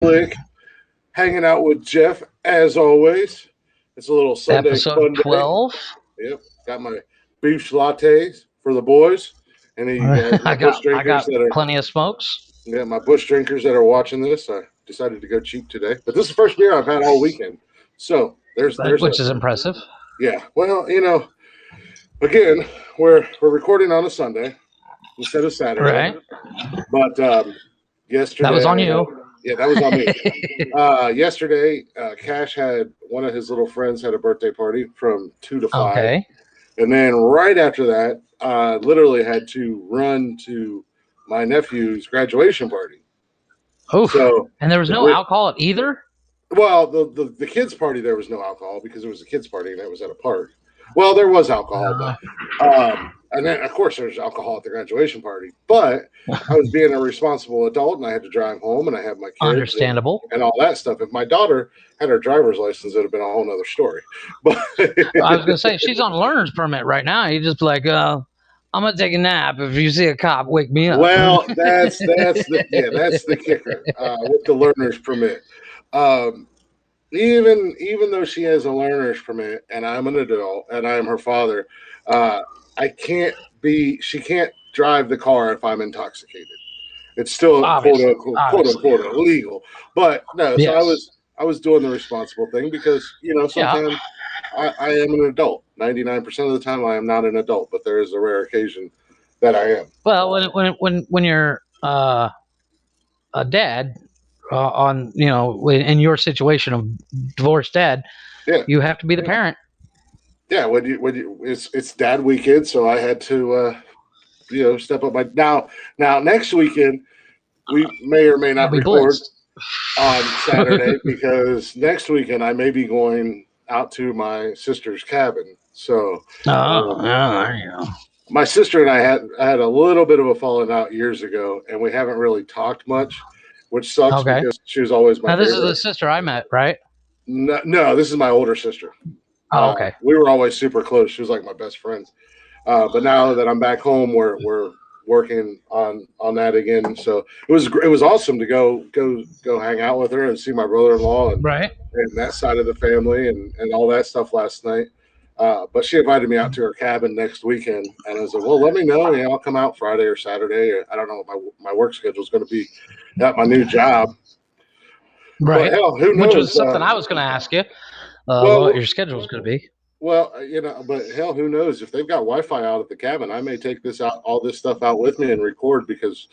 Lick, hanging out with Jeff as always. It's a little Sunday Episode fun day. 12. Yep, got my beef lattes for the boys, and then you got my I bush got drinkers that are plenty of smokes. my bush drinkers that are watching this. I decided to go cheap today, but this is the first beer I've had all weekend. So there's Which is impressive. yeah. Well, again, we're recording on a Sunday instead of Saturday, Right. but yesterday That was on you. Yeah, that was on me. Yesterday, Cash had one of his little friends had a birthday party from 2 to 5, Okay. and then right after that, literally had to run to my nephew's graduation party. Oof. So, And there was no alcohol at either? well, the kids' party there was no alcohol because it was a kids' party and it was at a park. Well, there was alcohol, but and then of course there's alcohol at the graduation party. But I was being a responsible adult and I had to drive home and I had my kids Understandable. and all that stuff. If my daughter had her driver's license, it'd have been a whole nother story. But I was going to say, she's on a learner's permit right now. You just be like, I'm going to take a nap. If you see a cop, wake me up. Well, that's the kicker with the learner's permit. Even though she has a learner's permit and I'm an adult and I'm her father, she can't drive the car if I'm intoxicated. It's still quote unquote illegal. But no, yes. So I was doing the responsible thing because, sometimes I am an adult. 99% of the time I am not an adult, but there is a rare occasion that I am. Well, when you're a dad, in your situation of divorced dad, you have to be the parent. Yeah, it's dad weekend, so I had to step up my now next weekend we may or may not record on Saturday because next weekend I may be going out to my sister's cabin. So there you go. My sister and I had a little bit of a falling out years ago, and we haven't really talked much, which sucks because she was always my favorite. This is the sister I met, right? No, this is my older sister. Oh, okay. We were always super close. She was like my best friend. But now that I'm back home, we're working on that again. So it was awesome to go hang out with her and see my brother-in-law and that side of the family and all that stuff last night. But she invited me out to her cabin next weekend, and I was like, "Well, let me know. I'll come out Friday or Saturday. I don't know what my work schedule is going to be at my new job." Right. But hell, who knows? Which was something I was going to ask you. What your schedule is going to be. Well, but hell, who knows? If they've got Wi-Fi out at the cabin, I may take all this stuff out with me and record because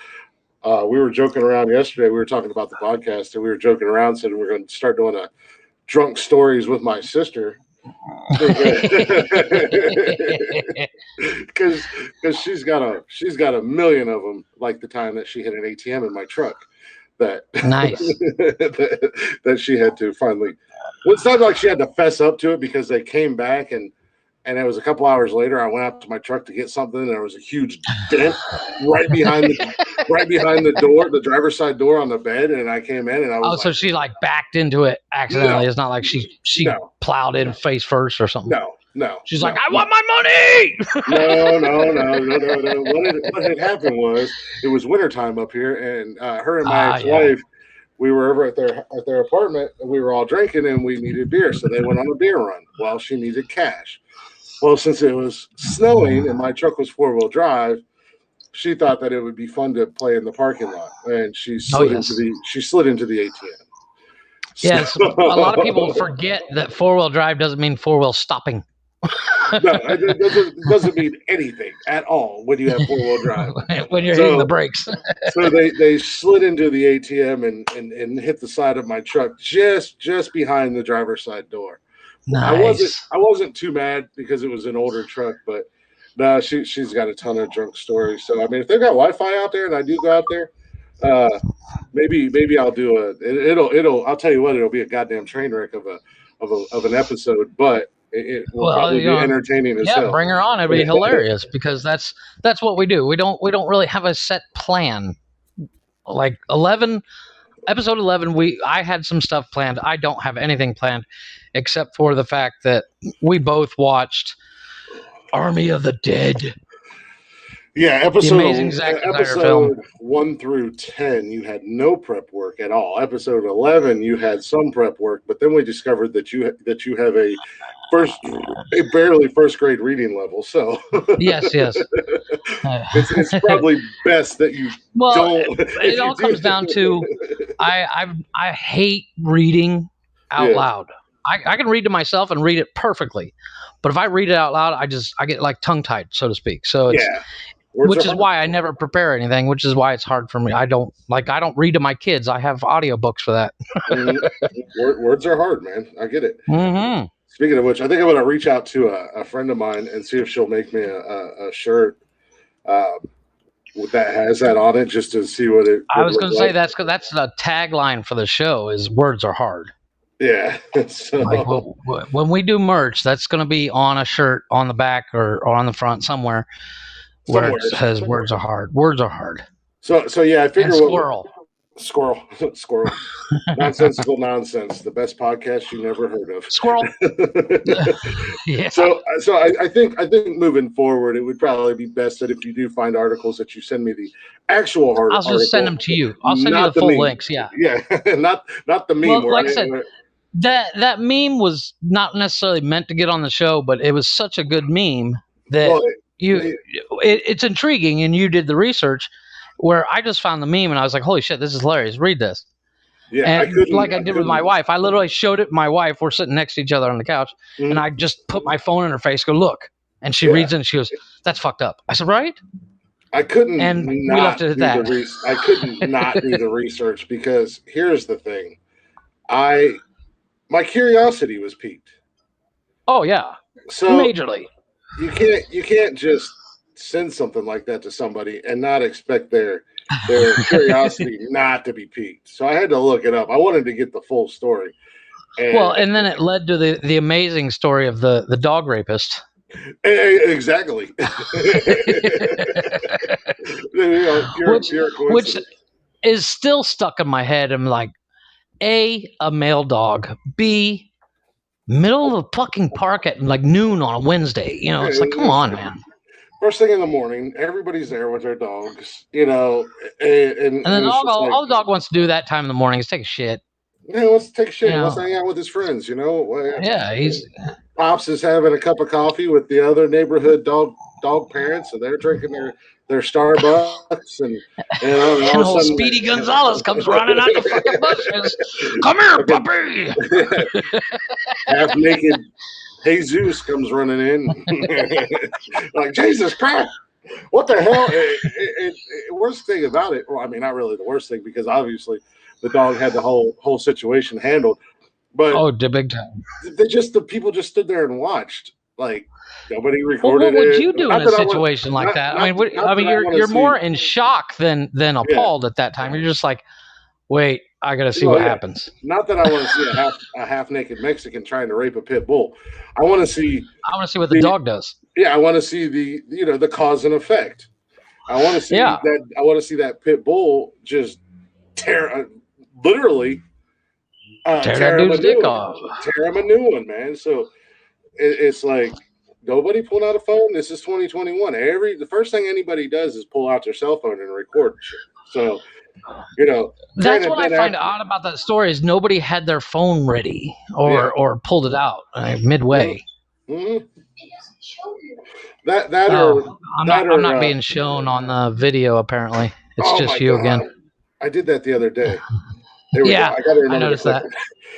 we were joking around yesterday. We were talking about the podcast, and we were joking around, saying we're going to start doing a drunk stories with my sister. Because she's got a million of them, like the time that she hit an ATM in my truck. Nice. that she had to finally. Well, it's not like she had to fess up to it because they came back and it was a couple hours later. I went out to my truck to get something, and there was a huge dent right behind the door, the driver's side door on the bed. And I came in and I was so she like backed into it accidentally. No. It's not like she plowed in face first or something. No. She's like, I want my money. No. What had happened was it was wintertime up here, and her and my ex-wife, we were over at their apartment, and we were all drinking, and we needed beer, so they went on a beer run while she needed cash. Well, since it was snowing and my truck was 4-wheel drive, she thought that it would be fun to play in the parking lot, and she slid into the ATM. Yes, a lot of people forget that 4-wheel drive doesn't mean 4-wheel stopping. No, it doesn't mean anything at all when you have 4-wheel drive. When you're hitting the brakes. So they slid into the ATM and hit the side of my truck just behind the driver's side door. Nice. I wasn't too mad because it was an older truck, but no, she's got a ton of drunk stories. So I mean, if they've got Wi-Fi out there and I do go out there, maybe I'll do I'll tell you what, it'll be a goddamn train wreck of an episode, but it will probably be entertaining as hell. Yeah, bring her on. It'll be hilarious because that's what we do. We don't really have a set plan. Like episode 11, I had some stuff planned. I don't have anything planned except for the fact that we both watched Army of the Dead. Yeah, The amazing Zack Snyder film. episode 1 through 10, you had no prep work at all. Episode 11, you had some prep work, but then we discovered that you have a barely first grade reading level. So Yes. it's probably best that you Well, don't. it all comes down to I hate reading out Yeah. loud. I can read to myself and read it perfectly, but if I read it out loud, I get like tongue tied, so to speak. So it's which is why I never prepare anything. Which is why it's hard for me. I don't read to my kids. I have audiobooks for that. Words are hard, man. I get it. Mm-hmm. Speaking of which, I think I'm going to reach out to a friend of mine and see if she'll make me a shirt that has that on it, just to see what it. I was going to say that's the tagline for the show is words are hard. Yeah. So. Like, when we do merch, that's going to be on a shirt on the back or on the front somewhere where it says words are hard. Words are hard. So yeah, I figure squirrel. Nonsensical nonsense, the best podcast you never heard of. Squirrel. Yeah. So I think moving forward, it would probably be best that if you do find articles that you send me the actual article. I'll just send them to you. I'll send you the full links. Yeah. Yeah. not the meme. Well, like I said, that meme was not necessarily meant to get on the show, but it was such a good meme that it's intriguing, and you did the research. Where I just found the meme and I was like, holy shit, this is hilarious. Read this. Yeah, and I did with my wife. I literally showed it to my wife. We're sitting next to each other on the couch, and I just put my phone in her face, go, look. And she reads it and she goes, that's fucked up. I said, right? I couldn't and we left it at that. I couldn't not do the research because here's the thing. My curiosity was piqued. Oh, yeah. So majorly. You can't just send something like that to somebody and not expect their curiosity not to be piqued. So I had to look it up. I wanted to get the full story. And then it led to the amazing story of the dog rapist. Exactly. Which is still stuck in my head. I'm like, A male dog. B, middle of the fucking park at like noon on a Wednesday. It's like, come on, man. First thing in the morning, everybody's there with their dogs, and then all the dog wants to do that time in the morning is take a shit. Yeah, he wants to take a shit. He wants to hang out with his friends, Yeah, Pops is having a cup of coffee with the other neighborhood dog parents, and they're drinking their Starbucks, and all of a sudden, Speedy Gonzalez comes running out the fucking bushes. Come here, puppy. Half naked Jesus comes running in, like, Jesus Christ, what the hell? Worst thing about it, well, I mean, not really the worst thing, because obviously the dog had the whole situation handled. But the big time. The people just stood there and watched. Like, nobody recorded it. What would you do in a situation like that? You're more in shock than appalled at that time. You're just like, wait, I got to see what happens. Not that I want to see a half naked Mexican trying to rape a pit bull. I want to see what the dog does. Yeah, I want to see the cause and effect. I want to see that. I want to see that pit bull just literally tear that dude's dick off. Tear him a new one, man. So it's like, nobody pulled out a phone. This is 2021. The first thing anybody does is pull out their cell phone and record shit. So, that's what I find odd about that story is nobody had their phone ready or pulled it out midway. Mm-hmm. I'm not being shown on the video. Apparently, it's just you again. I did that the other day. There we go. I noticed that.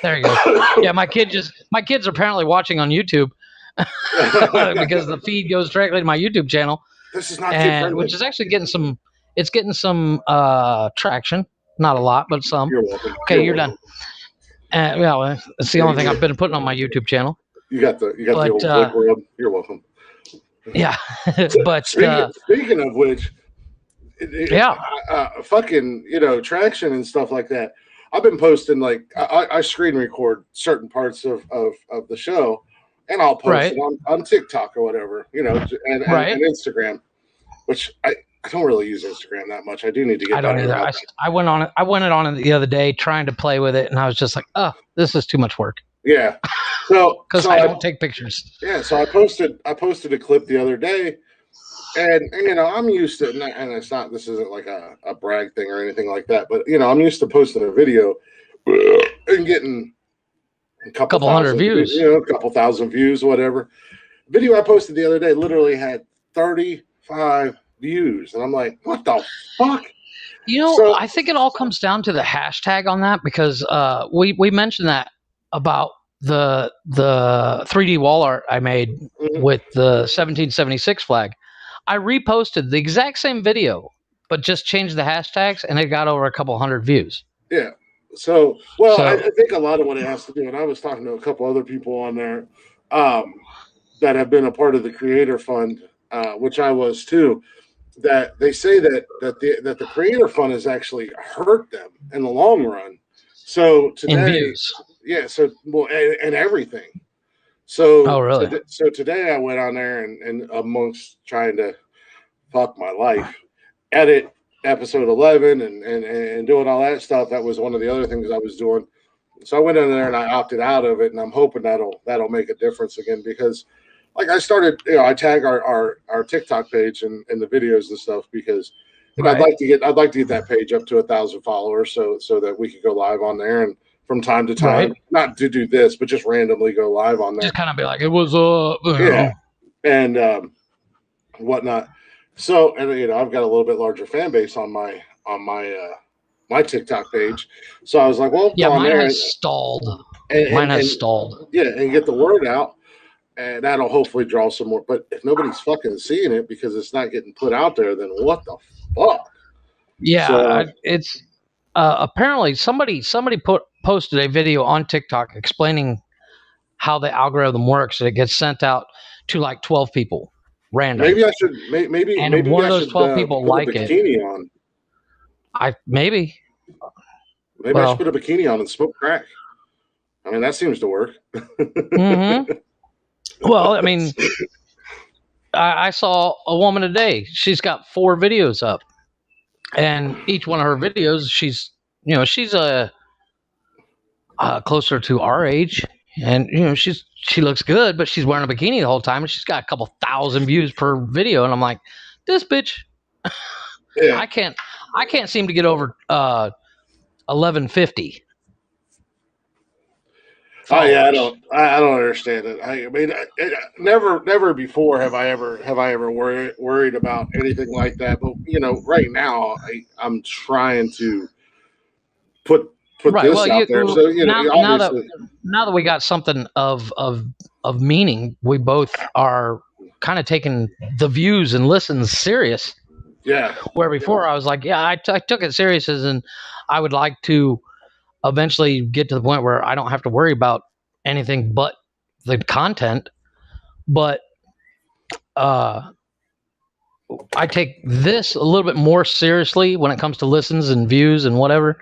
There you go. Yeah, my kids are apparently watching on YouTube because the feed goes directly to my YouTube channel. This is not kid-friendly, which is actually getting some. It's getting some traction. Not a lot, but some. You're welcome. Okay, you're done. It's the only thing I've been putting on my YouTube channel. You got the old Blake World. You're welcome. Yeah, but speaking of which, fucking traction and stuff like that. I've been posting, like, I screen record certain parts of the show, and I'll post it on TikTok or whatever, and Instagram, which I don't really use Instagram that much. I do need to get. I don't either. I went on it. I went on it the other day trying to play with it, and I was just like, "Oh, this is too much work." Yeah. So because I don't take pictures. Yeah. So I posted a clip the other day And you know, I'm used to, and it's not. This isn't like a brag thing or anything like that. But you know, I'm used to posting a video and getting a couple Couple hundred thousand, views. a couple thousand views, whatever. Video I posted the other day literally had 35 views, and I'm like, what the fuck? You know, So I think it all comes down to the hashtag on that because we mentioned that about the 3D wall art I made with the 1776 flag. I reposted the exact same video, but just changed the hashtags, and it got over a couple hundred views. yeah, so well, So I think a lot of what it has to do, and I was talking to a couple other people on there um, that have been a part of the Creator Fund, which I was too. That they say that the Creator Fund has actually hurt them in the long run. So in today, views. yeah, so well, and everything. Oh, really? So today I went on there and amongst trying to fuck my life, edit episode 11 and doing all that stuff. That was one of the other things I was doing. So I went in there and I opted out of it, and I'm hoping that'll make a difference again because, like, I started, you know, I tag our TikTok page and the videos and stuff because, and Right. I'd like to get that page up to 1,000 followers so that we could go live on there and from time to time, Right. not to do this, but just randomly go live on there. Just kind of be like, it was Yeah, and whatnot. So, and you know, I've got a little bit larger fan base on my TikTok page. So I was like, well, yeah, go on mine there has stalled. and, Mine has and stalled. yeah, and get the word out, and that'll hopefully draw some more. But if nobody's fucking seeing it because it's not getting put out there, then what the fuck? Yeah, So it's apparently somebody posted a video on TikTok explaining how the algorithm works. It gets sent out to like 12 people, random, maybe I should and maybe one I of those should 12 people put a like it. bikini on. Maybe. Maybe I should put a bikini on and smoke crack. I mean, that seems to work. Mm-hmm. Well, I mean, I saw a woman today. She's got 4 videos up, and each one of her videos, she's closer to our age, and she looks good, but she's wearing a bikini the whole time, and she's got a couple thousand views per video, and I'm like, this bitch, Yeah. I can't seem to get over 1150. Oh yeah, Followers. I don't understand it. I mean, never before have I ever worried about anything like that. But you know, right now I'm trying to put Right. Well, this out there. So you know, obviously, now that we got something of meaning, we both are kind of taking the views and listens serious. yeah, Where before I was like, yeah, I took it serious, as in I would like to eventually get to the point where I don't have to worry about anything but the content. But I take this a little bit more seriously when it comes to listens and views and whatever,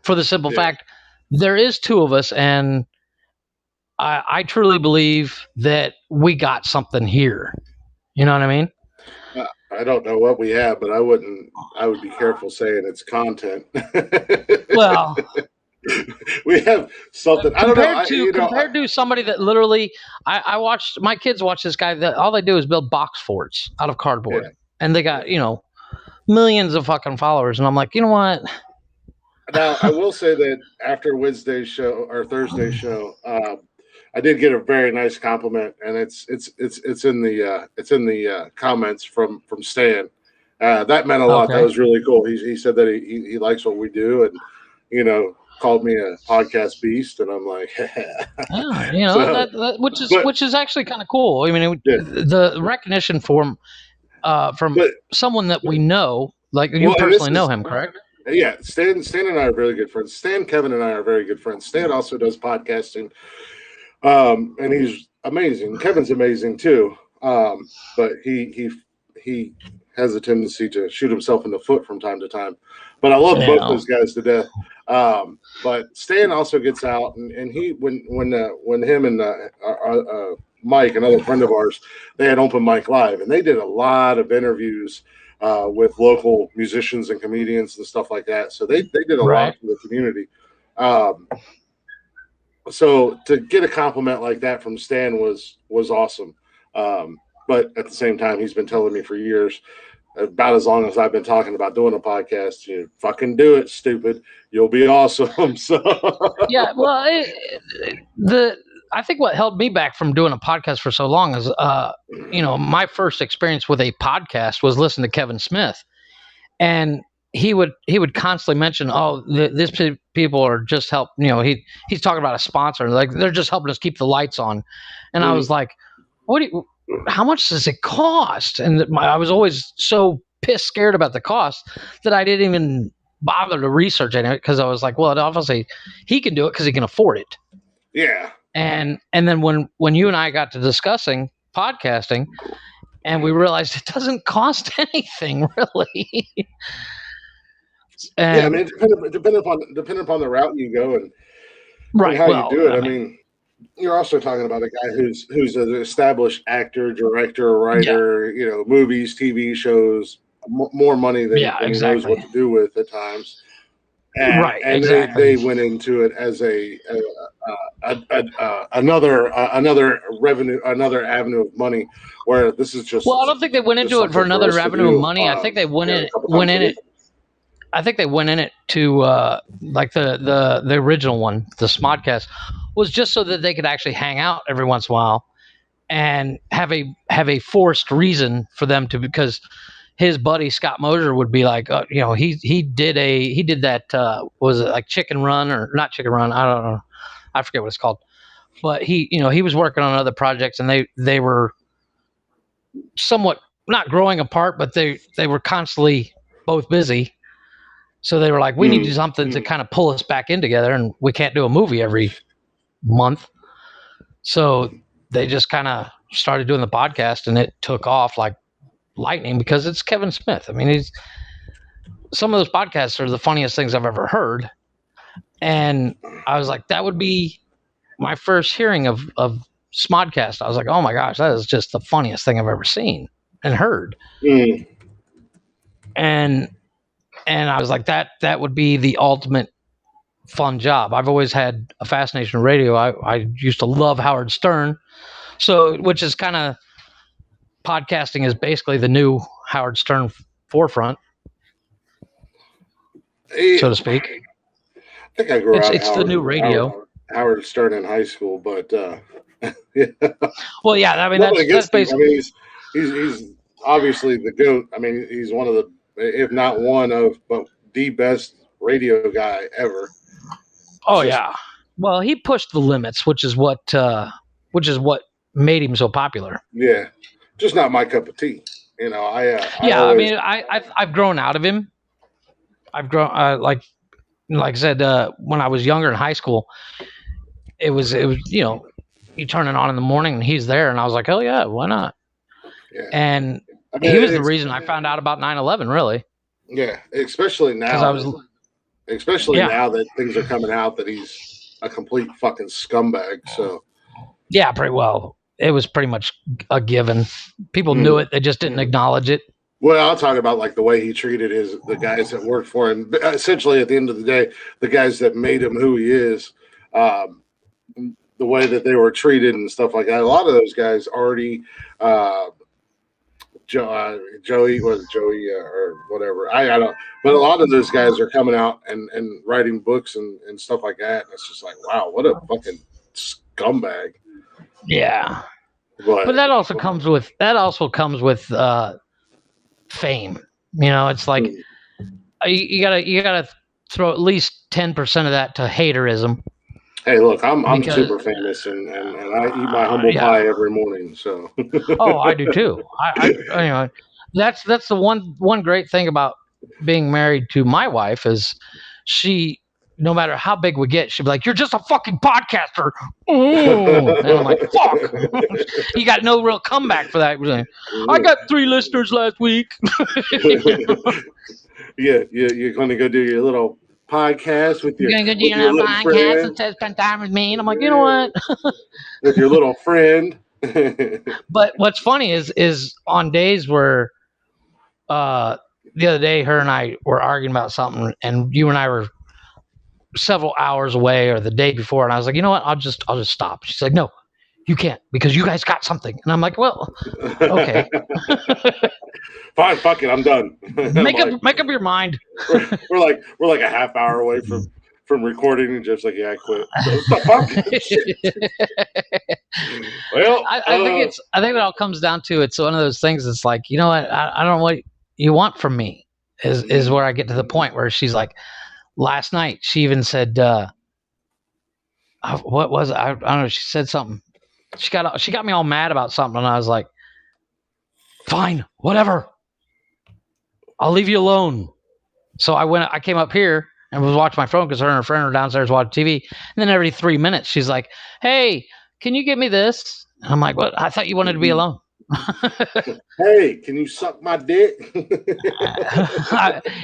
for the simple fact there is 2 of us, and I truly believe that we got something here. You know what I mean? I don't know what we have, but I would be careful saying it's content. Well, We have something. I don't know. Compared to somebody that literally, I watched my kids watch this guy that all they do is build box forts out of cardboard, and they got millions of fucking followers, and I'm like, you know what? Now I will say that after Wednesday's show or Thursday's show, I did get a very nice compliment, and it's in the comments from Stan. That meant a lot. Okay. That was really cool. He said that he likes what we do, and called me a podcast beast, and I'm like, Yeah, so, which is actually kind of cool. I mean, the recognition from someone that we know, like you personally know him, correct? Yeah, Stan and I are very good friends. Stan, Kevin, and I are very good friends. Stan also does podcasting, and he's amazing. Kevin's amazing too, but he has a tendency to shoot himself in the foot from time to time. But I love both those guys to death. But Stan also gets out, and he when him and Mike, another friend of ours, they had open mic live, and they did a lot of interviews with local musicians and comedians and stuff like that. So they did a lot for the community. So to get a compliment like that from Stan was awesome. But at the same time, he's been telling me for years, about as long as I've been talking about doing a podcast, you fucking do it, stupid. You'll be awesome. So Yeah, well, I think what held me back from doing a podcast for so long is, my first experience with a podcast was listening to Kevin Smith, and he would constantly mention, oh, this people are just help. He's talking about a sponsor, like they're just helping us keep the lights on, and I was like, how much does it cost? And I was always so pissed scared about the cost that I didn't even bother to research any of it, because I was like, well, obviously he can do it because he can afford it. yeah. And then when you and I got to discussing podcasting, and we realized it doesn't cost anything really. Yeah, I mean, depending upon the route you go and right, how you do it. I mean, you're also talking about a guy who's an established actor, director, writer. Movies, TV shows, more money than he knows what to do with at times. And, right, and exactly. they went into it as another revenue, another avenue of money. Where this is just, well, I don't think they went into it for another avenue of money. I think they went in it. I think they went in it to like the original one, the Smodcast, was just so that they could actually hang out every once in a while and have a forced reason for them to, because his buddy Scott Mosier would be like, he did that was it like Chicken Run, or not Chicken Run? I don't know, I forget what it's called, but he was working on other projects, and they were somewhat not growing apart, but they were constantly both busy. So they were like, we need to do something to kind of pull us back in together, and we can't do a movie every month. So they just kind of started doing the podcast, and it took off like lightning because it's Kevin Smith. I mean, some of those podcasts are the funniest things I've ever heard. And I was like, that would be my first hearing of Smodcast. I was like, oh my gosh, that is just the funniest thing I've ever seen and heard. And I was like, that would be the ultimate fun job. I've always had a fascination with radio. I used to love Howard Stern. So, which is kind of, podcasting is basically the new Howard Stern forefront, so to speak. I think I grew up. It's the new radio. Howard Stern in high school, but yeah. Well, yeah. I mean, that's basically. I mean, he's obviously the GOAT. I mean, he's one of the, if not one of, but the best radio guy ever. Oh yeah. Well, he pushed the limits, which is what made him so popular. Yeah, just not my cup of tea. I mean, I've grown out of him. I've grown like I said, when I was younger in high school, it was you turn it on in the morning and he's there, and I was like, oh yeah, why not? Yeah. And I mean, he was the reason I found out about 9/11, really. Yeah, especially now. Now that things are coming out that he's a complete fucking scumbag. So yeah, pretty well. It was pretty much a given. People knew it; they just didn't acknowledge it. Well, I'll talk about like the way he treated the guys that worked for him. Essentially, at the end of the day, the guys that made him who he is, the way that they were treated and stuff like that. A lot of those guys already, Joey or whatever. I don't. But a lot of those guys are coming out and writing books and stuff like that. And it's just like, wow, what a fucking scumbag. Yeah, but that also comes with fame. It's like you gotta throw at least 10% of that to haterism. Hey, look, I'm super famous and I eat my humble pie every morning. So oh, I do too. I that's the one great thing about being married to my wife is she, no matter how big we get, she'd be like, you're just a fucking podcaster. Ooh. And I'm like, fuck. You got no real comeback for that. I got 3 listeners last week. Yeah, you're going to go do your little podcast with your You're going to go do your little podcast and spend time with me. And I'm like, you know what? With your little friend. But what's funny is on days where the other day her and I were arguing about something, and you and I were several hours away, or the day before, and I was like, you know what, I'll just stop. She's like, no, You can't because you guys got something. And I'm like, well, okay. Fine, fuck it, I'm done. Make up your mind. we're like a half hour away from recording, and Jeff's like, yeah, I quit. What the fuck? Well, I think it all comes down to it's one of those things. It's like, you know what? I don't know what you want from me. Is where I get to the point where she's like, last night she even said, what was it? I don't know. She said something. She got me all mad about something, and I was like, fine, whatever. I'll leave you alone. So I came up here and was watching my phone because her and her friend were downstairs watching TV. And then every 3 minutes, she's like, hey, can you get me this? And I'm like, what? I thought you wanted to be alone. Hey, can you suck my dick?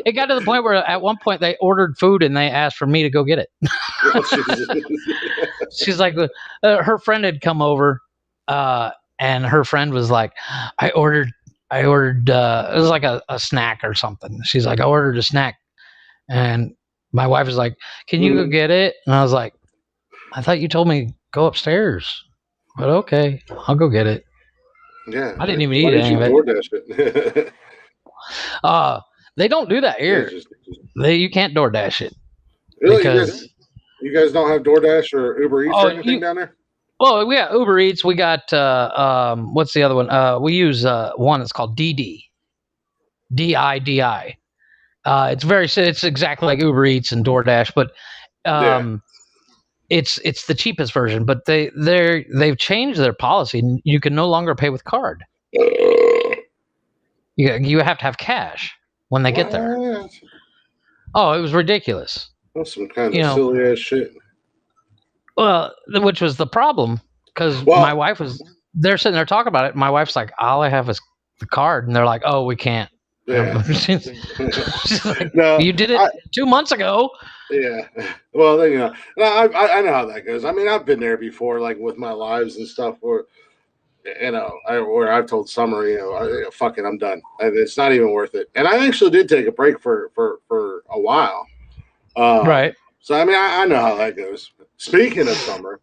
It got to the point where at one point they ordered food and they asked for me to go get it. She's like, her friend had come over, and her friend was like, I ordered, it was like a snack or something. She's like, I ordered a snack. And my wife was like, can you go get it? And I was like, I thought you told me go upstairs. But okay, I'll go get it. Yeah. I didn't even eat any of it. DoorDash it? They don't do that here. You can't DoorDash it. Really? Because you guys don't have DoorDash or Uber Eats or anything down there? Well, we got Uber Eats. We got what's the other one? We use one that's called DD. DIDI. It's exactly like Uber Eats and DoorDash, but it's the cheapest version. But they've changed their policy. You can no longer pay with card. You have to have cash when they get there. Oh, it was ridiculous. That's some kind of silly ass shit. Well, which was the problem because my wife they're sitting there talking about it. And my wife's like, all I have is the card, and they're like, oh, we can't. Yeah. She's like, no, you did it 2 months ago. Yeah. Well, I know how that goes. I mean, I've been there before, like with my lives and stuff, where where I've told Summer, fuck it, I'm done. It's not even worth it. And I actually did take a break for a while. Right. So I mean, I know how that goes. Speaking of Summer,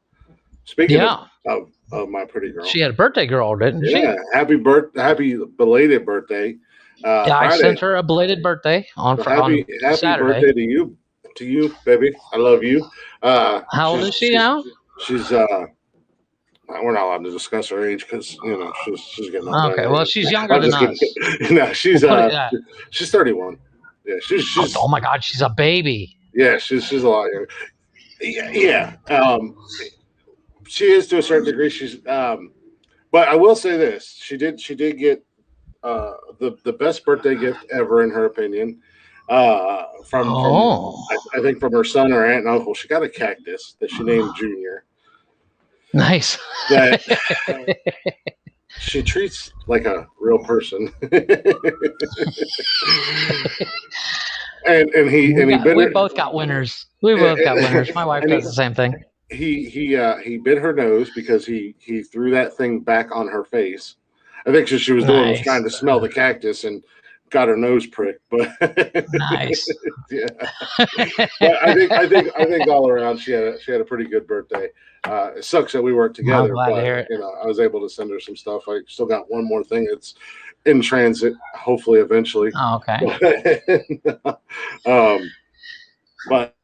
of my pretty girl, she had a birthday girl, didn't she? Yeah. Happy belated birthday. I sent her a belated birthday on Friday. Happy Saturday. Birthday to you, baby. I love you. How old is she now? She's we're not allowed to discuss her age because she's getting up. Okay, well, she's younger than us. No, she's 31. Yeah, she's. Oh my God, she's a baby. Yeah, she's a lot younger. Yeah. She is to a certain degree. She's. But I will say this: she did get the best birthday gift ever, in her opinion. From I think from her son or aunt and uncle. She got a cactus that she named Junior. Nice. That she treats like a real person. We both got winners. We both got winners. My wife does the same thing. He bit her nose because he threw that thing back on her face. I think what she was doing was trying to smell the cactus and got her nose pricked. But nice. Yeah. But I think all around she had a pretty good birthday. It sucks that we weren't together, but I was able to send her some stuff. I still got one more thing that's in transit, hopefully eventually. Oh, okay. But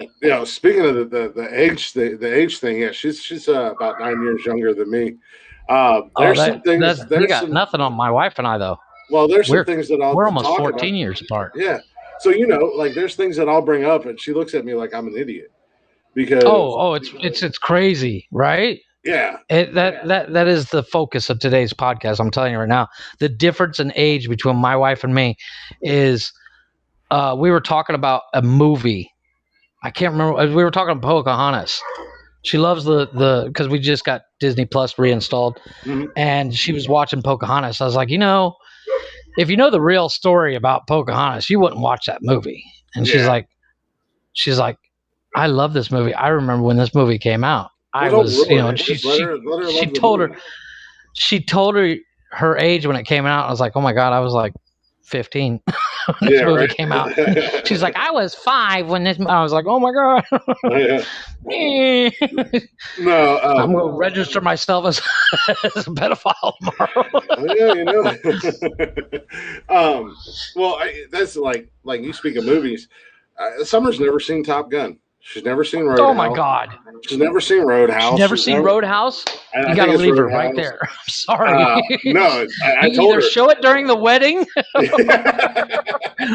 speaking of the age thing, yeah, she's about 9 years younger than me. There's some things. You got nothing on my wife and I though. Well, there's some things that we're almost 14 years apart. Yeah, so like there's things that I'll bring up, and she looks at me like I'm an idiot because it's crazy, right? Yeah. That is the focus of today's podcast. I'm telling you right now, the difference in age between my wife and me is we were talking about a movie. I can't remember. We were talking about Pocahontas. She loves because we just got Disney Plus reinstalled, and she was watching Pocahontas. I was like, if you know the real story about Pocahontas, you wouldn't watch that movie. And she's like, I love this movie. I remember when this movie came out. She told her her age when it came out. I was like, oh my God, I was like 15. when this Yeah, movie right. came out. She's like, I was 5 when this. I was like, oh my god. Yeah. No, I'm going to register myself as a pedophile tomorrow. yeah, you know. Well, that's like you speak of movies. Summer's never seen Top Gun. She's never seen Oh my Roadhouse. god. She's never seen Roadhouse. She's never seen Roadhouse? I You got think to it's leave her right Roadhouse. there. I'm sorry. No, I You told either her. show it during the wedding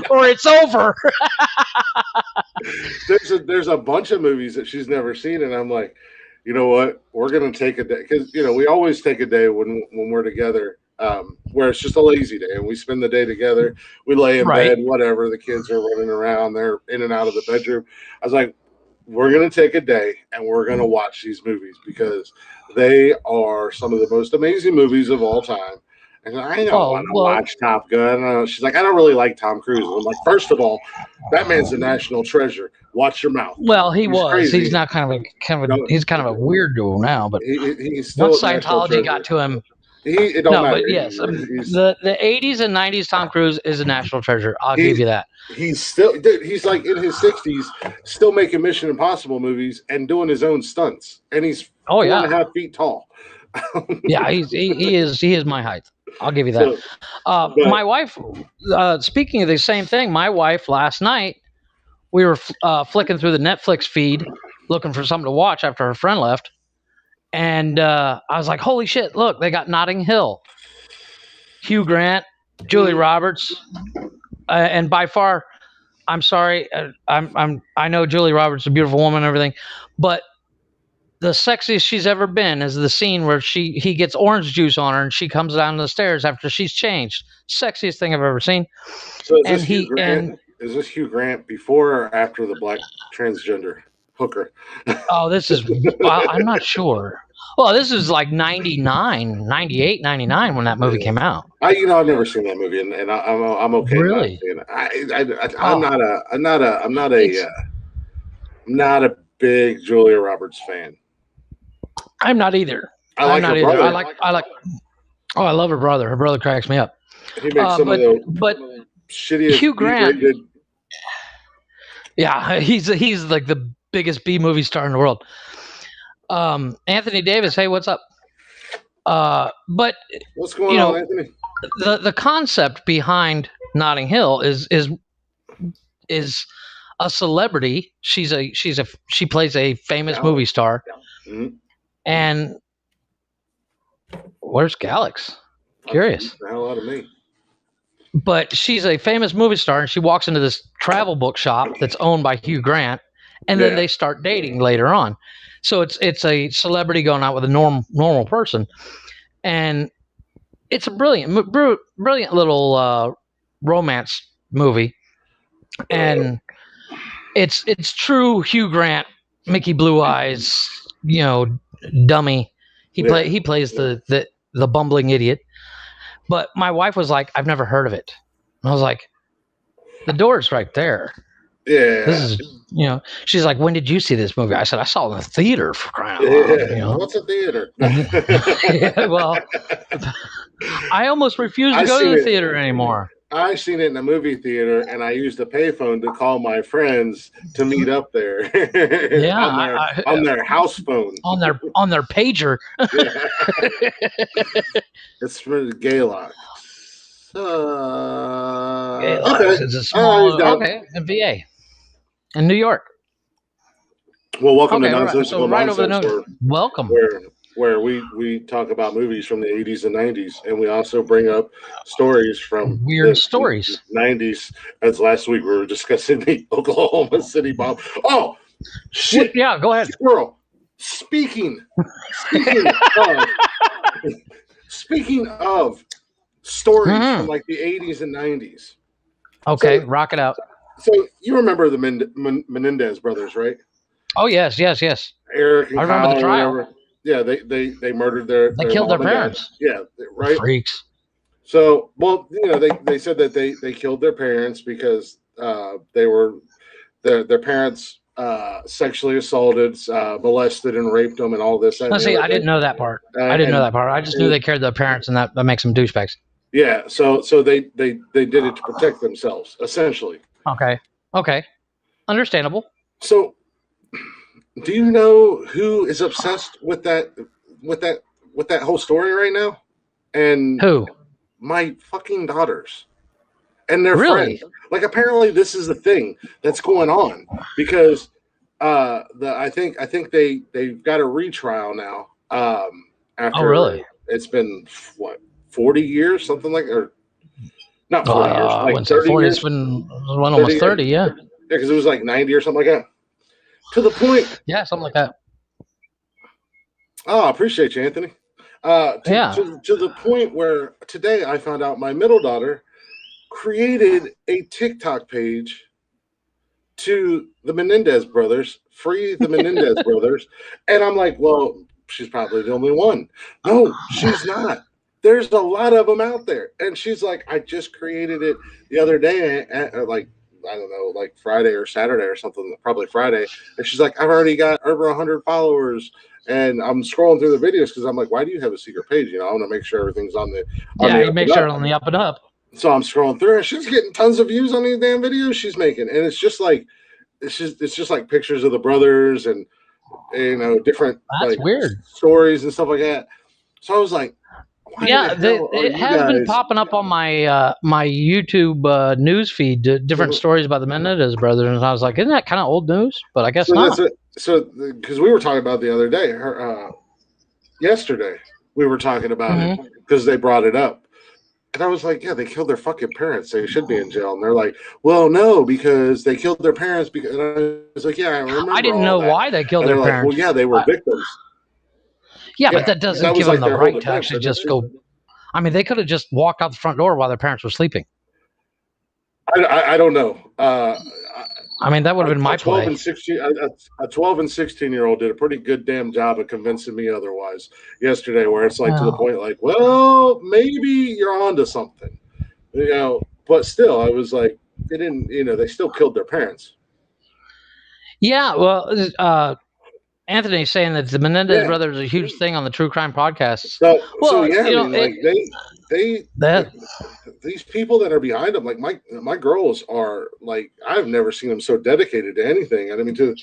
or it's over. There's a bunch of movies that she's never seen, and I'm like, you know what? We're gonna take a day because we always take a day when we're together, where it's just a lazy day, and we spend the day together. We lay in Right. bed, whatever. The kids are running around, they're in and out of the bedroom. I was like, we're gonna take a day and we're gonna watch these movies because they are some of the most amazing movies of all time. And I don't want to watch Top Gun. She's like, I don't really like Tom Cruise. I'm like, first of all, that man's a national treasure. Watch your mouth. Well, he's crazy. He's not he's kind of a weirdo now, but he's still once Scientology got to him. It don't matter. But yes, the 80s and 90s Tom Cruise is a national treasure. I'll give you that. He's still, dude, he's like in his 60s, still making Mission Impossible movies and doing his own stunts. And he's 4.5 feet tall. Yeah, he is my height. I'll give you that. My wife, speaking of the same thing, my wife last night, we were flicking through the Netflix feed looking for something to watch after her friend left. And I was like, holy shit, look, they got Notting Hill. Hugh Grant, Julie Roberts, and by far, I'm sorry, I know Julie Roberts is a beautiful woman and everything, but the sexiest she's ever been is the scene where he gets orange juice on her and she comes down the stairs after she's changed. Sexiest thing I've ever seen. So is this Hugh Grant before or after the black transgender hooker? Oh, this is I'm not sure. Well, this is like 99, 98, 99 when that movie came out. I've never seen that movie, and I'm okay. Really? I'm not a big Julia Roberts fan. I'm not either. I like her brother. I love her brother. Her brother cracks me up. He makes some of the shittiest Hugh Grant. Yeah, he's like the biggest B movie star in the world. Anthony Davis, hey, what's up? But what's going on, Anthony? The concept behind Notting Hill is a celebrity. She plays a famous movie star. Mm-hmm. And where's Galax? Curious. The hell out of me. But she's a famous movie star, and she walks into this travel book shop that's owned by Hugh Grant, and then they start dating later on. So it's a celebrity going out with a normal person, and it's a brilliant little romance movie, and it's true Hugh Grant, Mickey Blue Eyes, dummy. He plays the bumbling idiot. But my wife was like, I've never heard of it. And I was like, the door's right there. Yeah. This is, she's like, when did you see this movie? I said, I saw it in the theater for crying out loud. What's a theater? Well, I almost refuse to go to the theater anymore. I've seen it in a movie theater, and I used a payphone to call my friends to meet up there. Yeah, on their house phone, on their pager. It's for the Gaylock. Okay. It's a small in VA, in New York. Well, welcome to Nonsensical Nonsense. Welcome. Where we talk about movies from the 80s and 90s, and we also bring up stories from weird stories. 90s. As last week we were discussing the Oklahoma City bomb. Oh, shit! Yeah, go ahead, squirrel. Speaking of stories from like the 80s and 90s. Okay, rock it out. So you remember the Menendez brothers, right? Oh yes. Eric and I remember the trial. Yeah, they murdered their killed their parents. Yeah, right. Freaks. So, well, they said that they killed their parents because their parents sexually assaulted, molested, and raped them, and all this. I didn't know that part. I didn't know that part. I just knew they cared their parents, and that makes them douchebags. Yeah, so they did it to protect themselves, essentially. Okay, understandable. So, do you know who is obsessed with with that with that whole story right now? And Who my fucking daughters and their friends. really? Like apparently this is the thing that's going on because I think they've got a retrial now Oh, after really? it's been what 40 years something like or not 40 years I like wouldn't say 30 40. years It's been 30 almost years 30. Yeah, because it was like 90 or something like that to the point. yeah, something like that. Oh, I appreciate you, Anthony. Yeah. To the point where today I found out my middle daughter created a TikTok page to the Menendez brothers, free the Menendez brothers. And I'm like, well, she's probably the only one. No, she's not. There's a lot of them out there. And she's like, I just created it the other day, like, I don't know, like Friday or Saturday or something, probably Friday. And she's like, I've already got over 100 followers. And I'm scrolling through the videos because I'm like, why do you have a secret page? You know, I want to make sure everything's on Yeah, the you up make and sure up. on the up and up. So I'm scrolling through, and she's getting tons of views on these damn videos she's making, and it's just like pictures of the brothers and different That's like weird. stories and stuff like that. So I was like, why Yeah, the hell are it you has been guys? popping up on my my YouTube news feed, different stories about the Menendez brothers, and I was like, isn't that kind of old news? But I guess So that's not. it. So because we were talking about the other day, yesterday we were talking about it Mm-hmm. because they brought it up. And I was like, yeah, they killed their fucking parents. They should be in jail. And they're like, well, no, because they killed their parents. Because and I was like, yeah, I I remember didn't all know that. why they killed And their they're like, well, parents. yeah, they were victims. Yeah, but Yeah, that doesn't that give was them like the their whole right to defense. actually just go. I mean, they could have just walked out the front door while their parents were sleeping. I don't know. I mean, that would have been my 12 play. and 16, a 12 and 16-year-old did a pretty good damn job of convincing me otherwise yesterday, where it's like to the point like, well, maybe you're onto something, but still, I was like, they didn't, they still killed their parents. Yeah, well, Anthony's saying that the Menendez Yeah. brothers are a huge thing on the true crime podcasts. So Well, yeah, I mean, like that these people that are behind them, like my girls are like, I've never seen them so dedicated to anything. And I mean, to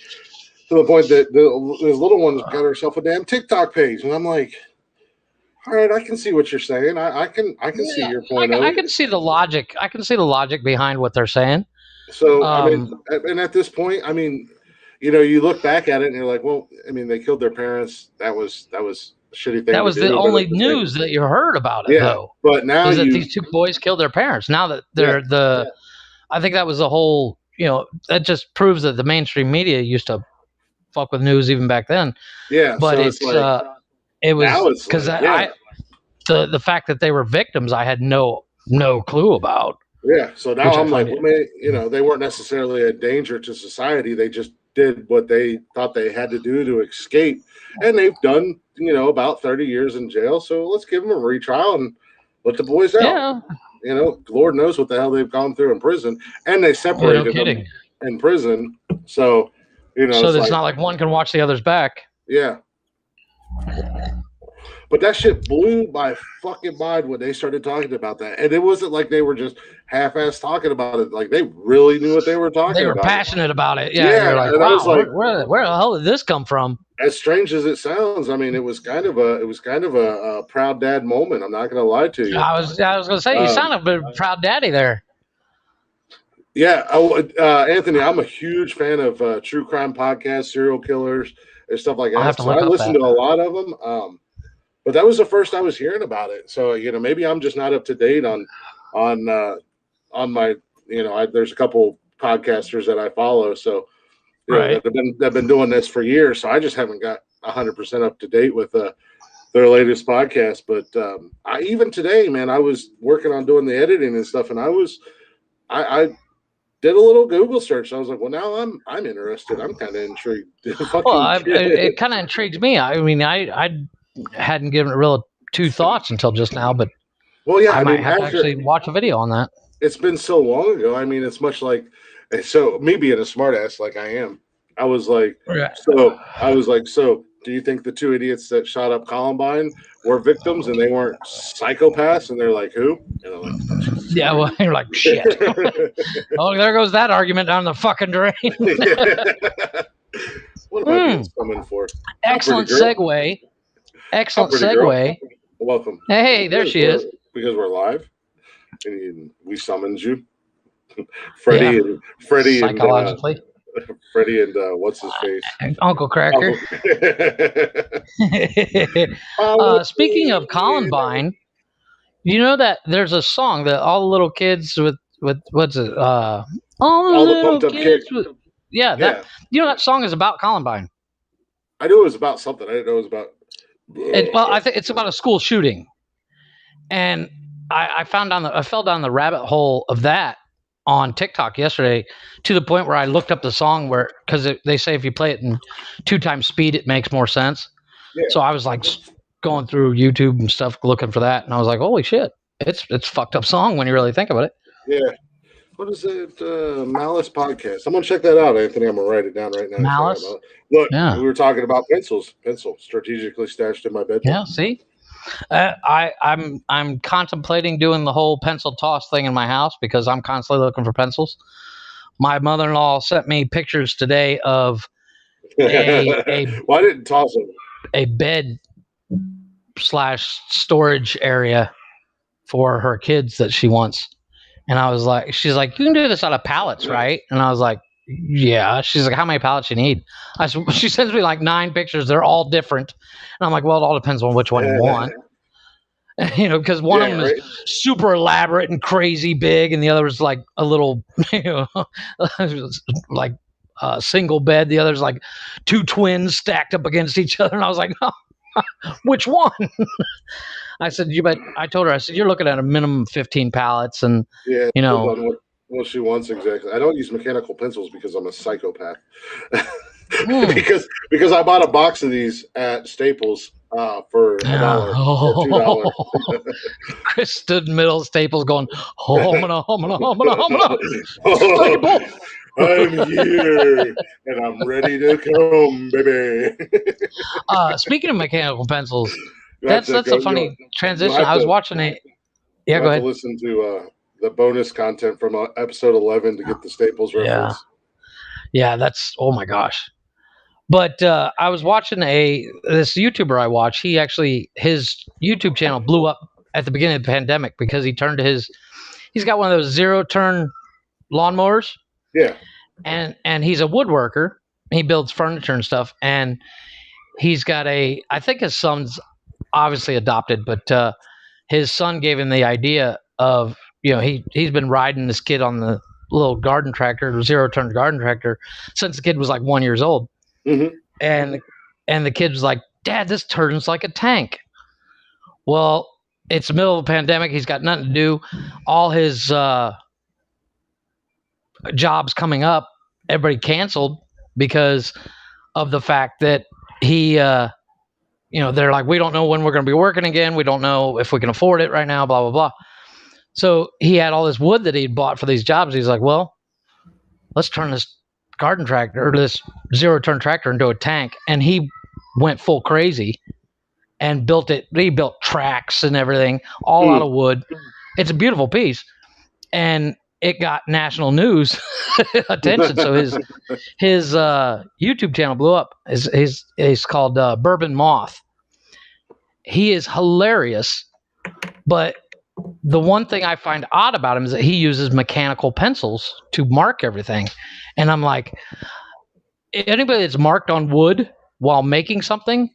the point that this little one's got herself a damn TikTok page, and I'm like, all right, I can see what you're saying. I can see your point of I it. can see the logic. I can see the logic behind what they're saying. So I mean, and at this point, I mean, you look back at it and you're like, well, I mean, they killed their parents. That was a shitty thing. That was to do, the but only news that you heard about it, yeah, though. but now is that these two boys killed their parents. Now that they're I think that was the whole. That just proves that the mainstream media used to fuck with news even back then. Yeah, but so it's like, it was because like, the fact that they were victims, I had no clue about. Yeah, so now I'm like, well, they weren't necessarily a danger to society. They just did what they thought they had to do to escape, and they've done, about 30 years in jail. So let's give them a retrial and let the boys out. Yeah. Lord knows what the hell they've gone through in prison, and they separated them in prison. So, so it's not like one can watch the other's back. Yeah. But that shit blew my fucking mind when they started talking about that. And it wasn't like they were just half-ass talking about it. Like, they really knew what they were talking about. They were passionate about it. Yeah. Yeah, You're like, and wow, I was like, where the hell did this come from? As strange as it sounds, I mean, it was kind of a proud dad moment. I'm not going to lie to you. I was going to say, you sound like a proud daddy there. Yeah, Anthony, I'm a huge fan of true crime podcasts, serial killers, and stuff like that. So I listen to a lot of them. But that was the first I was hearing about it. So, maybe I'm just not up to date on my, there's a couple podcasters that I follow. So, that have been doing this for years. So I just haven't got 100% up to date with their latest podcast. But even today, man, I was working on doing the editing and stuff, and I did a little Google search. I was like, well, now I'm interested. I'm kind of intrigued. Well, it kind of intrigues me. I mean, I hadn't given it real two thoughts until just now, but I might have to actually watch a video on that. It's been so long ago. I mean, it's much like, so me being a smartass like I am, I was like, so do you think the two idiots that shot up Columbine were victims and they weren't psychopaths? And they're like, who? And they're like, Jesus Yeah, well, you're like, shit. Oh, there goes that argument down the fucking drain. What am I being summoned for? Excellent segue. Excellent pretty girl. segue. Welcome. Hey, there she is. Because we're live, and we summoned you, Freddie psychologically. Freddie and what's his face? Uncle Cracker. Speaking of Columbine, you know that there's a song that all the little kids with what's it? All the little kids with, that you know that song is about Columbine. I knew it was about something. I didn't know it was about. Well, I think it's about a school shooting, and I fell down the rabbit hole of that on TikTok yesterday to the point where I looked up the song because they say if you play it in 2 times speed, it makes more sense. Yeah. So I was like going through YouTube and stuff looking for that, and I was like, holy shit, it's fucked up song when you really think about it. Yeah. What is it? Malice Podcast. I'm gonna check that out, Anthony. I'm gonna write it down right now. Malice. Look, we were talking about pencil strategically stashed in my bedroom. Yeah, see, I'm contemplating doing the whole pencil toss thing in my house because I'm constantly looking for pencils. My mother-in-law sent me pictures today of a Why didn't toss them? A bed / storage area for her kids that she wants. And I was like, she's like, you can do this out of pallets, right? And I was like, yeah. She's like, how many pallets you need? She sends me like 9 pictures. They're all different. And I'm like, well, it all depends on which one you want. Because one of them is super elaborate and crazy big. And the other is like a little, like a single bed. The other's like 2 twins stacked up against each other. And I was like, oh, which one? I said, I told her, I said, you're looking at a minimum 15 pallets. And, what she wants exactly. I don't use mechanical pencils because I'm a psychopath. because I bought a box of these at Staples for $1 or $2. Chris stood in the middle of Staples going, homina. I'm here and I'm ready to come, baby. Speaking of mechanical pencils, that's a funny transition. I was watching it. Yeah, go ahead. Listen to the bonus content from episode 11 to get the Staples reference. Yeah, that's, oh my gosh. But I was watching this YouTuber I watch. His YouTube channel blew up at the beginning of the pandemic because he's got one of those 0-turn lawnmowers. Yeah. And he's a woodworker. He builds furniture and stuff. And he's got I think his son's obviously adopted, but his son gave him the idea of, he's been riding this kid on the little garden tractor, 0-turn garden tractor, since the kid was like 1 year old. Mm-hmm. And the kid was like, Dad, this turns like a tank. Well, it's the middle of a pandemic. He's got nothing to do. All his jobs coming up, everybody canceled because of the fact that he, they're like, we don't know when we're going to be working again. We don't know if we can afford it right now, blah, blah, blah. So he had all this wood that he'd bought for these jobs. He's like, well, let's turn this garden tractor or this 0-turn tractor into a tank. And he went full crazy and built it. He built tracks and everything all out of wood. It's a beautiful piece. And it got national news attention. So his YouTube channel blew up. He's called Bourbon Moth. He is hilarious, but the one thing I find odd about him is that he uses mechanical pencils to mark everything. And I'm like, anybody that's marked on wood while making something,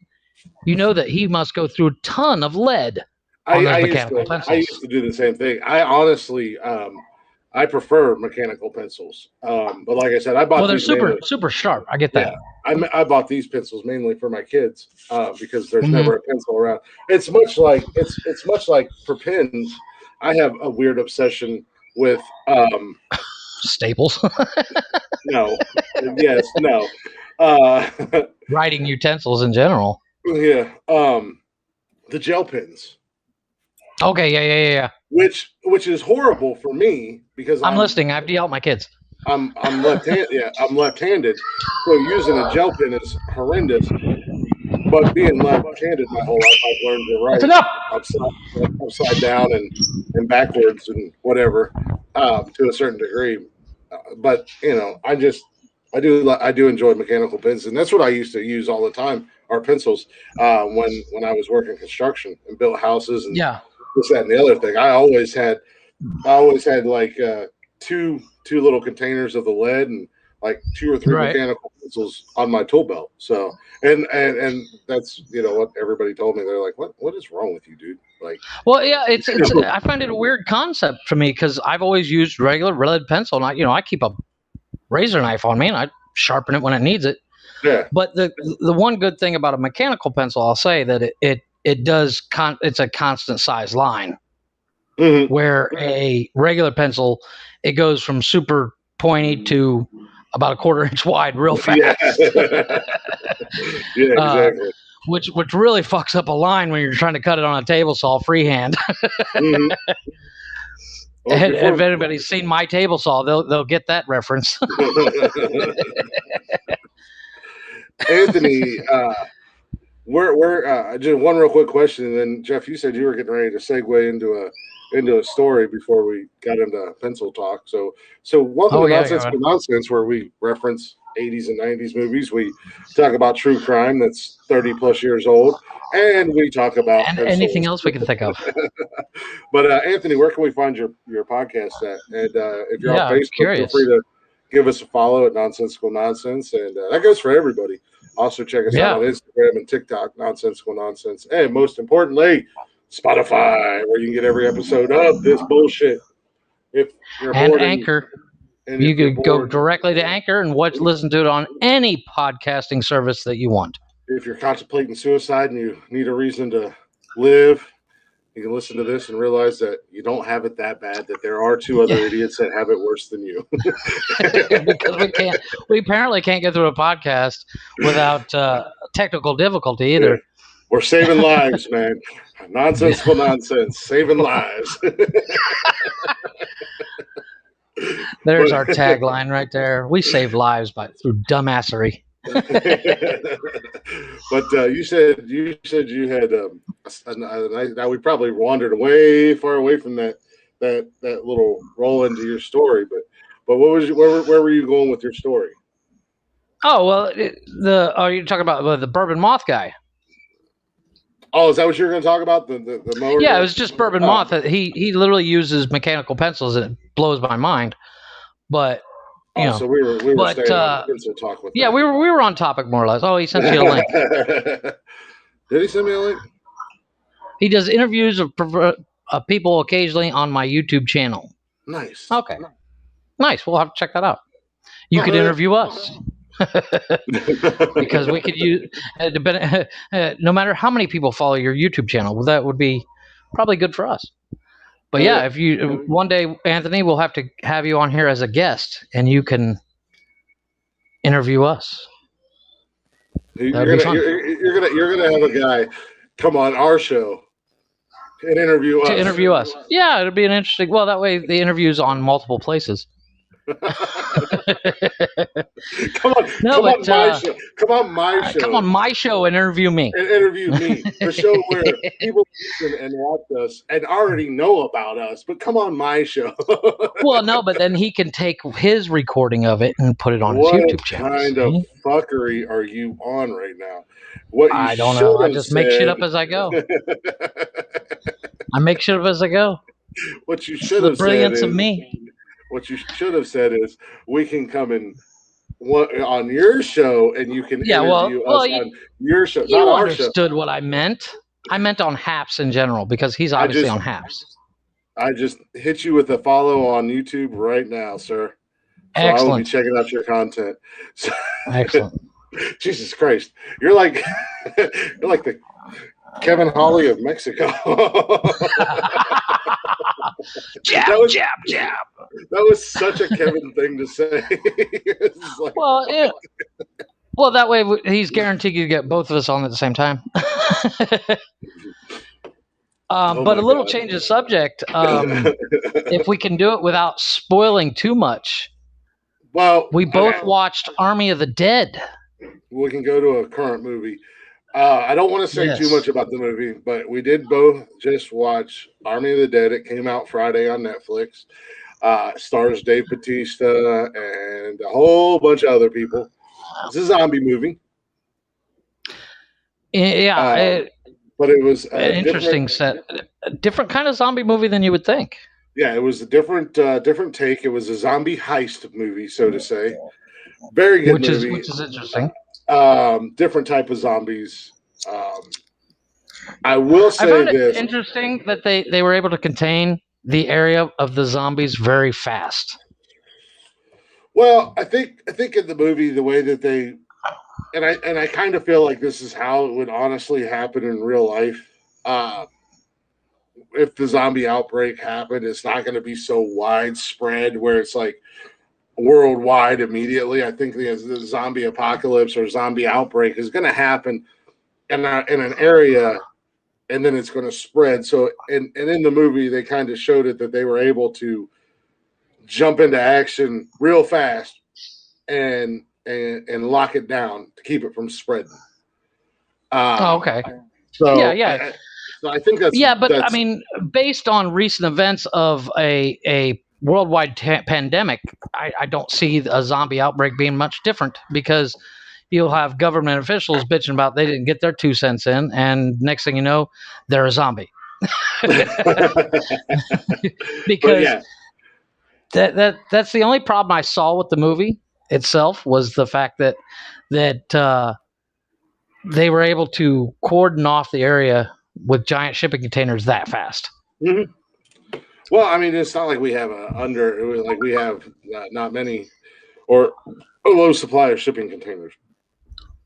that he must go through a ton of lead on those mechanical pencils. I used to do the same thing. I honestly, I prefer mechanical pencils. But like I said, I bought. Well, they're super sharp. I get that. Yeah, I bought these pencils mainly for my kids because there's never a pencil around. It's much like for pens. I have a weird obsession with Staples. No. Yes. No. Writing utensils in general. Yeah. The gel pens. Okay. Yeah. Which is horrible for me because I'm listening. I have to yell at my kids. I'm left-handed. Yeah, I'm left-handed. So using a gel pen is horrendous. But being left-handed my whole life, I've learned to That's write enough. upside down and backwards and whatever to a certain degree. But I do enjoy mechanical pens, and that's what I used to use all the time. Our pencils when I was working construction and built houses and Yeah. this, that, and the other thing. I always had like two little containers of the lead and like 2 or 3 Right. mechanical pencils on my tool belt. So and that's what everybody told me. They're like, what is wrong with you, dude? Like, Well, yeah, it's I find it a weird concept for me because I've always used regular lead pencil, and I keep a razor knife on me, and I sharpen it when it needs it. yeah, But the one good thing about a mechanical pencil, I'll say that it does it's a constant size line, mm-hmm. where a regular pencil, it goes from super pointy to about a 1/4 inch wide real fast. Yeah, yeah, exactly. Which really fucks up a line when you're trying to cut it on a table saw freehand. Mm-hmm. Well, If anybody's seen my table saw, they'll get that reference. Anthony, we're just one real quick question, and then Jeff, you said you were getting ready to segue into a story before we got into pencil talk. So welcome to Nonsensical Nonsense, where we reference 80s and 90s movies. We talk about true crime that's 30 plus years old, and we talk about anything else we can think of. But Anthony, where can we find your podcast at? And if you're on Facebook, feel free to give us a follow at Nonsensical Nonsense, and that goes for everybody. Also, check us out on Instagram and TikTok, Nonsensical Nonsense, and most importantly, Spotify, where you can get every episode of this bullshit. If you're bored, Anchor. You could go directly to Anchor and listen to it on any podcasting service that you want. If you're contemplating suicide and you need a reason to live, you can listen to this and realize that you don't have it that bad, that there are 2 other idiots that have it worse than you. Because we apparently can't get through a podcast without technical difficulty either. Yeah. We're saving lives, man. Nonsensical Nonsense, saving lives. There's our tagline right there. We save lives through dumbassery. But you said you had now we probably wandered way far away from that little roll into your story, but what was where were you going with your story? Oh well, you're talking about the bourbon moth guy. Oh, is that what you're going to talk about? The mower? Yeah, it was just bourbon moth. He literally uses mechanical pencils, and it blows my mind. But so we were staying on pencil talk with. Yeah, that. we were on topic more or less. Oh, he sent you a link. Did he send me a link? He does interviews of people occasionally on my YouTube channel. Nice. Okay. Nice. We'll have to check that out. You could interview us. Because we could use no matter how many people follow your YouTube channel, that would be probably good for us. But yeah, if you one day, Anthony, we'll have to have you on here as a guest, and you can interview us. You're gonna have a guy come on our show and interview us. To interview us, yeah, it'll be an interesting. Well, that way the interview's on multiple places. Come on my show and interview me. The show where people listen and watch us and already know about us, but come on my show. Well, no, but then he can take his recording of it and put it on his YouTube channel. What kind of fuckery are you on right now? I don't know. I just make shit up as I go. I make shit up as I go. What you should have said, the brilliance of me. What you should have said is, we can come on your show and you can interview us on your show, not our show. You understood what I meant. I meant on Haps in general, because he's obviously on Haps. I just hit you with a follow on YouTube right now, sir. So excellent. I will be checking out your content. So, excellent. Jesus Christ. You're like the Kevin Hawley of Mexico. Jab. That was such a Kevin thing to say. Like, well, that way he's guaranteed to get both of us on at the same time. But a little change of subject. If we can do it without spoiling too much. Well, we both watched Army of the Dead. We can go to a current movie. I don't want to say too Yes. much about the movie, but we did both just watch Army of the Dead. It came out Friday on Netflix. Stars Dave Bautista and a whole bunch of other people. It's a zombie movie, Yeah, um, but it was a an different. interesting set, a different kind of zombie movie than you would think. Yeah, it was a different take. It was a zombie heist movie, so to say. Very good movie. Which is interesting. Different type of zombies. Um, I will I say found it this. interesting that they were able to contain the area of the zombies very fast. Well, I think in the movie the way that they and I kind of feel like this is how it would honestly happen in real life. Uh, if the zombie outbreak happened, it's not going to be so widespread where it's like worldwide immediately. I think the zombie apocalypse or zombie outbreak is going to happen in an area, and then it's going to spread. So, and in the movie, they kind of showed it that they were able to jump into action real fast and lock it down to keep it from spreading. Oh, Um, okay. Yeah, so yeah, I think yeah. But I that's mean, based on recent events of a worldwide pandemic, I don't see a zombie outbreak being much different because you'll have government officials bitching about they didn't get their 2 cents in, and next thing you know, they're a zombie. but Because yeah, that's the only problem I saw with the movie itself was the fact that they were able to cordon off the area with giant shipping containers that fast. mhm. Well, I mean, it's not like we have like we have not many or a low supply of shipping containers.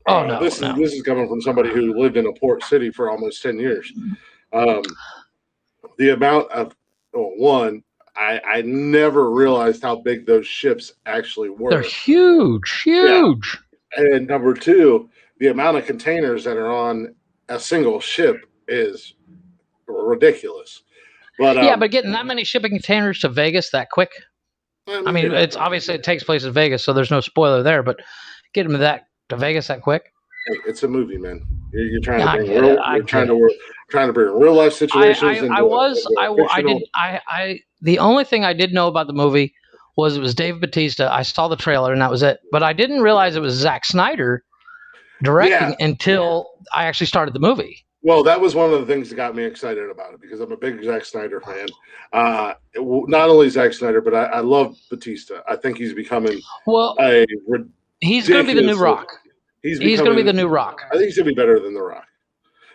Oh no, no. This is coming from somebody who lived in a port city for almost 10 years. Um, the amount of one, I never realized how big those ships actually They're were. huge, Yeah, huge. and number two, the amount of containers that are on a single ship is ridiculous. But Yeah, but getting that many shipping containers to Vegas that quick. I I mean, mean, it's obviously it takes place in Vegas, so there's no spoiler there. But get them to Vegas that quick. hey, it's a movie, man. You're trying to I bring get it. real. I You're get it. trying to bring real life situations I was into I fictional. did I the only thing I did know about the movie was it was Dave Bautista. I saw the trailer and that was it. But I didn't realize it was Zack Snyder Yeah. directing until I actually started the movie. Well, that was one of the things that got me excited about it because I'm a big Zack Snyder fan. Not only Zack Snyder, but I love Batista. I think he's becoming Well, a he's going to be the new ridiculous. Rock. He's He's going to be becoming. the new Rock. I think he's gonna be better than The Rock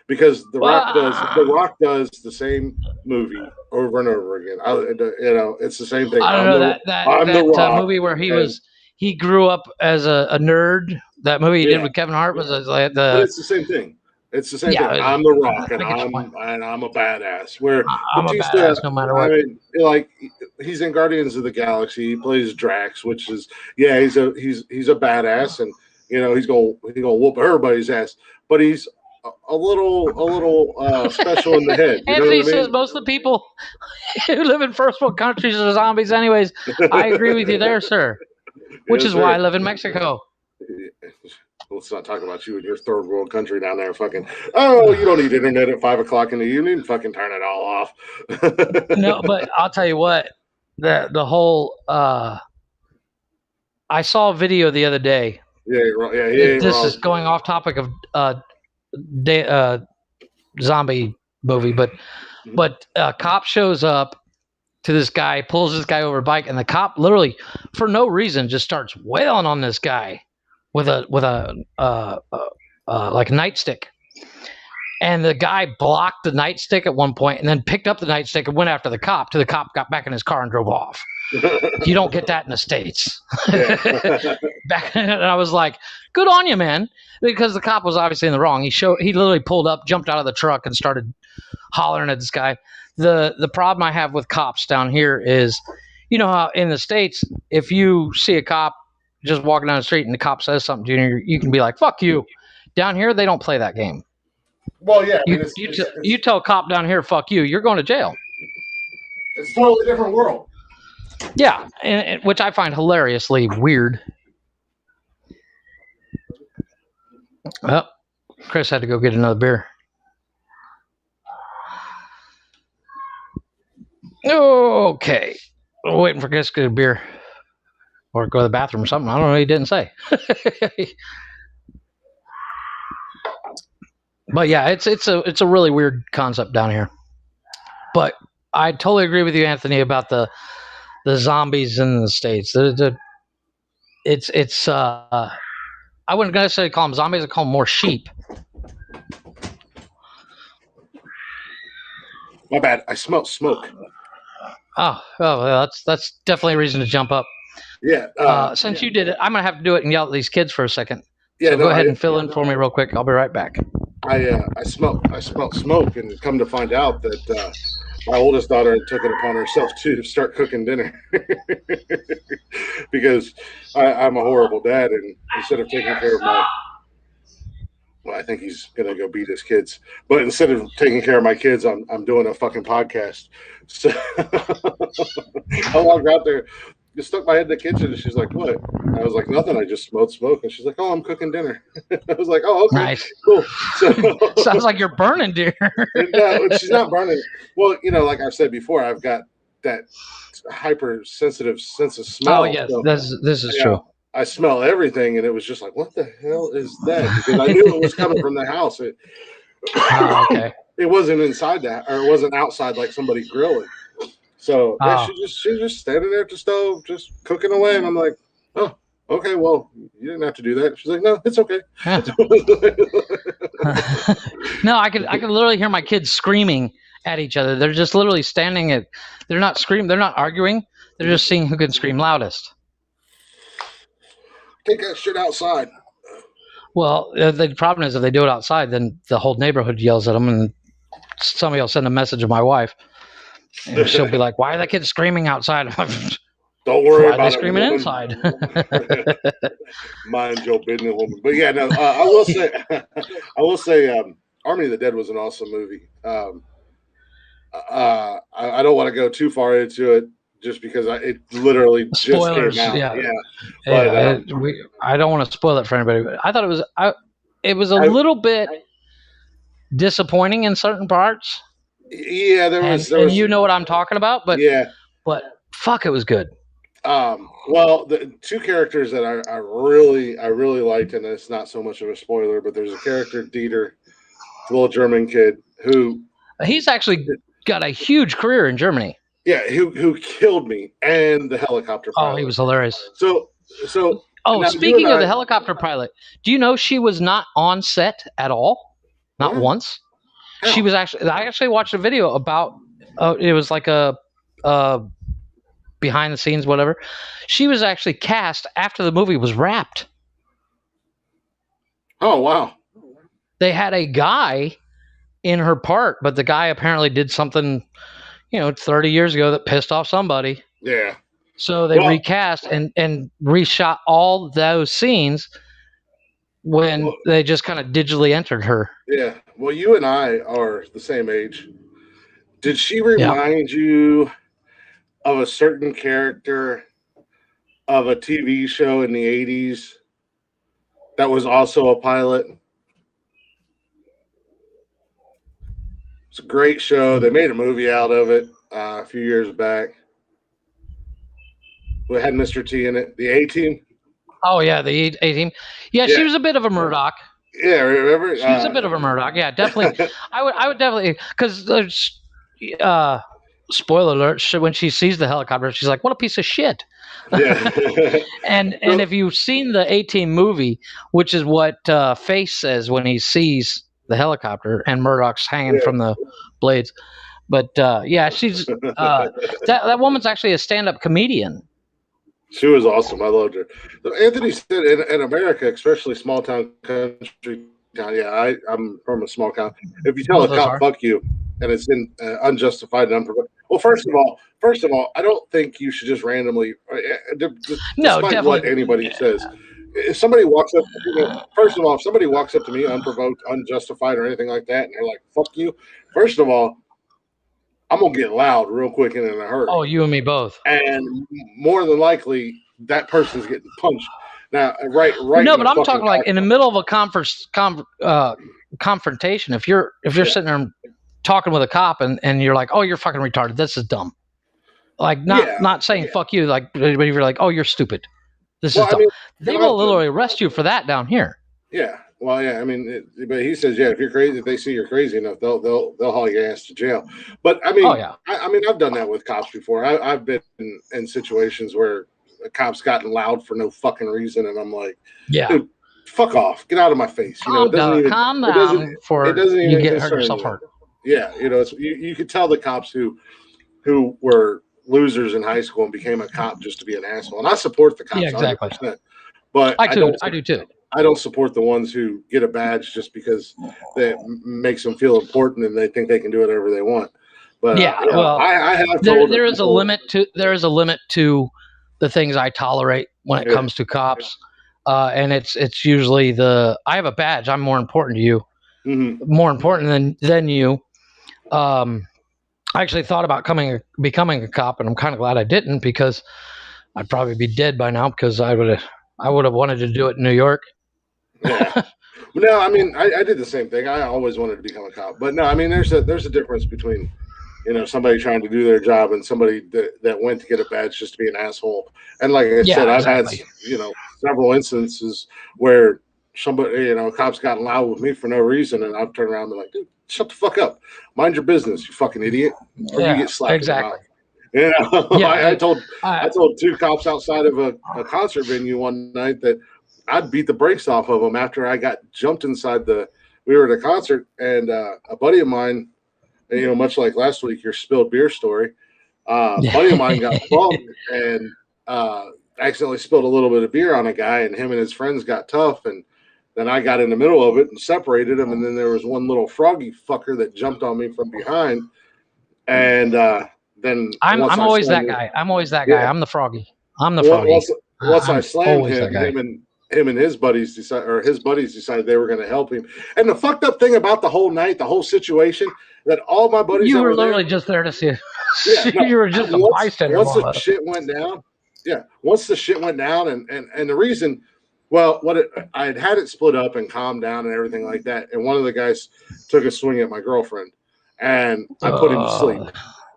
because The Well, Rock does the same movie over and over again. It's the same thing. I don't know I'm the Rock, movie where and he grew up as a nerd. That movie he did yeah, with Kevin Hart was like but the it's the same thing. It's the same thing. yeah. I'm the Rock, I get your point. and I'm a badass. Where I'm a Batista, badass no matter I what. mean, like he's in Guardians of the Galaxy. He plays Drax, which is he's a badass, and he's gonna whoop everybody's ass. But he's a little special in the head. You know Anthony what I says mean? most of the people who live in first world countries are zombies, anyways. I agree with you there, sir. Which Yes, is why I sir. live in Mexico. Let's not talk about you and your third world country down there. Fucking, oh, you don't need internet at 5 o'clock in the evening. Fucking turn it all off. No, but I'll tell you what, the whole I saw a video the other day. Yeah, yeah, he ain't This wrong. is going off topic of zombie movie, but a cop shows up to this guy, pulls this guy over a bike, and the cop literally, for no reason, just starts wailing on this guy with a like nightstick. And the guy blocked the nightstick at one point, and then picked up the nightstick and went after the cop. Till the cop got back in his car and drove off. You don't get that in the States. And I was like, good on you, man. Because the cop was obviously in the wrong. He literally pulled up, jumped out of the truck, and started hollering at this guy. The problem I have with cops down here is, you know how in the States, if you see a cop just walking down the street and the cop says something to you, you can be like, fuck you. Down here, they don't play that game. Well, yeah, I mean, You tell a cop down here, fuck you, you're going to jail. it's a totally different world. Yeah, which I find hilariously weird. Well, Chris had to go get another beer. Okay. We're waiting for Chris to get a beer. Or go to the bathroom or something. I don't know. He didn't say. But yeah, it's a really weird concept down here. But I totally agree with you, Anthony, about the zombies in the States. It's I wouldn't necessarily call them zombies. I call them more sheep. My bad. I smell smoke. Oh, well, that's definitely a reason to jump up. Yeah. Since you did it, I'm gonna have to do it and yell at these kids for a second. Yeah. So go ahead and fill in for me real quick. I'll be right back. I smelt smoke, and come to find out that my oldest daughter had taken it upon herself to start cooking dinner because I'm a horrible dad, and instead of taking care of my, well, I think he's gonna go beat his kids, but instead of taking care of my kids, I'm doing a fucking podcast. So I walked out there, just stuck my head in the kitchen, and she's like, "What?" I was like, "Nothing. I just smelled smoke." And she's like, "Oh, I'm cooking dinner." I was like, "Oh, okay, Nice. cool." So Sounds like you're burning deer. no, she's not burning. Well, like I said before, I've got that hypersensitive sense of smell. Oh yes, so, this is true. I smell everything, and it was just like, "What the hell is that?" Because I knew it was coming from the house. Okay. It wasn't inside that, or it wasn't outside like somebody grilling. So yeah, she's just standing there at the stove, just cooking away, and I'm like, "Oh, okay, well, you didn't have to do that." She's like, "No, it's okay." Yeah. No, I could literally hear my kids screaming at each other. They're just literally standing at. They're not screaming. They're not arguing. They're just seeing who can scream loudest. Take that shit outside. Well, the problem is if they do it outside, then the whole neighborhood yells at them, and somebody will send a message to my wife, and she'll be like, "Why are the kids screaming outside?" Don't worry Why about are they it, screaming woman. inside? Mind your business, woman. But yeah, no, I will say, Army of the Dead was an awesome movie. I don't want to go too far into it, just because it literally just Spoilers, came out. yeah. But I don't want to spoil it for anybody. But I thought it was a little bit disappointing in certain parts. Yeah, there was. You know what I'm talking about, but yeah, but fuck, it was good. Well, the two characters that I really liked, and it's not so much of a spoiler, but there's a character, Dieter, the little German kid who he's actually got a huge career in Germany. Yeah, who killed me, and the helicopter pilot. Oh, he was hilarious. So. Oh, speaking of the helicopter pilot, do you know she was not on set at all? Not once. Hell. She was actually. I actually watched a video about. It was like a behind the scenes, whatever. She was actually cast after the movie was wrapped. Oh wow! They had a guy in her part, but the guy apparently did something, 30 years ago that pissed off somebody. Yeah. So they recast and reshot all those scenes when they just kind of digitally entered her. Yeah. Well, you and I are the same age. Did she remind you of a certain character of a TV show in the 80s that was also a pilot? It's a great show. They made a movie out of it a few years back. We had Mr. T in it. The A-Team. Oh, yeah, the A-Team. Yeah, she was a bit of a Murdoch. Yeah, remember? She was a bit of a Murdoch. Yeah, definitely. I would definitely, because there's, spoiler alert, when she sees the helicopter, she's like, what a piece of shit. Yeah. and if you've seen the A-Team movie, which is what Face says when he sees the helicopter and Murdoch's hanging from the blades. But she's that woman's actually a stand-up comedian. She was awesome. I loved her. Anthony said in America, especially small town, country town. Yeah, I'm from a small town. If you tell a cop "fuck you" and it's unjustified and unprovoked, well, first of all, I don't think you should just randomly. Despite what anybody says, if somebody walks up, first of all, if somebody walks up to me unprovoked, unjustified, or anything like that, and they're like "fuck you," first of all, I'm gonna get loud real quick and in a hurry. Oh, you and me both. And more than likely, that person's getting punched. Now, right. No, but I'm talking like in the middle of a confrontation. If you're sitting there talking with a cop and you're like, oh, you're fucking retarded, this is dumb. Like not saying fuck you, like, but you're like, oh, you're stupid, this is dumb. They will literally arrest you for that down here. Yeah. Well, yeah. I mean, but he says, yeah, if you're crazy, if they see you're crazy enough, they'll haul your ass to jail. But I mean, I've done that with cops before. I've been in situations where a cop's gotten loud for no fucking reason, and I'm like, dude, fuck off, get out of my face. Calm down before it doesn't even get hurt yourself hurt. Yeah, it's you could tell the cops who were losers in high school and became a cop just to be an asshole. And I support the cops 100%. But I do too. I don't support the ones who get a badge just because that makes them feel important and they think they can do whatever they want. But I have told there is a limit to the things I tolerate when it comes to cops. And it's usually I have a badge. I'm more important to you, more important than you. I actually thought about becoming a cop, and I'm kind of glad I didn't, because I'd probably be dead by now, because I would have wanted to do it in New York. Yeah. No, I mean, I did the same thing. I always wanted to become a cop, but no, I mean, there's a difference between, somebody trying to do their job and somebody that went to get a badge just to be an asshole. And like I said, I've had, several instances where somebody, cops got loud with me for no reason, and I've turned around and been like, dude, shut the fuck up, mind your business, you fucking idiot, or you get slapped exactly. in the mouth. I told two cops outside of a concert venue one night that I'd beat the brakes off of them after I got jumped inside we were at a concert, and a buddy of mine, much like last week, your spilled beer story, a buddy of mine got bumped and accidentally spilled a little bit of beer on a guy, and him and his friends got tough, and then I got in the middle of it and separated them, and then there was one little froggy fucker that jumped on me from behind, and then I'm always that guy. I'm the froggy. I'm the froggy. Once I slammed him, him and his buddies decided they were going to help him. And the fucked up thing about the whole night, the whole situation, that all my buddies, you were literally just there to see it. You were just a bystander. Once the shit went down, and the reason, I had it split up and calmed down and everything like that, and one of the guys took a swing at my girlfriend, and I put him to sleep.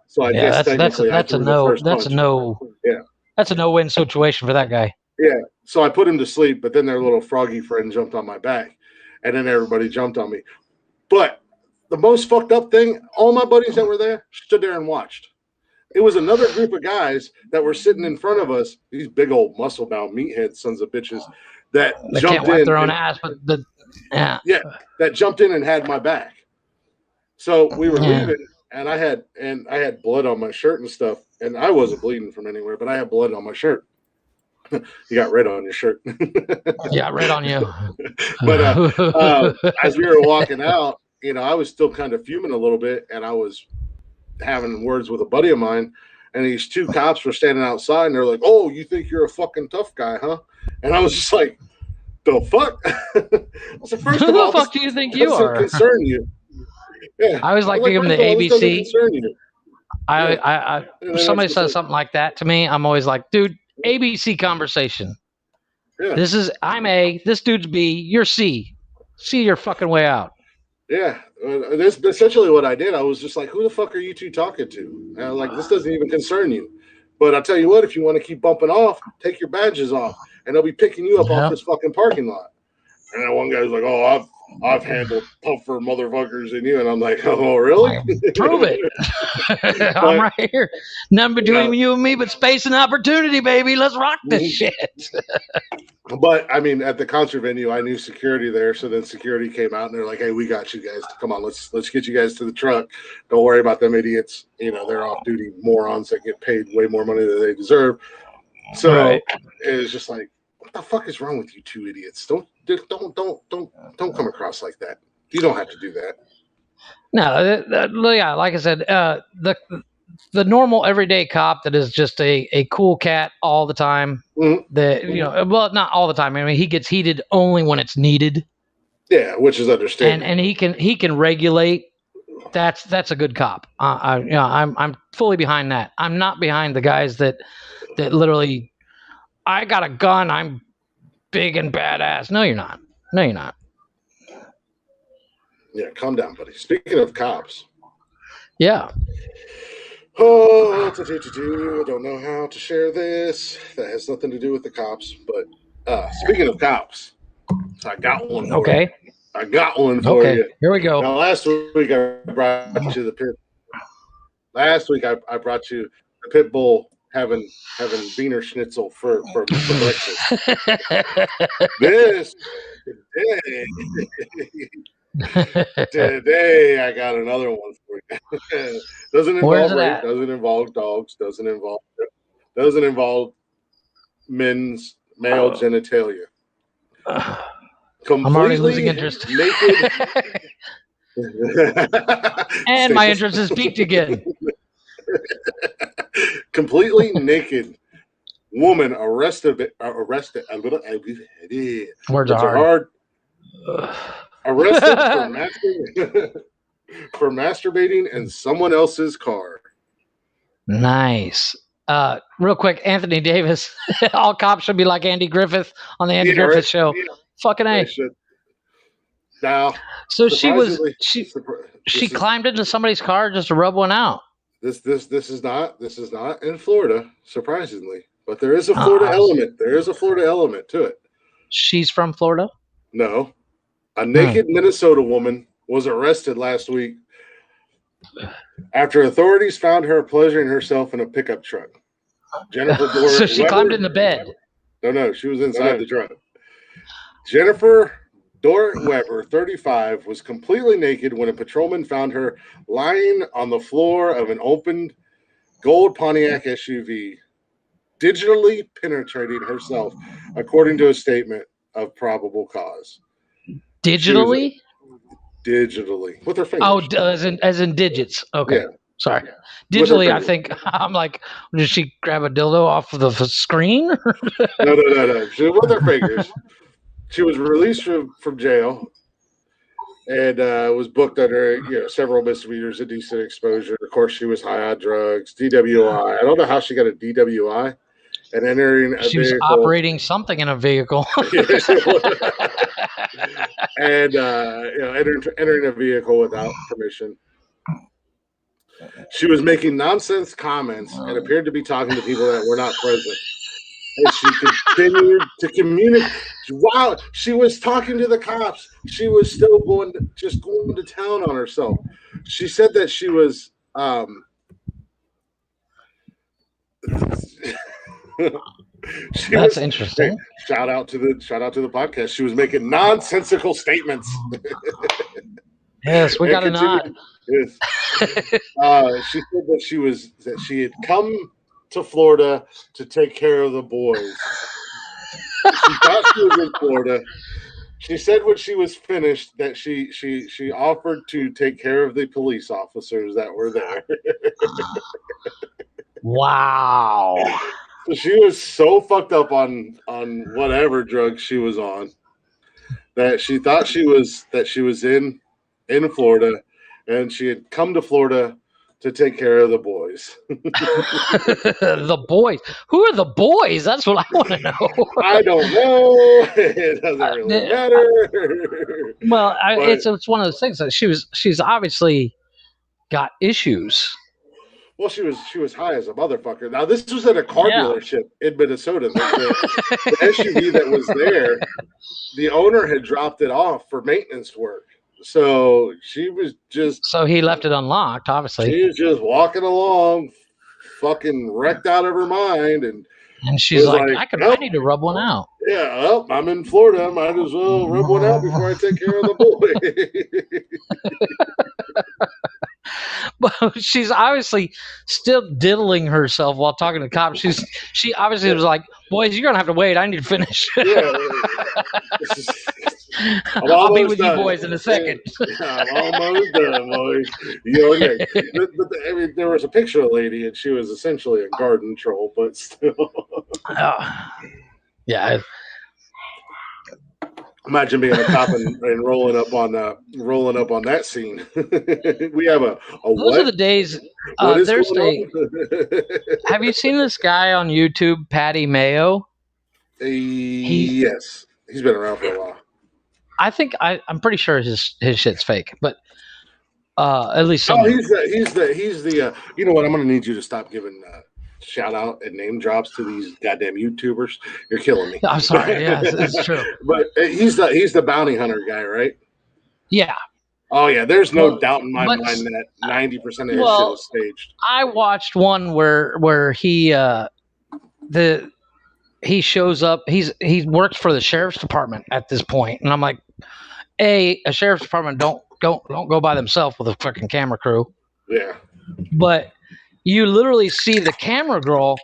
So I guess that's a no. That's a no. Yeah, that's a no-win situation for that guy. Yeah, so I put him to sleep, but then their little froggy friend jumped on my back, and then everybody jumped on me. But the most fucked up thing, all my buddies that were there stood there and watched. It was another group of guys that were sitting in front of us, these big old muscle-bound meathead sons of bitches that jumped can't wipe their own ass, but that jumped in and had my back. So we were leaving, and I had blood on my shirt and stuff, and I wasn't bleeding from anywhere, but I had blood on my shirt. You got red on your shirt. Yeah, red on you. But as we were walking out, I was still kind of fuming a little bit, and I was having words with a buddy of mine, and these two cops were standing outside, and they're like, "Oh, you think you're a fucking tough guy, huh?" And I was just like, "The fuck?" So first of all, the fuck do you think you are? Concern you? Yeah, I always like to give them the ABC. Somebody says something like that to me, I'm always like, dude, ABC conversation. Yeah. This is I'm A, this dude's B, you're C. See your fucking way out. Yeah, that's essentially what I did. I was just like, who the fuck are you two talking to? And I was like, this doesn't even concern you. But I'll tell you what, if you want to keep bumping off, take your badges off, and they'll be picking you up off this fucking parking lot. And then one guy's like, oh, I've handled tougher motherfuckers than you. And I'm like, oh, really? Prove it. I'm right here. Nothing between you and me but space and opportunity, baby. Let's rock this shit. But, I mean, at the concert venue, I knew security there. So then security came out, and they're like, hey, we got you guys. Come on, let's get you guys to the truck. Don't worry about them idiots. They're off-duty morons that get paid way more money than they deserve. So it was just like, what the fuck is wrong with you two idiots? Don't come across like that. You don't have to do that. No, like I said, the normal everyday cop that is just a cool cat all the time. Mm-hmm. That not all the time. I mean, he gets heated only when it's needed. Yeah, which is understandable. And he can regulate. That's a good cop. I'm fully behind that. I'm not behind the guys that literally, I got a gun, I'm big and badass. No, you're not. Yeah, calm down, buddy. Speaking of cops. Yeah. Oh, I don't know how to share this. That has nothing to do with the cops. But speaking of cops, so I got one for you. Okay. I got one for Okay. you. Here we go. Now, last week I brought you the pit. Last week I brought you the pit bull having Wiener Schnitzel for breakfast. This today I got another one for you. Doesn't Where's involve it rape. at? Doesn't involve dogs. Doesn't involve men's male genitalia. I'm already losing Completely interest. naked. And my interest is peaked again. Completely naked woman arrested. Words are hard. Arrested for masturbating in someone else's car. Nice. Real quick, Anthony Davis. All cops should be like Andy Griffith on the Andy Griffith show. Yeah. Fucking A. Now, so she climbed into somebody's car just to rub one out. This is not in Florida, surprisingly, but there is a Florida element. There is a Florida element to it. She's from Florida? No. A naked Minnesota woman was arrested last week after authorities found her pleasuring herself in a pickup truck. Jennifer Dorr. So she climbed in the bed. No, she was inside the truck. Jennifer Dorrit Weber, 35, was completely naked when a patrolman found her lying on the floor of an opened gold Pontiac SUV, digitally penetrating herself, according to a statement of probable cause. Digitally? Digitally. With her fingers. Oh, as in digits. Okay. Yeah. Sorry. Digitally, I think, I'm like, did she grab a dildo off of the screen? No. She with her fingers. She was released from jail and was booked under several misdemeanors, indecent exposure. Of course, she was high on drugs, DWI. I don't know how she got a DWI. And entering a she was vehicle. Operating something in a vehicle. And entering a vehicle without permission. She was making nonsense comments and appeared to be talking to people that were not present. And she continued to communicate. While she was talking to the cops, she was still going to town on herself. She said that she was That's interesting. Shout out to the podcast. She was making nonsensical statements. Yes, we got a nod. Yes. She said that she had come to Florida to take care of the boys. She thought she was in Florida. She said when she was finished that she offered to take care of the police officers that were there. Wow. So she was so fucked up on whatever drugs she was on that she thought she was in Florida, and she had come to Florida to take care of the boys. The boys? Who are the boys? That's what I want to know. I don't know. It doesn't really matter. Well, it's one of those things that she's obviously got issues. Well, she was high as a motherfucker. Now, this was at a car dealership in Minnesota. The SUV that was there, the owner had dropped it off for maintenance work. So she was just... So he left it unlocked, obviously. She was just walking along, fucking wrecked out of her mind. And she's like, I need to rub one out. Yeah, well, I'm in Florida. I might as well rub one out before I take care of the boy. But she's obviously still diddling herself while talking to cops. She obviously was like, boys, you're going to have to wait. I need to finish. I'll be with you boys in a second. I'm almost done, boys. You're next. I mean, there was a picture of a lady, and she was essentially a garden troll, but still. Yeah. Imagine being a cop and rolling up on that scene. We have a those are the days. Have you seen this guy on YouTube, Patty Mayo? Yes, he's been around for a while. I think I'm pretty sure his shit's fake, but at least some. Oh, he's the. You know what? I'm gonna need you to stop giving shout out and name drops to these goddamn YouTubers. You're killing me. I'm sorry. Yeah, it's true. But he's the bounty hunter guy, right? Yeah. Oh yeah, there's no Well, doubt in my but- mind that 90% of his well, shit is staged. I watched one where he he shows up. He works for the sheriff's department at this point, and I'm like, a sheriff's department don't go by themselves with a fucking camera crew. Yeah. But you literally see the camera girl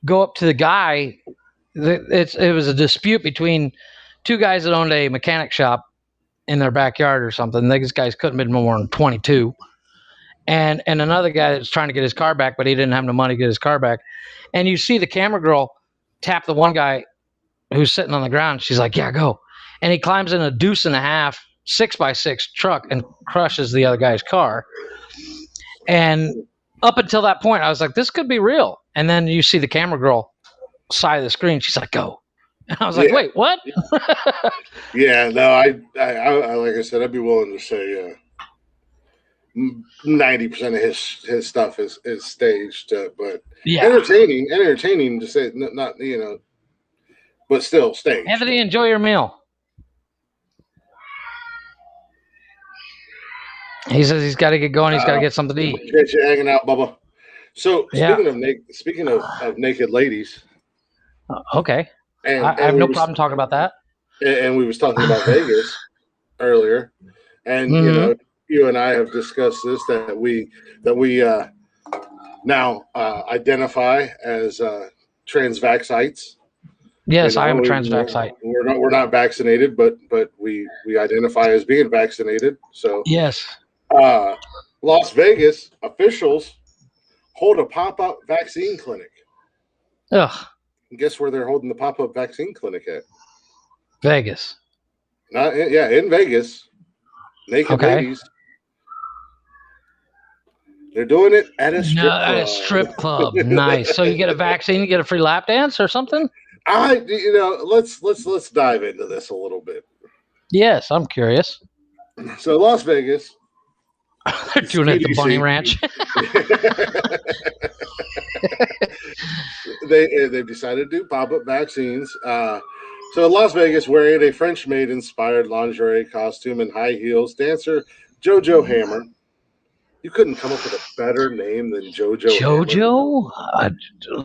go up to the guy. It was a dispute between two guys that owned a mechanic shop in their backyard or something. These guys couldn't have been more than 22. And another guy that was trying to get his car back, but he didn't have no money to get his car back. And you see the camera girl tap the one guy who's sitting on the ground. She's like, yeah, go. And he climbs in a 2.5 6x6 truck and crushes the other guy's car. And up until that point, I was like, this could be real. And then you see the camera girl side of the screen. She's like, go. And I was like, wait, what? Yeah, no, I like I said, I'd be willing to say 90% of his stuff is staged, but entertaining to say, not but still staged. Anthony, enjoy your meal. He says he's got to get going. He's got to get something to eat. Get you hanging out, Bubba. So speaking of naked ladies, okay, and I have no problem talking about that. And we was talking about Vegas earlier, and you and I have discussed this that we now identify as transvaxites. Yes, I am a transvaxite. We're not vaccinated, but we identify as being vaccinated. So yes. Las Vegas officials hold a pop-up vaccine clinic. Ugh. And guess where they're holding the pop-up vaccine clinic at? Vegas. In Vegas. Naked ladies. They're doing it at a strip club. At a strip club. Nice. So you get a vaccine, you get a free lap dance or something? Let's dive into this a little bit. Yes, I'm curious. So Las Vegas. They're doing it at the Bunny Ranch. They've decided to do pop-up vaccines. So Las Vegas, wearing a French maid-inspired lingerie costume and high heels, dancer JoJo Hammer. You couldn't come up with a better name than JoJo. JoJo?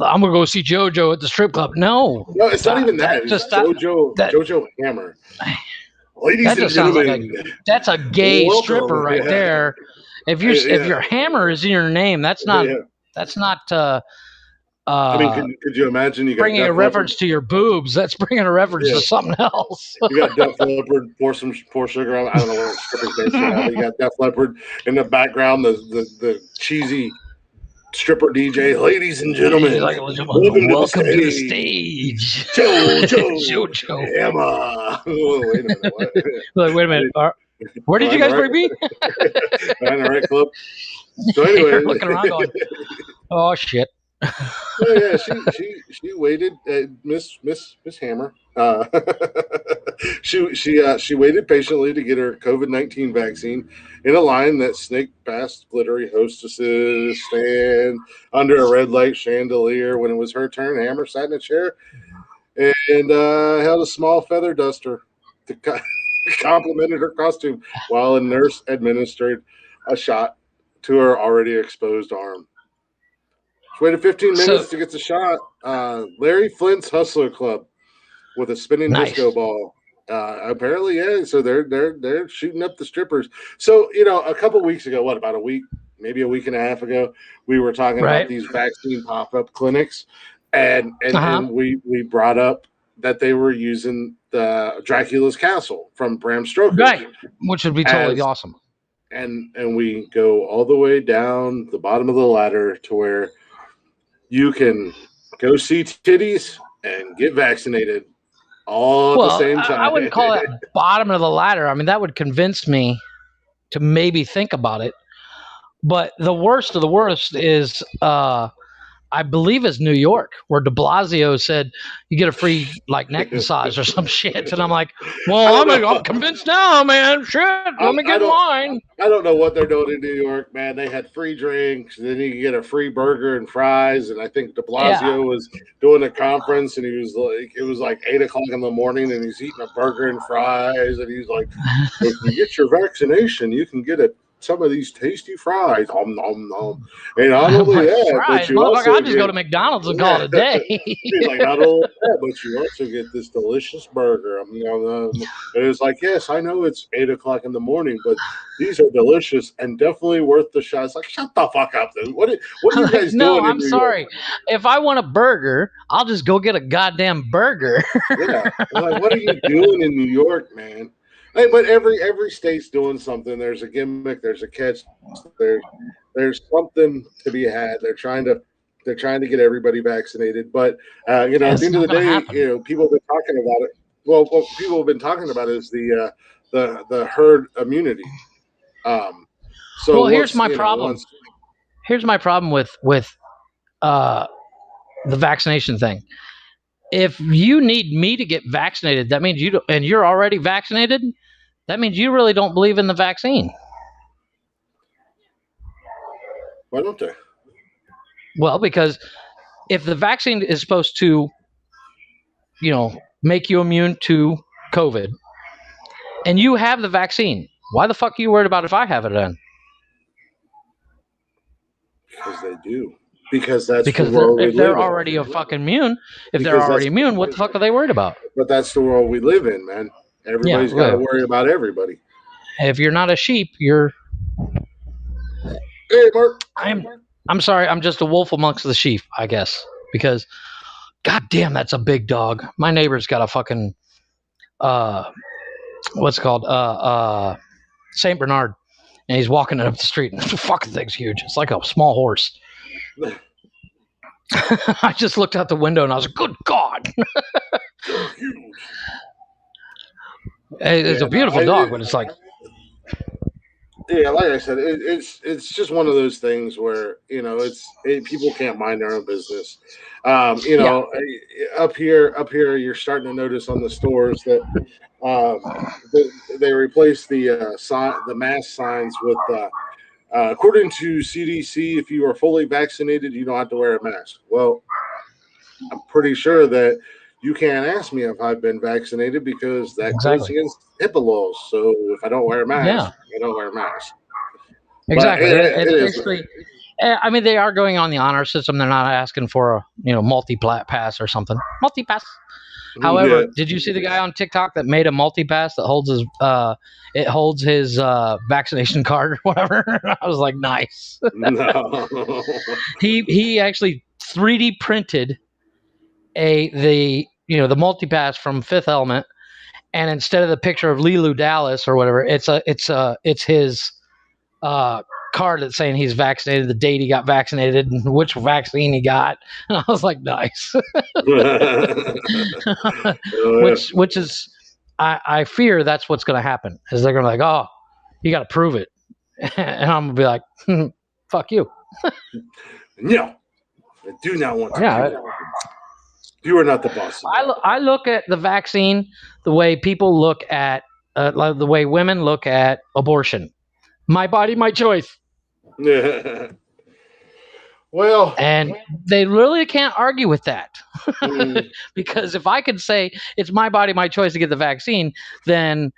I'm gonna go see JoJo at the strip club. No, it's not even that. It's just JoJo Hammer. Ladies and gentlemen, that's a gay stripper right there. If your Hammer is in your name, that's not. That's not. I mean, could you imagine? You got bringing a reference to your boobs. That's bringing a reference to something else. You got Def Leppard, pour sugar on. I don't know what strippers dance now. You got Def Leppard in the background. The cheesy stripper DJ. Ladies and gentlemen, welcome to the stage. JoJo Hammer. Wait a minute. What? Wait a minute. Where did you guys bring me? Behind the right club. So anyway, looking around going, oh shit. She waited, Miss Hammer. She waited patiently to get her COVID-19 vaccine in a line that snaked past glittery hostesses stand under a red light chandelier. When it was her turn, Hammer sat in a chair and held a small feather duster to complimented her costume while a nurse administered a shot to her already exposed arm. She waited 15 minutes to get the shot. Larry Flint's Hustler Club with a spinning disco ball. Apparently, yeah. So they're shooting up the strippers. So a couple weeks ago, about a week, maybe a week and a half ago, we were talking about these vaccine pop-up clinics, and we brought up that they were using the Dracula's Castle from Bram Stoker, right? Which would be totally awesome. And we go all the way down the bottom of the ladder to where you can go see titties and get vaccinated all at the same time. I wouldn't call it bottom of the ladder. I mean, that would convince me to maybe think about it. But the worst of the worst is I believe it's New York, where De Blasio said you get a free like neck massage or some shit, and I'm like, well, I'm convinced now, man. Shit, let me get in line. I don't know what they're doing in New York, man. They had free drinks, and then you could get a free burger and fries. And I think De Blasio was doing a conference, and he was like, it was like 8 o'clock in the morning, and he's eating a burger and fries, and he's like, if you get your vaccination, you can get some of these tasty fries. Nom nom nom. And not only that, fries, but you also I just go to McDonald's and call it a day. He's like, not only that, but you also get this delicious burger. And it's like, yes, I know it's 8 o'clock in the morning, but these are delicious and definitely worth the shot. It's like, shut the fuck up, dude. What are you guys doing? No, I'm sorry. If I want a burger, I'll just go get a goddamn burger. Yeah. Like, what are you doing in New York, man? Hey, but every state's doing something. There's a gimmick. There's a catch. There's something to be had. They're trying to get everybody vaccinated. But at the end of the day, people have been talking about it. Well, what people have been talking about is the herd immunity. Here's my problem. Here's my problem with the vaccination thing. If you need me to get vaccinated, that means and you're already vaccinated. That means you really don't believe in the vaccine. Why don't they? Well, because if the vaccine is supposed to, make you immune to COVID, and you have the vaccine, why the fuck are you worried about if I have it then? Because they do. Because that's because the world if they're already fucking immune, what the fuck are they worried about? But that's the world we live in, man. Everybody's got to worry about everybody. If you're not a sheep, you're. Hey, Mark. I'm sorry. I'm just a wolf amongst the sheep, I guess. Because, goddamn, that's a big dog. My neighbor's got a fucking, what's it called? Saint Bernard, and he's walking it up the street, and the fucking thing's huge. It's like a small horse. I just looked out the window and I was like, good God. It's a beautiful dog, but it's like. Yeah, like I said, it's just one of those things where, people can't mind their own business. Up here, you're starting to notice on the stores that they replace the mask signs with according to CDC, if you are fully vaccinated, you don't have to wear a mask. Well, I'm pretty sure that you can't ask me if I've been vaccinated because that goes against HIPAA laws. So if I don't wear a mask, I don't wear a mask. Exactly. It's basically, I mean, they are going on the honor system. They're not asking for a multi-pass or something. Multi-pass. However, did you see the guy on TikTok that made a multi-pass that holds his vaccination card or whatever? I was like, nice. No. He actually 3D printed the multi-pass from Fifth Element, and instead of the picture of Lilu Dallas or whatever, it's his card that's saying he's vaccinated, the date he got vaccinated, and which vaccine he got. And I was like, nice. which is, I fear that's what's going to happen. Is they're going to be like, oh, you got to prove it, and I'm going to be like, fuck you. No, I do not want to. Yeah. You are not the boss. I look at the vaccine the way people look at, the way women look at abortion. My body, my choice. Well, and they really can't argue with that. Because if I could say it's my body, my choice to get the vaccine, then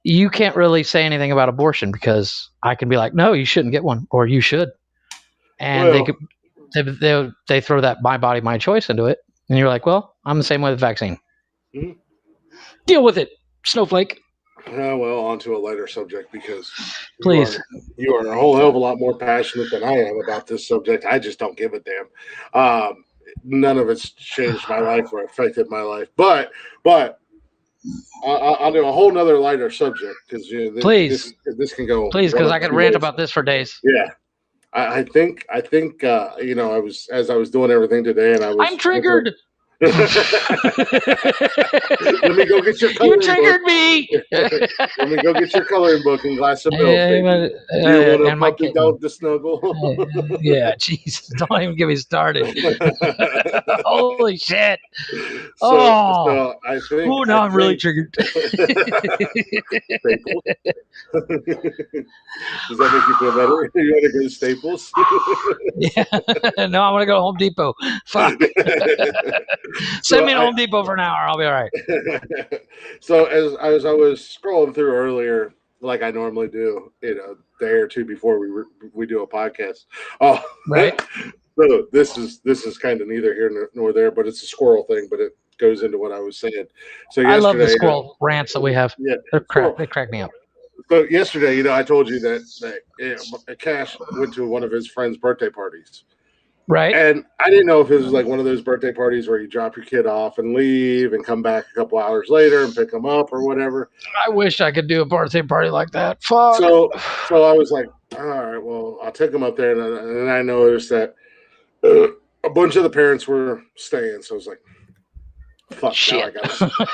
you can't really say anything about abortion, because I can be like, no, you shouldn't get one, or you should. And they throw that my body, my choice into it. And you're like, well, I'm the same way with the vaccine. Mm-hmm. Deal with it, snowflake. Well, on to a lighter subject, because please, you are a whole hell of a lot more passionate than I am about this subject. I just don't give a damn. None of it's changed my life or affected my life. But I'll do a whole nother lighter subject, because please, this can go. Please, because I could rant about this for days. Yeah. I think I was, as I was doing everything today, and I'm triggered. Let me go get your You coloring triggered book. me. Let me go get your coloring book and glass of milk, Yeah, baby. Do you want a and my puppy kitten. dog to snuggle? Yeah, Jesus, don't even get me started. Holy shit. so Oh, I think now I'm really triggered. Staples. Does that make you feel better? You want to go to Staples? Yeah. No, I want to go to Home Depot. Fuck. So Send me to Home Depot for an hour. I'll be all right. So as I was scrolling through earlier, like I normally do, a day or two before we do a podcast. Oh, Right. So this is kind of neither here nor there, but it's a squirrel thing, but it goes into what I was saying. So I love the yesterday, squirrel rants that we have. yeah, They crack me up. so yesterday, I told you that Cash went to one of his friends' birthday parties, Right. and I didn't know if it was like one of those birthday parties where you drop your kid off and leave and come back a couple hours later and pick them up or whatever. I wish I could do a birthday party like that. Fuck. So I was like, all right, well, I'll take them up there, and I noticed that a bunch of the parents were staying, so I was like, fuck, Shit.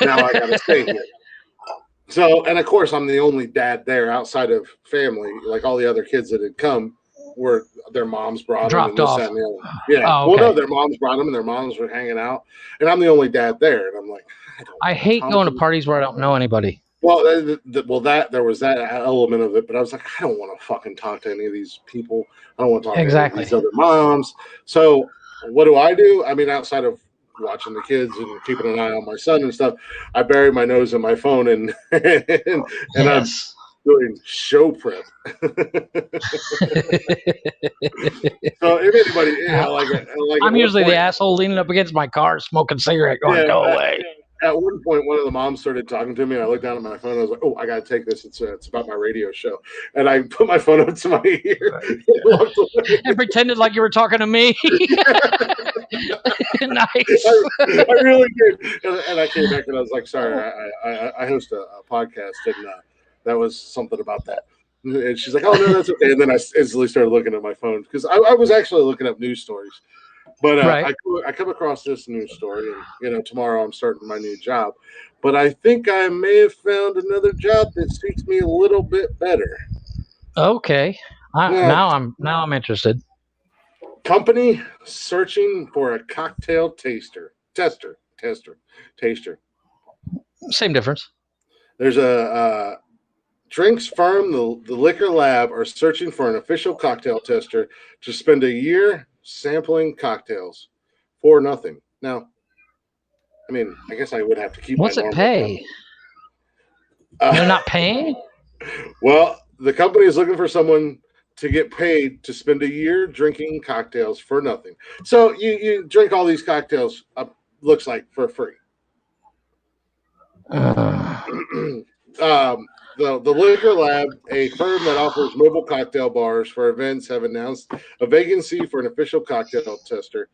now I gotta stay here. So, and of course, I'm the only dad there outside of family. Like all the other kids that had come were their moms brought them and Dropped this, off. that, and the other. Yeah. Oh, Well, no, okay. their moms brought them and their moms were hanging out, and I'm the only dad there. And I'm like, I hate going to parties where I don't know anybody. Well, there was that element of it, but I was like, I don't want to fucking talk to any of these people. I don't want to talk to any of these other moms. So, what do? I mean, outside of watching the kids and keeping an eye on my son and stuff, I bury my nose in my phone and and I'm doing show prep. So if anybody, I'm usually the asshole leaning up against my car, smoking cigarette, going, "Go away." At one point, one of the moms started talking to me, and I looked down at my phone. And I was like, "Oh, I got to take this. It's about my radio show." And I put my phone up to my ear and pretended like you were talking to me. Nice. I really did. And I came back and I was like, "Sorry, I host a podcast, and that was something about that." And she's like, "Oh no, that's okay." And then I instantly started looking at my phone because I was actually looking up news stories. But I come across this news story, and tomorrow I'm starting my new job. But I think I may have found another job that suits me a little bit better. Okay, now I'm interested. Company searching for a cocktail tester. Same difference. There's a drinks firm, the liquor lab, are searching for an official cocktail tester to spend a year sampling cocktails for nothing. Now, I mean, I guess I would have to keep. What's it pay? They're not paying? Well, the company is looking for someone to get paid to spend a year drinking cocktails for nothing. So you drink all these cocktails, looks like, for free. The Liquor Lab, a firm that offers mobile cocktail bars for events, have announced a vacancy for an official cocktail tester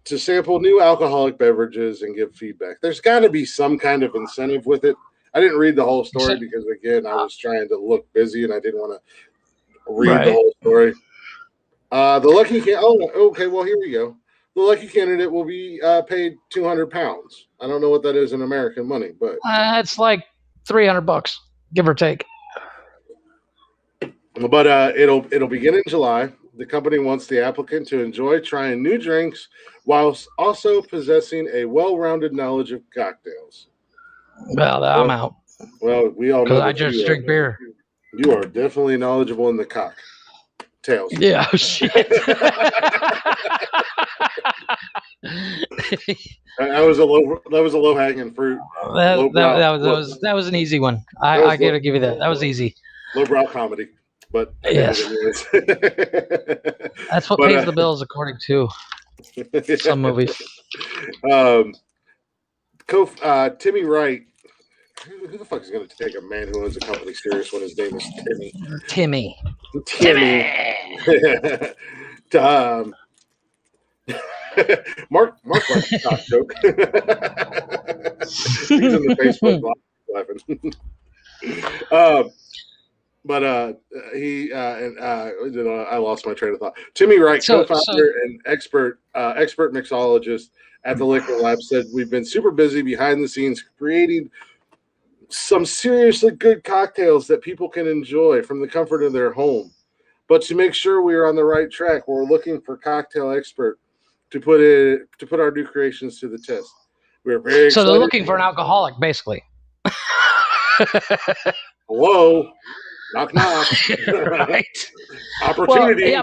to sample new alcoholic beverages and give feedback. There's got to be some kind of incentive with it. I didn't read the whole story because, again, I was trying to look busy and I didn't want to read the whole story. The lucky okay, well, here we go. The lucky candidate will be paid £200. I don't know what that is in American money, but it's like $300, give or take. But it'll begin in July. The company wants the applicant to enjoy trying new drinks whilst also possessing a well-rounded knowledge of cocktails. Well, I'm out. Well, we all know I just drink beer. You are definitely knowledgeable in the cocktails. Yeah, shit. That was a low hanging fruit. That was an easy one. I gotta give you that. That was easy. Lowbrow comedy, but yes, that's what pays the bills, according to some movies. Timmy Wright. Who the fuck is going to take a man who owns a company serious when his name is Timmy? Mark likes the cock joke. He's in the Facebook live laughing. but and I lost my train of thought. Timmy Wright, So co-founder and expert mixologist at the Liquor Lab, said we've been super busy behind the scenes creating some seriously good cocktails that people can enjoy from the comfort of their home. But to make sure we are on the right track, we're looking for cocktail expert to put our new creations to the test. We're very so they're excited. looking for an alcoholic, basically. Hello, knock knock. Right. Opportunity. Well, yeah,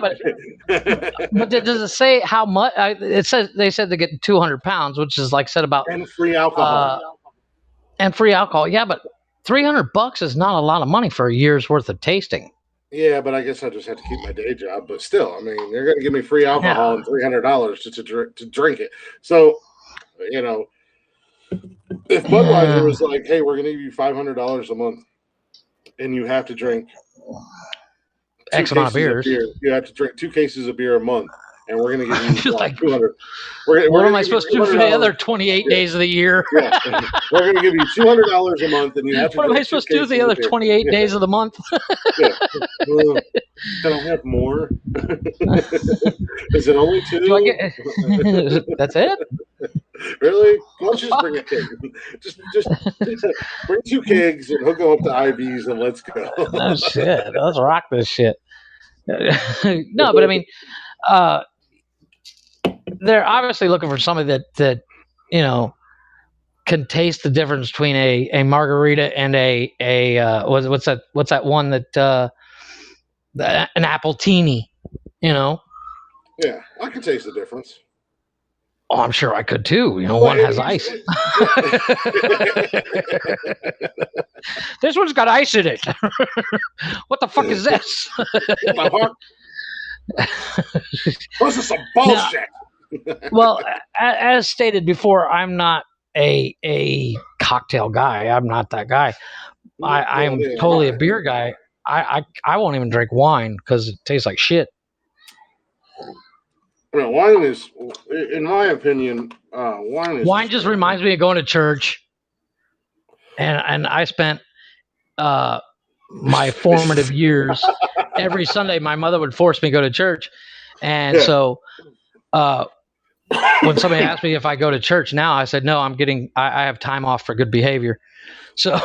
but does it say how much? It says they said they get 200 pounds, which is like said about and free alcohol. And free alcohol. Yeah, but $300 is not a lot of money for a year's worth of tasting. Yeah, but I guess I just have to keep my day job. But still, I mean, they're going to give me free alcohol and $300 to drink it. So, you know, if Budweiser was like, "Hey, we're going to give you $500 a month, and you have to drink X amount of beers. Beer. You have to drink 2 cases of beer a month, and we're going to give you like 200. What am I supposed to do for the other 28 days of the year? Yeah. We're going to give you $200 a month, and you have to. What am I supposed to do the other 28 days of the month? Yeah. Can I have more? Is it only 2? Do I get... That's it? Really? Why don't you just bring a keg? Just bring 2 kegs and hook them up to IVs and let's go. Oh shit! Let's rock this shit. No, but I mean, they're obviously looking for somebody that you know can taste the difference between a margarita and what's that one that an appletini, you know? Yeah, I can taste the difference. Oh, I'm sure I could too. You know, one has ice. This one's got ice in it. What the fuck is this? This is some bullshit. Well, as stated before, I'm not a cocktail guy. I'm not that guy. I'm totally a beer guy. I won't even drink wine because it tastes like shit. Well, wine is, in my opinion, wine just reminds me of going to church, and I spent my formative years every Sunday. My mother would force me to go to church, and so when somebody asked me if I go to church now, I said no. I have time off for good behavior. So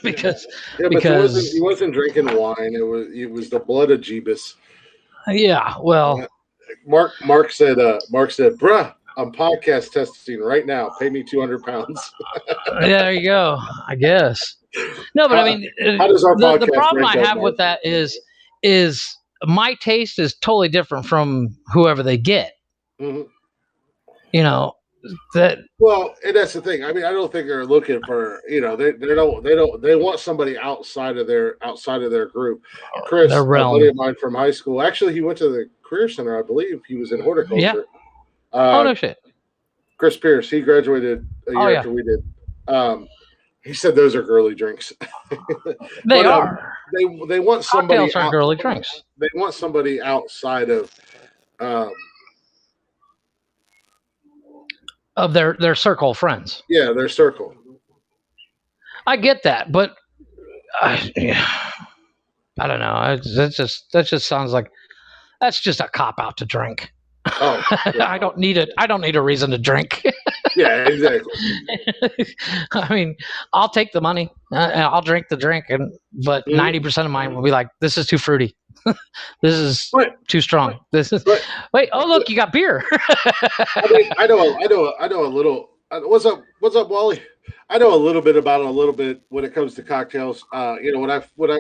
because he wasn't drinking wine. It was the blood of Jeebus. Yeah, well. Mark said, bruh, I'm podcast testing right now. Pay me 200 pounds. Yeah, there you go. I guess. No, but I mean, how does our the problem I have with that is my taste is totally different from whoever they get. Mm-hmm. You know that. Well, and that's the thing. I mean, I don't think they're looking for. You know, they want somebody outside of their group. Chris, a buddy of mine from high school. Actually, he went to the Career Center. I believe he was in horticulture. Yeah. Oh no shit. Chris Pierce. He graduated a year after we did. He said those are girly drinks. They are. They want somebody. Cocktails aren't girly drinks. They want somebody outside of their circle of friends. Yeah, their circle. I get that, but I don't know. That just sounds like that's just a cop out to drink. Oh, yeah. I don't need it. I don't need a reason to drink. Yeah, exactly. I mean, I'll take the money. I'll drink the drink, but 90% of mine will be like, "This is too fruity. This is too strong. This is wait. Oh, look, you got beer." I know a little. What's up, Wally? I know a little bit about a little bit when it comes to cocktails. You know, when I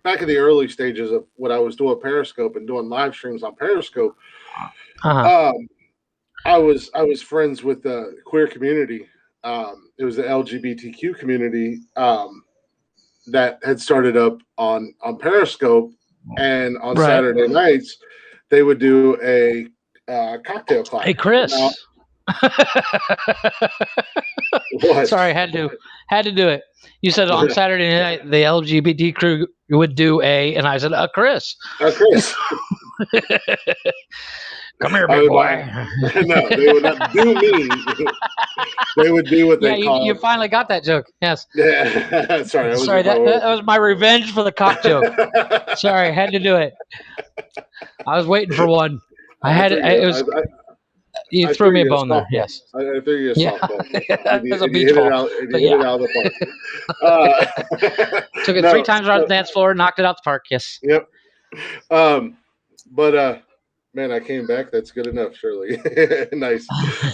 back in the early stages of when I was doing Periscope and doing live streams on Periscope. I was friends with the queer community. It was the LGBTQ community that had started up on Periscope, and on Saturday nights they would do a cocktail class. Hey, Chris. What? Sorry, had to do it. You said on Saturday night the LGBT crew would do and I said, Chris. Chris. Come here, big boy. No, they would not do me. They would do what they call. You finally got that joke. Yes. Yeah. Sorry. That was my revenge for the cock joke. Sorry, I had to do it. I was waiting for one. You threw me a bone there. Yes. I threw you a softball. It was a beach ball. Hit it out of the park. Took it 3 times around the dance floor, knocked it out the park. Yes. Yep. But man, I came back. That's good enough, Shirley. Nice.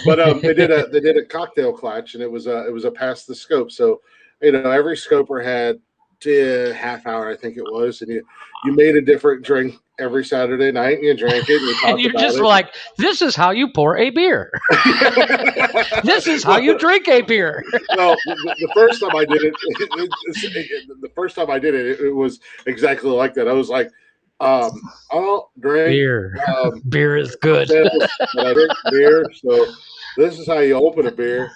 But they did a cocktail clutch, and it was a pass the scope. So every scoper had half hour, I think it was, and you made a different drink every Saturday night, and you drank it. And, you and you're just like, this is how you pour a beer. This is how you drink a beer. Well, the first time I did it, it was exactly like that. I was like, I don't drink beer. Beer is good. But I drink beer, so this is how you open a beer.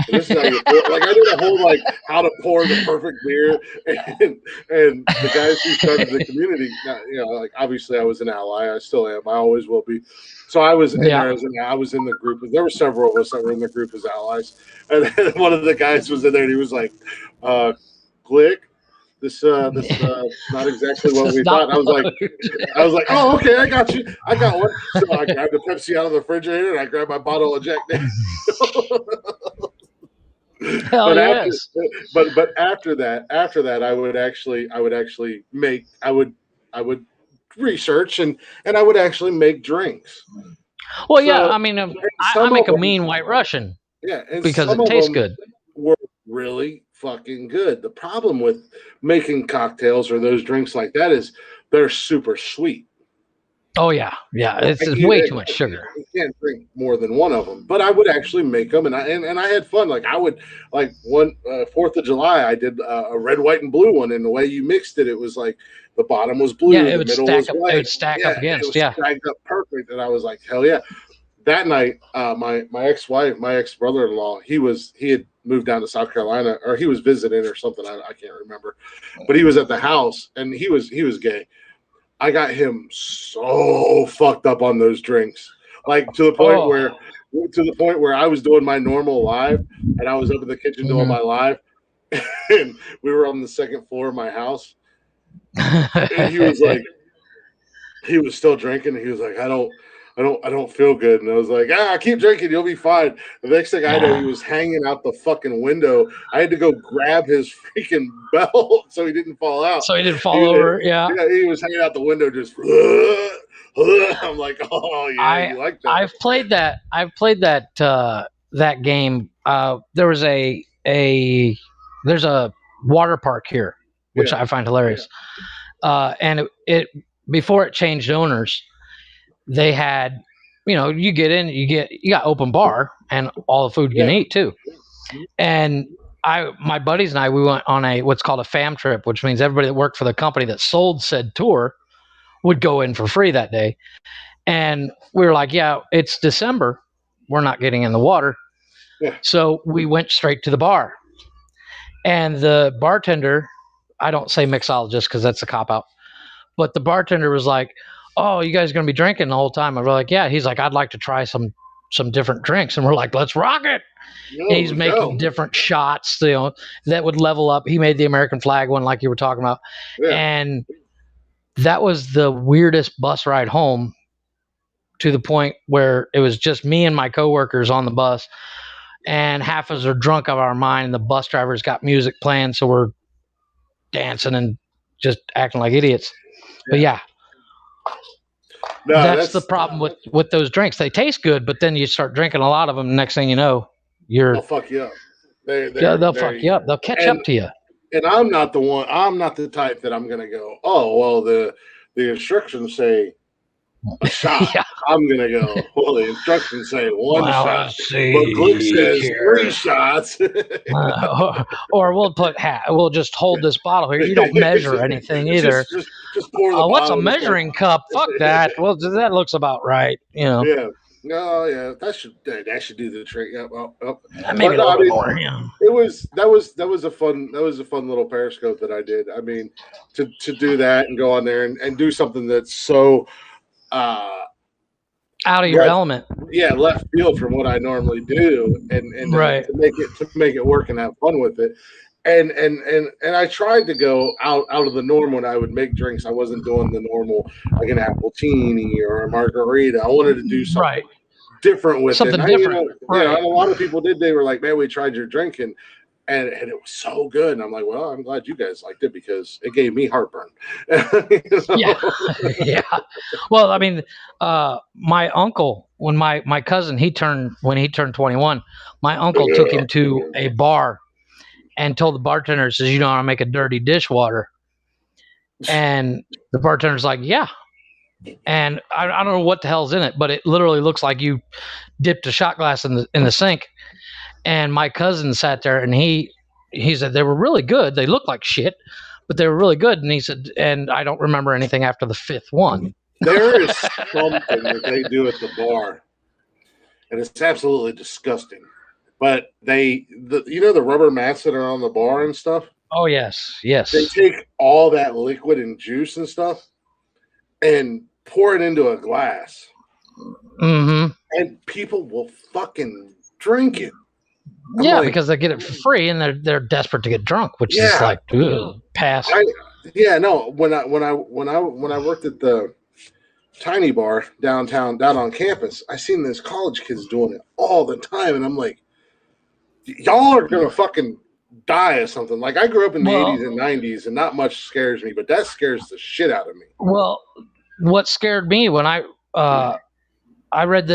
This is how you pour. Like I did a whole how to pour the perfect beer, and the guys who started the community, obviously I was an ally. I still am. I always will be. So I was in there I was in the group. There were several of us that were in the group as allies, and then one of the guys was in there, and he was like, "Glick, this not exactly what we thought." I was like, "Oh, okay, I got you. I got one." So I grabbed a Pepsi out of the refrigerator, and I grabbed my bottle of Jack Daniels. Hell yes. But after that, I would actually research and I would actually make drinks. Well, yeah, I mean, I make a mean White Russian. Yeah, and because it tastes good. Were really fucking good. The problem with making cocktails or those drinks like that is they're super sweet. Oh yeah. It's way too much sugar. You can't drink more than one of them. But I would actually make them, and I had fun. Like I would, one 4th of July, I did a red, white, and blue one, and the way you mixed it, it was like the bottom was blue, the middle was white. It would stack up against. Stacked up perfect, and I was like, hell yeah. That night, my ex-wife, my ex-brother-in-law, he had moved down to South Carolina, or he was visiting or something. I can't remember, but he was at the house, and he was gay. I got him so fucked up on those drinks, to the point where I was doing my normal live, and I was up in the kitchen doing my live, and we were on the 2nd floor of my house, and he was like, he was still drinking, and he was like, I don't feel good. And I was like, keep drinking, you'll be fine. The next thing I know, he was hanging out the fucking window. I had to go grab his freaking belt so he didn't fall out. So he didn't fall over. Yeah. He was hanging out the window just. I'm like, oh yeah, you like that? I've played that game. There's a water park here, which I find hilarious. And it before it changed owners, they had, you get in, you got open bar and all the food you can eat too. And my buddies and I, we went on what's called a fam trip, which means everybody that worked for the company that sold said tour would go in for free that day. And we were like, yeah, it's December. We're not getting in the water. Yeah. So we went straight to the bar. And the bartender, I don't say mixologist because that's a cop out, but the bartender was like, oh, you guys are going to be drinking the whole time? And we're like, yeah. He's like, I'd like to try some different drinks. And we're like, let's rock it. He's making different shots, that would level up. He made the American flag one like you were talking about. Yeah. And that was the weirdest bus ride home, to the point where it was just me and my coworkers on the bus, and half of us are drunk out of our mind, and the bus driver's got music playing, so we're dancing and just acting like idiots. But yeah. No, that's the problem with those drinks. They taste good, but then you start drinking a lot of them. Next thing you know, they'll fuck you up. They'll fuck you up. They'll catch up to you. And I'm not the type that I'm going to go, oh, well, the instructions say a shot. Yeah. I'm going to go, well, the instructions say one shot. But Glick says 3 shots. Or we'll just hold this bottle here. You don't measure anything either. Just pour the what's a measuring cup? Fuck that. Well, that looks about right. Yeah. No, yeah, that should do the trick. Yeah, well, Maybe but a no, little I bit mean, more. Yeah. that was a fun little Periscope that I did. I mean, to do that and go on there and do something that's so uh Out of your left element. yeah left field from what I normally do, and Right. to make it work and have fun with it. And I tried to go out of the norm when I would make drinks. I wasn't doing the normal like an appletini or a margarita. I wanted to do something Right. different with it. And Something I, different. and Right. a lot of people did. They were like, "Man, we tried your drink and it was so good." And I'm like, "Well, I'm glad you guys liked it because it gave me heartburn." You Yeah. know? Yeah. Well, I mean, my uncle, when my cousin when he turned 21, my uncle took him to a bar and told the bartender, says, "You know how to make a dirty dishwater?" And the bartender's like, "Yeah." And I don't know what the hell's in it, but it literally looks like you dipped a shot glass in the sink. And my cousin sat there and he said they were really good. They looked like shit, but they were really good. And he said, and I don't remember anything after the fifth one. There is something that they do at the bar, and it's absolutely disgusting. But you know, the rubber mats that are on the bar and stuff. Oh yes, yes. They take all that liquid and juice and stuff and pour it into a glass, Mm-hmm. and people will fucking drink it. I'm Yeah, like, because they get it for free and they're desperate to get drunk, which is yeah, like, ugh, pass. yeah, no. When I worked at the tiny bar down on campus, I seen these college kids doing it all the time, and I'm like, y'all are gonna fucking die of something. Like I grew up in the Well, 80s and 90s, and not much scares me, but that scares the shit out of me. well, what scared me when I read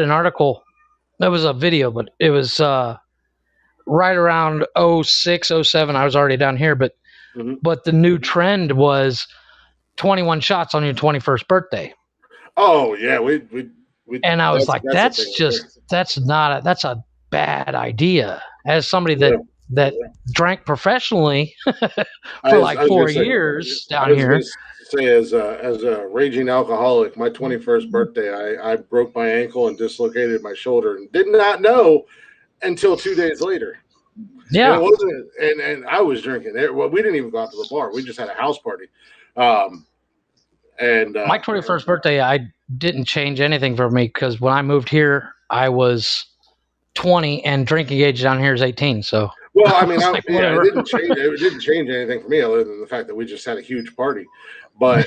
an article. That was a video, but it was right around 06, 07. I was already down here, but Mhm. but the new trend was 21 shots on your 21st birthday. Oh yeah, we And I was like, that's a thing. that's a bad idea. As somebody Yeah. that drank professionally I for was, like I was gonna 4 say, years I down was gonna here. say as a raging alcoholic, my 21st birthday, I broke my ankle and dislocated my shoulder, and did not know until 2 days later. And it Yeah. wasn't, and I was drinking. Well, we didn't even go out to the bar. We just had a house party. And My 21st birthday, I didn't change anything for me because when I moved here, I was 20 and drinking age down here is 18. So, well, I mean, like, yeah, whatever. it didn't change anything for me other than the fact that we just had a huge party. But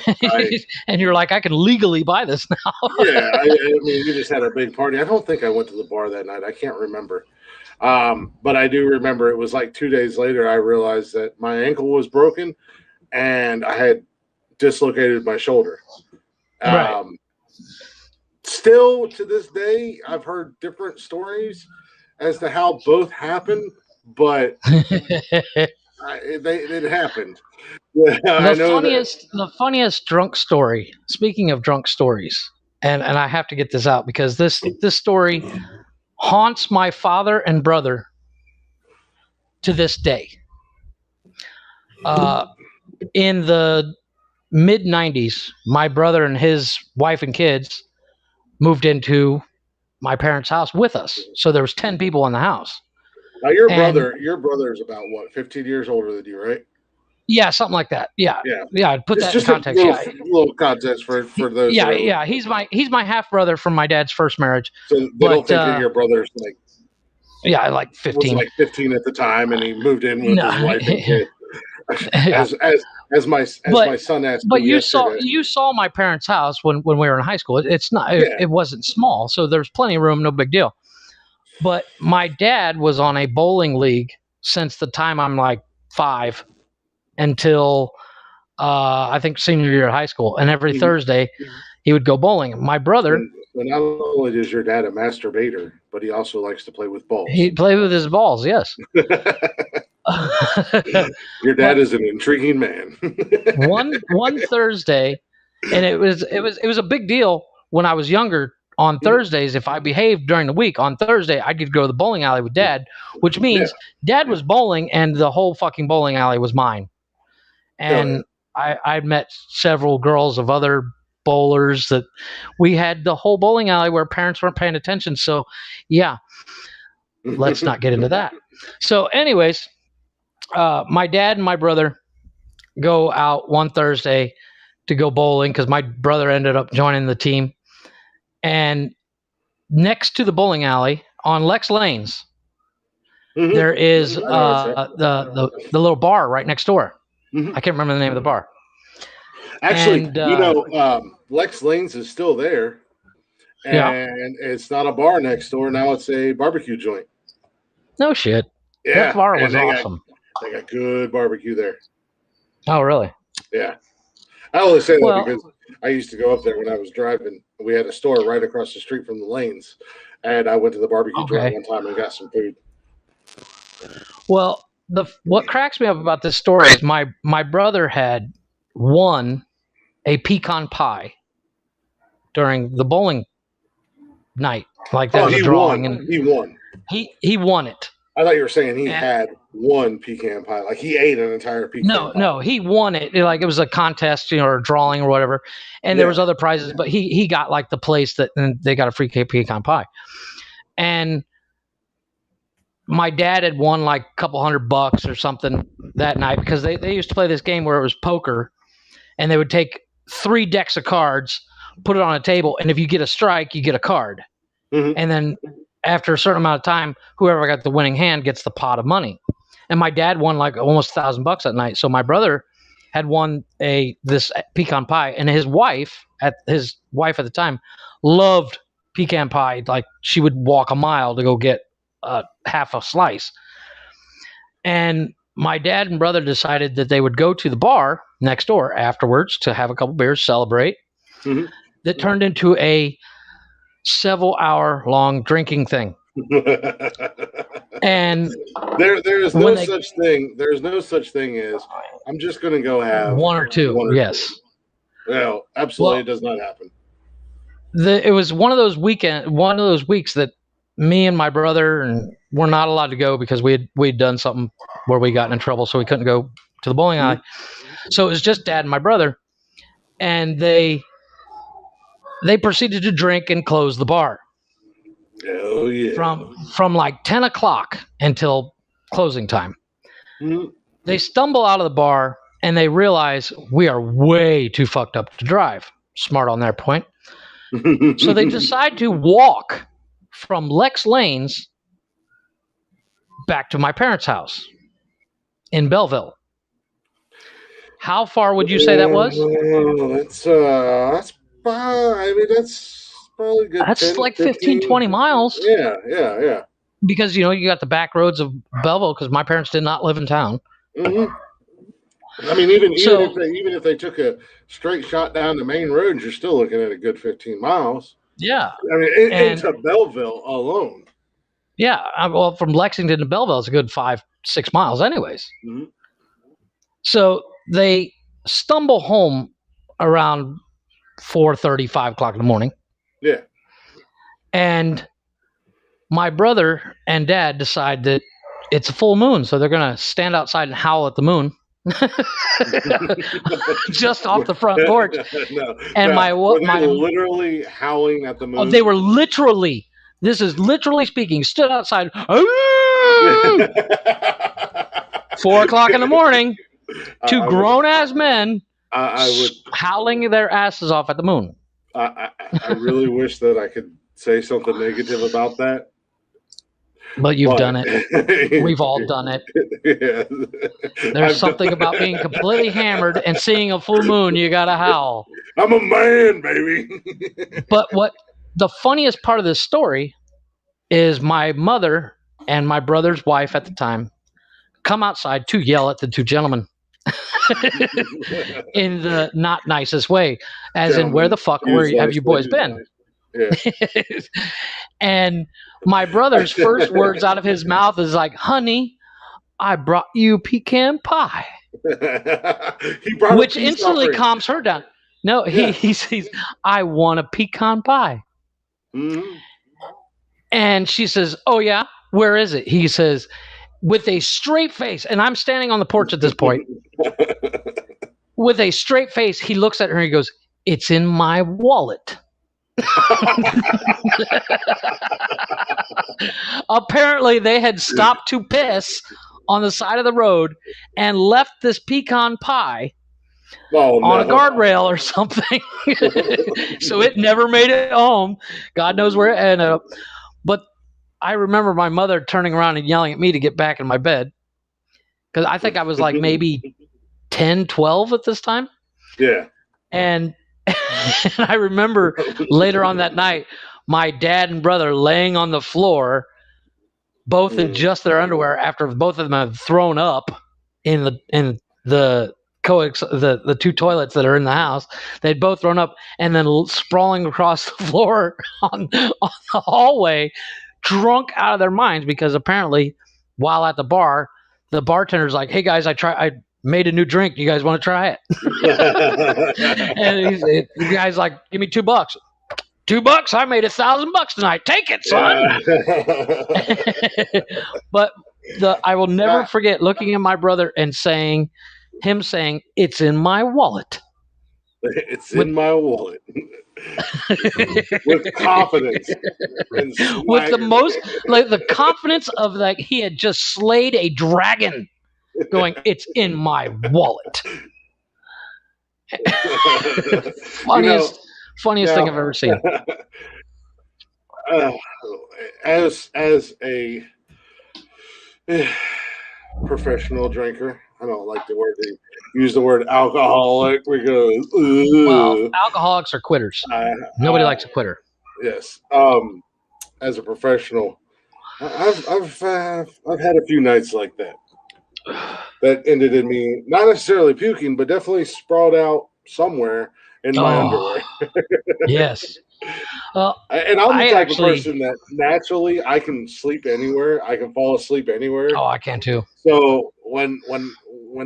And you're like, I can legally buy this now. yeah, I mean, we just had a big party. I don't think I went to the bar that night. I can't remember. But I do remember it was like 2 days later, I realized that my ankle was broken and I had dislocated my shoulder. Right. Still to this day, I've heard different stories as to how both happened, but it happened. Yeah, I know that. The funniest drunk story. Speaking of drunk stories, and I have to get this out because this story haunts my father and brother to this day. In the mid 90s, my brother and his wife and kids moved into my parents' house with us. So there was 10 people in the house. Now your brother is about what, 15 years older than you, right? Yeah, something like that. Yeah. Yeah. Yeah, I'd put that in Just context. little context for those. Yeah, yeah. He's my half brother from my dad's first marriage. So they don't think that your brother's like, yeah, like was 15. like 15 at the time, and he moved in with his wife and kid. As my son asked But me yesterday. you saw my parents' house when we were in high school. It's not Yeah. it wasn't small, so there's plenty of room, no big deal. But my dad was on a bowling league since the time I'm like 5 until I think senior year of high school, and every Thursday he would go bowling. My brother, not only is your dad a masturbator, but he also likes to play with balls. he played with his balls. Yes. Your dad is an intriguing man. one Thursday, and it was a big deal when I was younger. On Thursdays, if I behaved during the week, on Thursday I could go to the bowling alley with Dad, which means Dad was bowling and the whole fucking bowling alley was mine. And I met several girls of other bowlers that we had the whole bowling alley where parents weren't paying attention. So, yeah, let's not get into that. So, anyways, my dad and my brother go out one Thursday to go bowling because my brother ended up joining the team. And next to the bowling alley on Lex Lanes, there is the little bar right next door. I can't remember the name of the bar. Actually, And, Lex Lanes is still there, and it's not a bar next door. Now it's a barbecue joint. No shit. Yeah, that bar was awesome. They got good barbecue there. Oh, really? Yeah. I only say that because I used to go up there when I was driving. We had a store right across the street from the lanes, and I went to the barbecue joint one time and got some food. Well, what cracks me up about this story is my brother had won a pecan pie during the bowling night. Like that was a drawing. And he won. He won it. I thought you were saying he had one pecan pie. Like he ate an entire pecan pie. No, he won it. Like it was a contest, or a drawing or whatever. And there was other prizes, but he got like the place and they got a free pecan pie. And my dad had won like a couple $100 or something that night because they used to play this game where it was poker, and they would take 3 decks of cards, put it on a table, and if you get a strike, you get a card. And then after a certain amount of time, whoever got the winning hand gets the pot of money. And my dad won like almost $1,000 that night. So my brother had won this pecan pie, and his wife at the time loved pecan pie. Like she would walk a mile to go get half a slice. And my dad and brother decided that they would go to the bar next door afterwards to have a couple beers, celebrate. That turned into a several-hour long drinking thing. And there's no such thing. There's no such thing as I'm just going to go have one or two. Yes. No, absolutely, it does not happen. It was one of those weeks that me and my brother and were not allowed to go because we'd done something where we got in trouble, so we couldn't go to the bowling alley. So it was just Dad and my brother, and they proceeded to drink and close the bar. Oh yeah! From like 10 o'clock until closing time. They stumble out of the bar and they realize we are way too fucked up to drive. Smart on their point. So they decide to walk from Lex Lanes back to my parents' house in Belleville. How far would you say that was? That's probably good. That's 10, like 15, 20 miles. Yeah. Because, you got the back roads of Belleville because my parents did not live in town. I mean, even if they took a straight shot down the main road, you're still looking at a good 15 miles. Yeah. I mean, into Belleville alone. Yeah. Well, from Lexington to Belleville is a good 5-6 miles anyways. So they stumble home around 4:30, 5 o'clock in the morning. Yeah. And my brother and Dad decide that it's a full moon, so they're going to stand outside and howl at the moon. Just off the front porch. My literally howling at the moon. Oh, they were literally, this is literally speaking, stood outside 4 o'clock in the morning, two grown-ass men howling their asses off at the moon. I really wish that I could say something negative about that. But you've done it. We've all done it. Yeah. There's something about being completely hammered and seeing a full moon. You gotta howl. I'm a man, baby. But what the funniest part of this story is my mother and my brother's wife at the time come outside to yell at the two gentlemen in the not nicest way, as in, where the fuck have you boys been? Yeah. And my brother's first words out of his mouth is like, honey, I brought you pecan pie. Which instantly calms her down. No, he's I want a pecan pie. And she says, oh yeah, where is it? He says, with a straight face, and I'm standing on the porch at this point. With a straight face, he looks at her and he goes, it's in my wallet. Apparently, they had stopped to piss on the side of the road and left this pecan pie on a guardrail or something. So it never made it home. God knows where it ended up. But I remember my mother turning around and yelling at me to get back in my bed. Because I think I was like maybe 10, 12 at this time. Yeah. And I remember later on that night, my dad and brother laying on the floor, both in just their underwear, after both of them have thrown up in the two toilets that are in the house. They'd both thrown up, and then sprawling across the floor on the hallway, drunk out of their minds, because apparently, while at the bar, the bartender's like, "Hey guys, I made a new drink. You guys want to try it?" And the guy's like, "Give me $2. $2? I made $1,000 tonight. Take it, son." But I will never forget looking at my brother and him saying, "It's in my wallet." It's in my wallet. With confidence. With the most, like, the confidence of like he had just slayed a dragon, going, "It's in my wallet." Funniest thing I've ever seen. As a professional drinker, I don't like use the word alcoholic because well, alcoholics are quitters. Nobody likes a quitter. Yes. As a professional, I've had a few nights like that ended in me not necessarily puking, but definitely sprawled out somewhere in my underwear. Yes. And I'm the type of person that naturally I can sleep anywhere. I can fall asleep anywhere. Oh, I can too. So when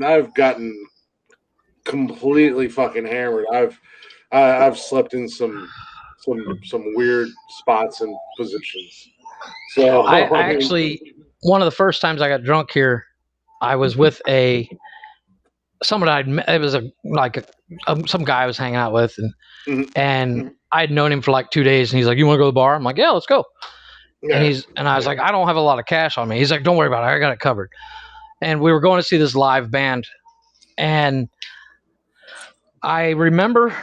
I've gotten completely fucking hammered, I've slept in some weird spots and positions. So I actually, one of the first times I got drunk here, I was with somebody it was some guy I was hanging out with, and I'd known him for like 2 days, and he's like, "You want to go to the bar?" I'm like, "Yeah, let's go." Yeah. And I was like, "I don't have a lot of cash on me." He's like, "Don't worry about it, I got it covered." And we were going to see this live band, and I remember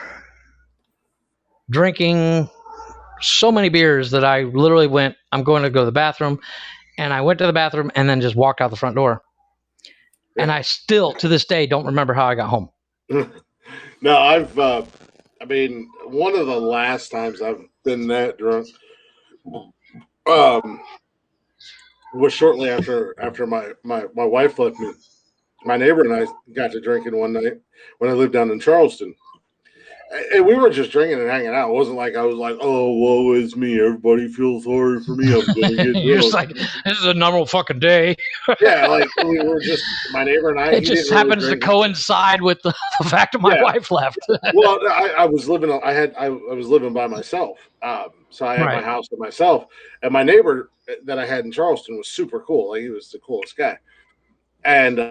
drinking so many beers that I literally went, "I'm going to go to the bathroom," and I went to the bathroom and then just walked out the front door. And I still, to this day, don't remember how I got home. No, one of the last times I've been that drunk was shortly after my wife left me. My neighbor and I got to drinking one night when I lived down in Charleston. And we were just drinking and hanging out. It wasn't like I was like, "Oh, woe is me. Everybody feels sorry for me. I'm going to get drunk." You're just like, "This is a normal fucking day." Yeah, like we were just, my neighbor and I. It just happens to coincide with the fact that my wife left. Well, I was living. I was living by myself, so I had my house to myself. And my neighbor that I had in Charleston was super cool. Like, he was the coolest guy, and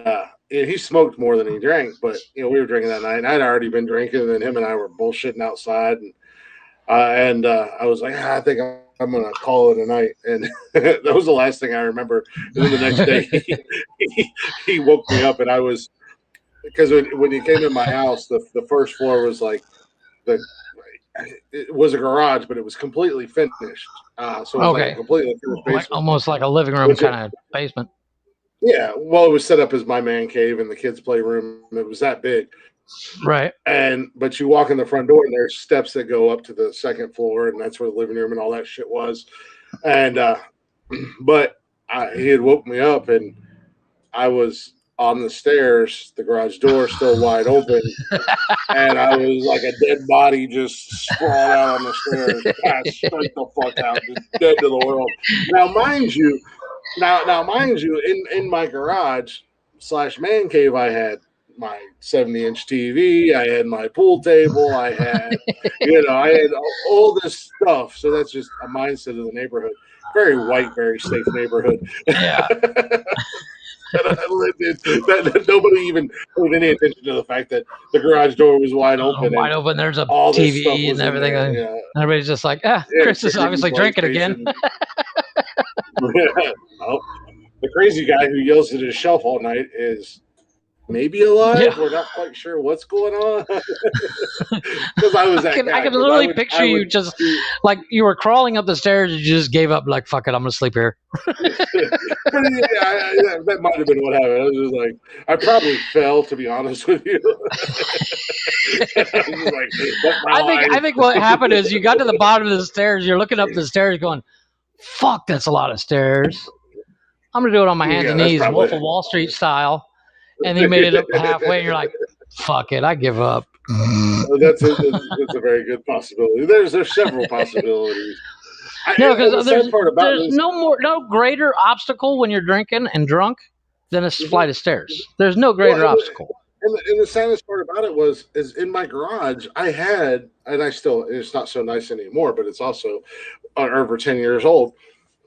he smoked more than he drank. But we were drinking that night, and I'd already been drinking, and him and I were bullshitting outside, and I was like, "I think I'm gonna call it a night," and that was the last thing I remember. And then the next day, he woke me up, and I was, because when he came in my house, the first floor was like it was a garage, but it was completely finished. So it was like a completely finished basement, almost like a living room kind of basement. Yeah, well, it was set up as my man cave and the kids' playroom. It was that big. Right. But you walk in the front door and there's steps that go up to the second floor, and that's where the living room and all that shit was. And but he had woke me up, and I was on the stairs, the garage door still wide open, and I was like a dead body just sprawled out on the stairs, passed straight the fuck out, just dead to the world. Now, mind you, in my garage / man cave, I had my 70-inch TV, I had my pool table, I had, I had all this stuff. So that's just a mindset of the neighborhood. Very white, very safe neighborhood. Yeah. that I lived in that nobody even paid any attention to the fact that the garage door was wide open Wide and open. There's a all this stuff TV and was in everything. there. And Yeah, everybody's just like, yeah, Chris is chairs and obviously drinking again. PlayStation. No, the crazy guy who yells at his shelf all night is maybe alive. Yeah. We're not quite sure what's going on. Because I was that guy. I can 'Cause literally picture I you would just do- like you were crawling up the stairs and you just gave up, like, fuck it, I'm going to sleep here. that might have been what happened. I was just like, I probably fell, to be honest with you. I think what happened is you got to the bottom of the stairs, you're looking up the stairs going, fuck, that's a lot of stairs. I'm going to do it on my hands and knees, Wolf of Wall Street style. And then you made it up halfway and you're like, fuck it, I give up. That's a very good possibility. There's several possibilities. No, because there's no greater obstacle when you're drinking and drunk than a flight of stairs. There's no greater obstacle. And the saddest part about it is in my garage, I had, and I still, it's not so nice anymore, but it's also over 10 years old.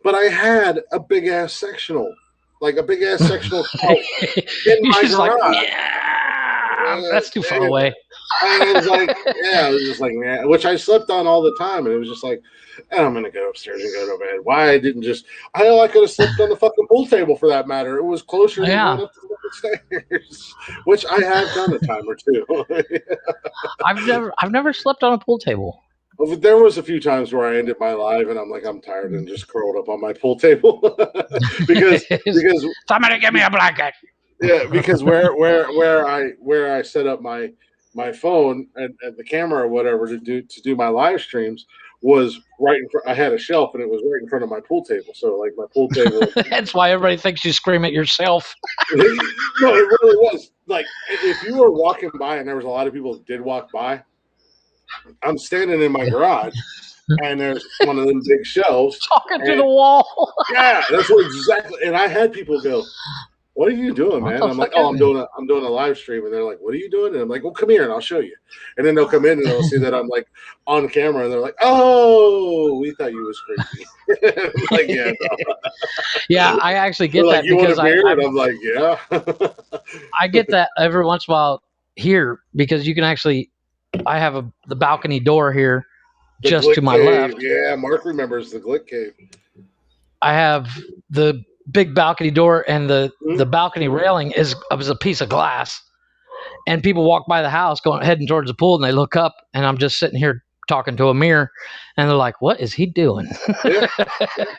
But I had a big ass sectional couch in my garage. Like, yeah, that's too far away. And I was like, yeah, I was just like, man, which I slept on all the time, and it was just like, I'm gonna go upstairs and go to bed. Why I didn't just? I could have slept on the fucking pool table for that matter. It was closer than going up the stairs, which I have done a time or two. I've never slept on a pool table. There was a few times where I ended my life and I'm like, I'm tired and just curled up on my pool table because somebody give me a blanket. Yeah, because where I set up my phone and the camera or whatever to do my live streams was right in front. I had a shelf and it was right in front of my pool table. So like my pool table. That's why everybody thinks you scream at yourself. No, it really was. Like if you were walking by and there was a lot of people that did walk by, I'm standing in my garage and there's one of them big shelves talking to the wall. Yeah, that's what exactly. And I had people go, "What are you doing, man?" I'm like, "Oh, I'm doing a live stream." And they're like, "What are you doing?" And I'm like, "Well, come here and I'll show you." And then they'll come in and they'll see that I'm like on camera and they're like, "Oh, we thought you was crazy." I'm like, yeah, no. Yeah, I actually get that you because I'm like, yeah. I get that every once in a while here because you can actually. I have the balcony door here, just to my left. Yeah, Mark remembers the Glick Cave. I have the big balcony door, and the balcony railing is a piece of glass. And people walk by the house, heading towards the pool, and they look up, and I'm just sitting here talking to a mirror, and they're like, "What is he doing?" Yeah.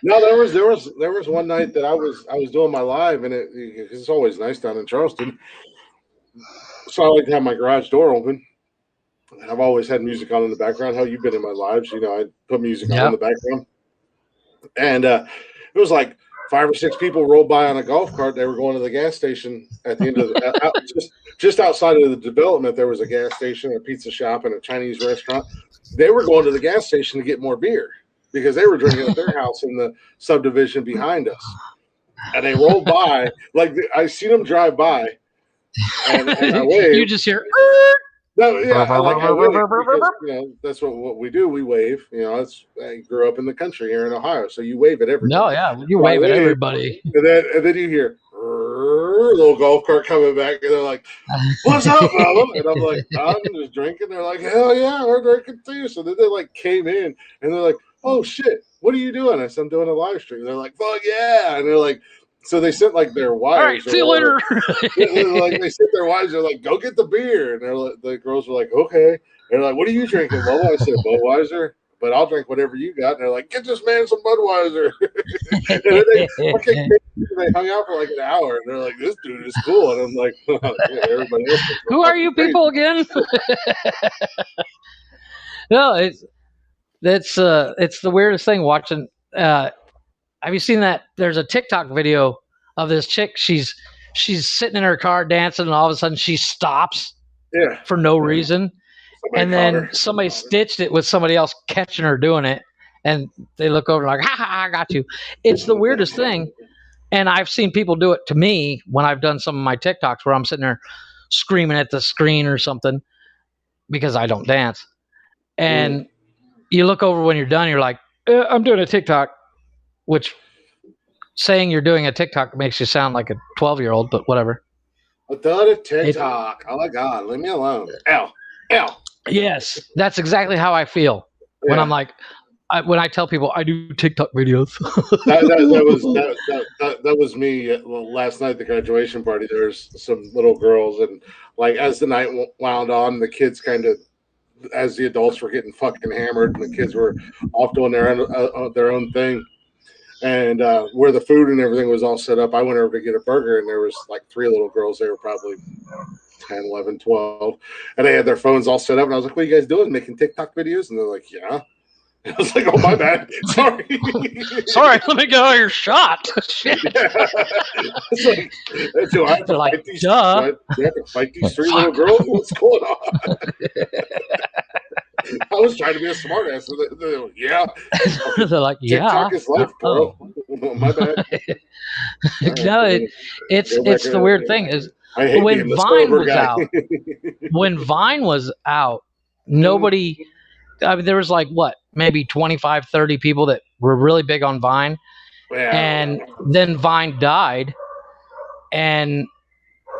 No, there was one night that I was doing my live, and it's always nice down in Charleston, so I like to have my garage door open. I've always had music on in the background. How you've been in my lives, I put music on in the background. And it was like 5 or 6 people rolled by on a golf cart. They were going to the gas station at the end of just outside of the development. There was a gas station, a pizza shop, and a Chinese restaurant. They were going to the gas station to get more beer because they were drinking at their house in the subdivision behind us. And they rolled by, like I seen them drive by, and I waved. You just hear. No, yeah, I wave because, that's what we do. We wave. I grew up in the country here in Ohio, so you wave at everybody. No, yeah, you wave at everybody. And then you hear a little golf cart coming back, and they're like, "What's up, brother?" And I'm like, "I'm just drinking." They're like, "Hell yeah, we're drinking too." So then they like came in, and they're like, "Oh shit, what are you doing?" I said, "I'm doing a live stream." They're like, "Fuck yeah!" And they're like. So they sent like their wives. All right, see you later. Like they sent their wives. They're like, "Go get the beer," and the girls were like, "Okay." They're like, "What are you drinking, Bubba?" I said, "Budweiser," but I'll drink whatever you got. And they're like, "Get this man some Budweiser." And they hung out for like an hour, and they're like, "This dude is cool," and I'm like, yeah, "Everybody else." Who are you people again? No, it's the weirdest thing watching. Have you seen that? There's a TikTok video of this chick. She's sitting in her car dancing, and all of a sudden she stops for no reason. And then somebody stitched it with somebody else catching her doing it. And they look over like, "Ha ha, I got you." It's the weirdest thing. And I've seen people do it to me when I've done some of my TikToks where I'm sitting there screaming at the screen or something because I don't dance. And you look over when you're done, you're like, "I'm doing a TikTok." Which saying you're doing a TikTok makes you sound like a 12-year-old, but whatever. I done a TikTok. Oh my god, leave me alone. L. Yes, that's exactly how I feel when I'm like, when I tell people I do TikTok videos. that was me. Last night at the graduation party, there's some little girls, and like as the night wound on, the kids kind of, as the adults were getting fucking hammered, and the kids were off doing their own thing. And where the food and everything was all set up, I went over to get a burger, and there was like 3 little girls. They were probably 10, 11, 12. And they had their phones all set up. And I was like, what are you guys doing? Making TikTok videos? And they're like, yeah. And I was like, oh, my bad. Sorry. Sorry, let me get all your shot. Shit. Yeah. It's like, do I have to like, fight these, duh. do I have to fight these 3 little girls? What's going on? I was trying to be a smart ass. They're like, yeah. They're like, yeah. TikTok is life, bro. My bad. No, it's the weird thing is when Vine was out. When Vine was out, nobody. I mean, there was like what, maybe 25, 30 people that were really big on Vine, and then Vine died, and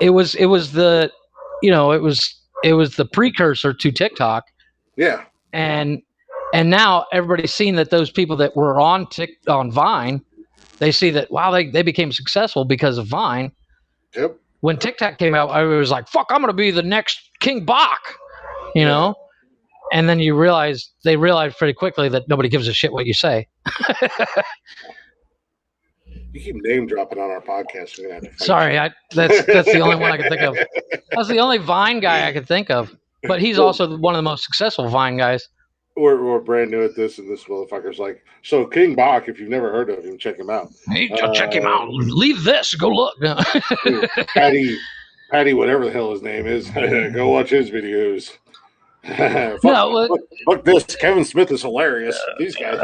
it was the, it was the precursor to TikTok. Yeah. And now everybody's seen that those people that were on Vine, they see that, wow, they became successful because of Vine. Yep. When TikTok came out, I was like, fuck, I'm going to be the next King Bach, you know? And then they realized pretty quickly that nobody gives a shit what you say. You keep name dropping on our podcast. We're gonna have to Sorry, that's the only one I could think of. That's the only Vine guy I could think of. But he's also one of the most successful Vine guys. We're brand new at this, and this motherfucker's like, so King Bach, if you've never heard of him, check him out. Hey, check him out. Leave this. Go look. Patty, whatever the hell his name is, go watch his videos. Fuck this. Kevin Smith is hilarious. These guys.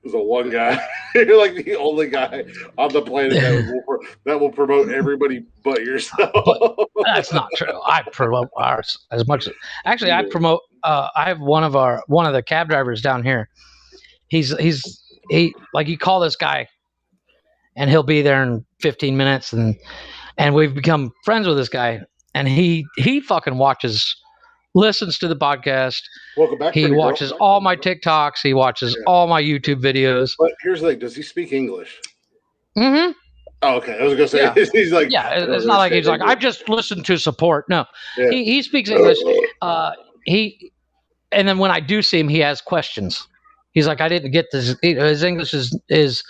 There's a one guy. You're like the only guy on the planet that will promote everybody but yourself. That's not true. I promote ours as much as actually I promote. I have one of the cab drivers down here. He like, you call this guy, and he'll be there in 15 minutes, and we've become friends with this guy, and he fucking listens to the podcast. Welcome back. He watches all my TikToks. He watches all my YouTube videos. But here's the thing: does he speak English? Mm-hmm. Oh, okay. I was gonna say he's like, it's not like he's like, I just listen to support. No, he speaks English. And then when I do see him, he has questions. He's like, I didn't get this. His English is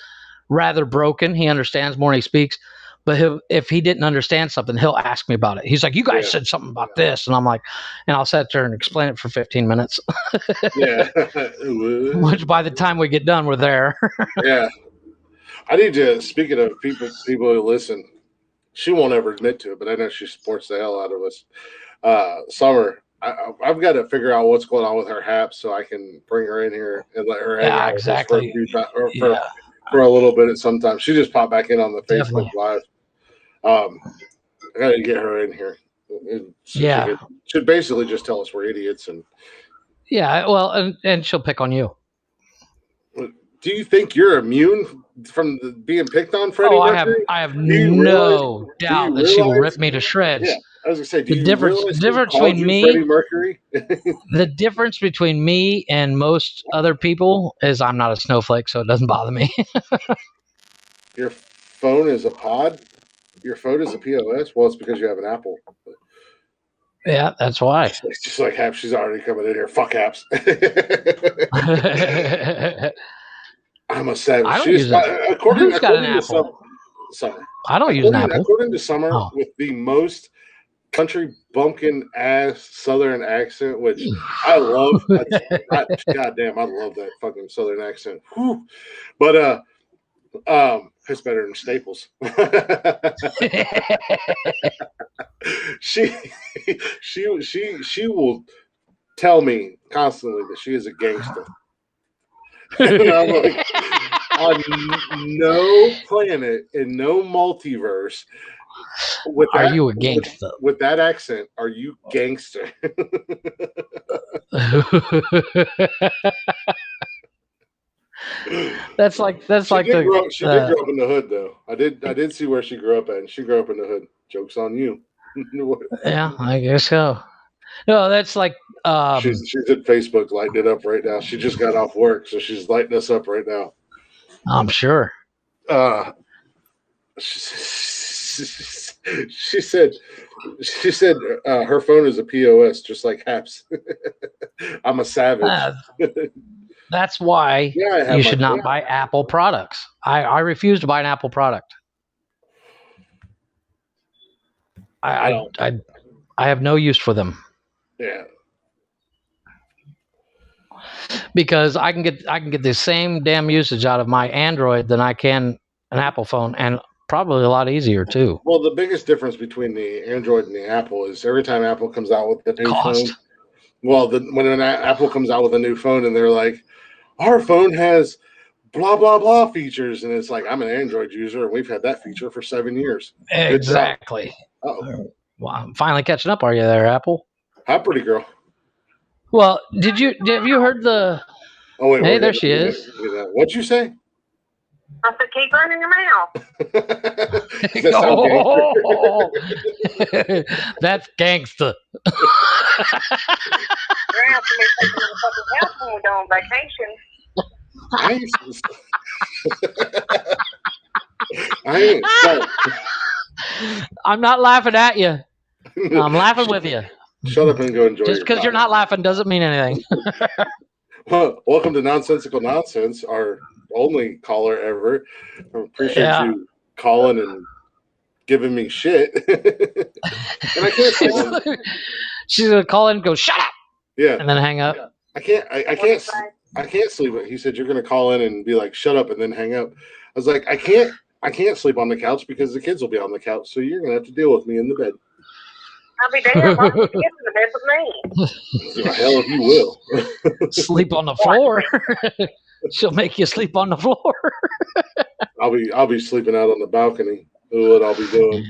rather broken. He understands more than he speaks. But if he didn't understand something, he'll ask me about it. He's like, you guys said something about this. And I'm like, and I'll sit there and explain it for 15 minutes. Which by the time we get done, we're there. Yeah. I need to, speaking of people who listen, she won't ever admit to it, but I know she supports the hell out of us. Summer, I've got to figure out what's going on with her haps so I can bring her in here and let her hang out exactly. For a little bit at some time. She just popped back in on the Facebook Live. I got to get her in here. Should basically just tell us we're idiots. And well, and she'll pick on you. Do you think you're immune from being picked on, Freddie Mercury? I have no doubt that she will rip me to shreds. Yeah, I was gonna say, the difference between me, Freddie Mercury, the difference between me and most other people is I'm not a snowflake, so it doesn't bother me. Your phone is a pod. Your phone is a POS. Well, it's because you have an Apple. Yeah, that's why. It's just like Haps. She's already coming in here. Fuck Haps. I'm a savage. I don't use it. Who's got an Apple? Summer. I don't use an Apple. According to Summer, with the most country bumpkin ass Southern accent, which I love. Goddamn, I love that fucking Southern accent. Whew. But it's better than Staples. She will tell me constantly that she is a gangster. And I'm like, on no planet in no multiverse are you a gangster? With that accent, are you gangster? That's like She did the grow. She did grow up in the hood, though. I did see where she grew up at. And she grew up in the hood. Joke's on you. yeah, I guess so. No, that's like She's at Facebook lighting it up right now. She just got off work, so she's lighting us up right now. I'm sure. Uh, she said her phone is a POS, just like Haps. I'm a savage. That's why Yeah, I have you my should not phone. buy Apple products. I refuse to buy an Apple product. I have no use for them. Yeah. Because I can get the same damn usage out of my Android than I can an Apple phone, and probably a lot easier too. Well, the biggest difference between the Android and the Apple is every time Apple comes out with a new phone. Well, when an Apple comes out with a new phone and they're like, our phone has blah blah blah features, and it's like, I'm an Android user and we've had that feature for 7 years. Exactly. Oh, well, I'm finally catching up. Are you there, Apple? Hi, pretty girl. Well, have you heard the? Oh wait, hey, there she is. What'd you say? I said, keep running your mouth. Does that sound gangster? That's gangster. You're asking me to take you to the fucking house when we go on vacation. I ain't. I'm not laughing at you. I'm laughing with you. Shut up and go enjoy. Just because you're not laughing doesn't mean anything. Well, welcome to Nonsensical Nonsense, our only caller ever. I appreciate you calling and giving me shit. And I can't sleep. She's gonna call in and go, shut up. Yeah. And then hang up. I can't sleep. He said you're gonna call in and be like, shut up, and then hang up. I was like, I can't sleep on the couch because the kids will be on the couch, so you're gonna have to deal with me in the bed. I'll be damned. Why don't you get in the bed with me? Hell if you will. Sleep on the floor. She'll make you sleep on the floor. I'll be sleeping out on the balcony. Is what I'll be doing.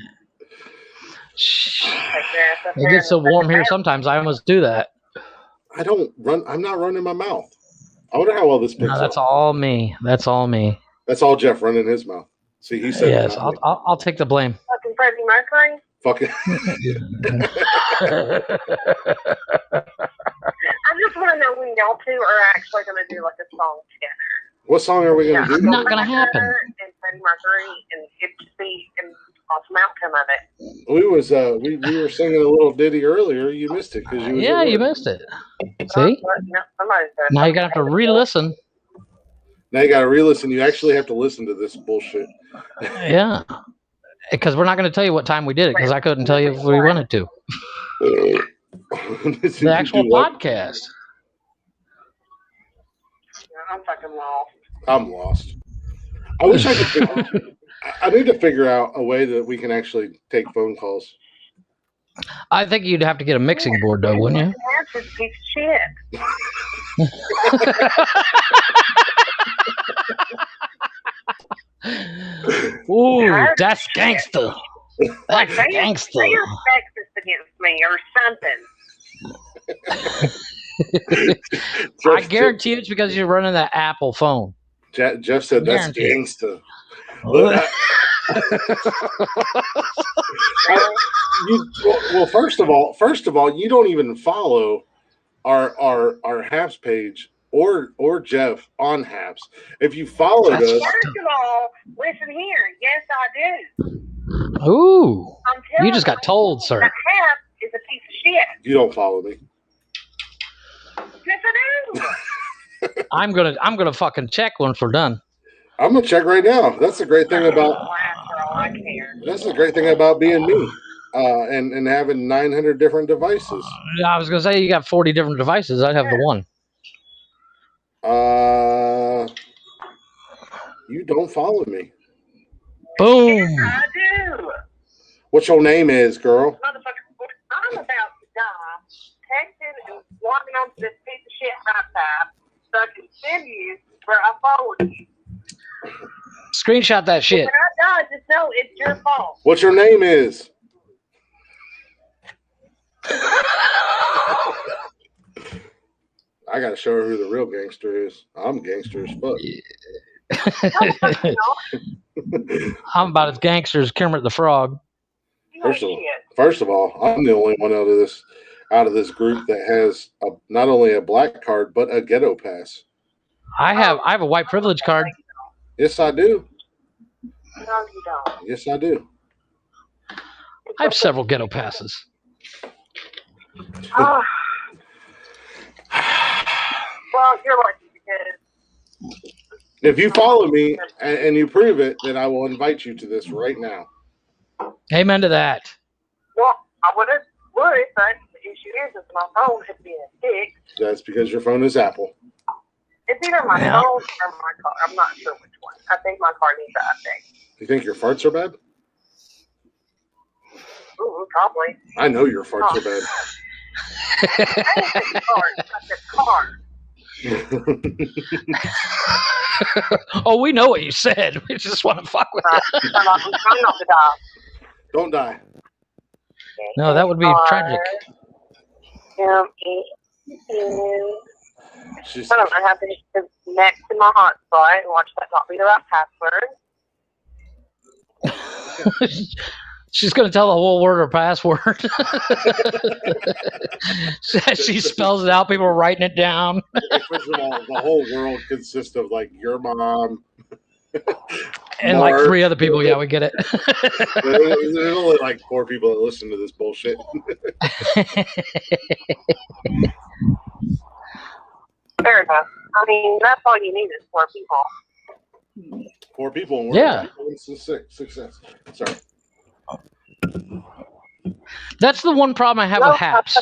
It gets so warm here sometimes I almost do that. I don't run. I'm not running my mouth. I wonder how well this picks up. That's all me. That's all me. That's all Jeff running his mouth. See, he said. Yes, I'll take the blame. Fucking Freddie Mercury. Fucking. I just want to know when y'all two are actually going to do like a song together. What song are we going to do? It's not going to happen. And Freddie Mercury, and it just be an awesome outcome of it. We were singing a little ditty earlier. You missed it because you missed it. See? Now you're gonna have to re-listen. Now you got to re-listen. You actually have to listen to this bullshit. Yeah, because we're not going to tell you what time we did it because I couldn't tell you if we wanted to. The actual podcast. I'm fucking lost. I'm lost. I wish I could. I need to figure out a way that we can actually take phone calls. I think you'd have to get a mixing board, though, wouldn't you? That's a piece of shit. Ooh, that's gangster. That's gangster. They are sexist against me or something. I guarantee it's because you're running that Apple phone. Jeff said that's gangster. First of all, you don't even follow our Haps page or Jeff on Haps. If you followed us, first of all, listen here. Yes, I do. Ooh, you just got told, sir. The Haps is a piece of shit. You don't follow me. Yes, I do. I'm gonna fucking check once we're done. I'm gonna check right now. That's the great thing about. That's the great thing about being me, and having 900 different devices. I was gonna say you got 40 different devices. I'd have the one. You don't follow me. Boom. Yes, I do. What your name is, girl? Motherfucker, I'm about to die. Texting and logging on to this piece of shit iPad so I can send you where I followed you. Screenshot that shit. When I die, just know it's your fault. What your name is? I gotta show her who the real gangster is. I'm gangster as fuck. I'm about as gangster as Kermit the Frog. First of all, I'm the only one out of this group that has not only a black card but a ghetto pass. I have a white privilege card. Yes, I do. No, you don't. Yes, I do. I have several ghetto passes. Well, you're lucky because If you follow me and you prove it, then I will invite you to this right now. Amen to that. well, I would, but the issue is my phone has been fixed. That's because your phone is Apple. It's either my Yeah. phone or my car. I'm not sure which one. I think my car needs an update. You think your farts are bad? Ooh, probably. I know your farts are bad. I didn't say car. I said car. Oh, we know what you said. We just want to fuck with it. I'm trying not to die. Don't die. No, that would be tragic. She's, I don't know. I have to connect to my hotspot and watch that not be the right password. She's going to tell the whole word or password. She spells it out. People are writing it down. First of all, the whole world consists of like your mom. And like 3 other people. Yeah, we get it. There's only like 4 people that listen to this bullshit. Fair enough. I mean, that's all you need is 4 people. 4 people. And Yeah. Success. Sorry. That's the one problem I have with haps.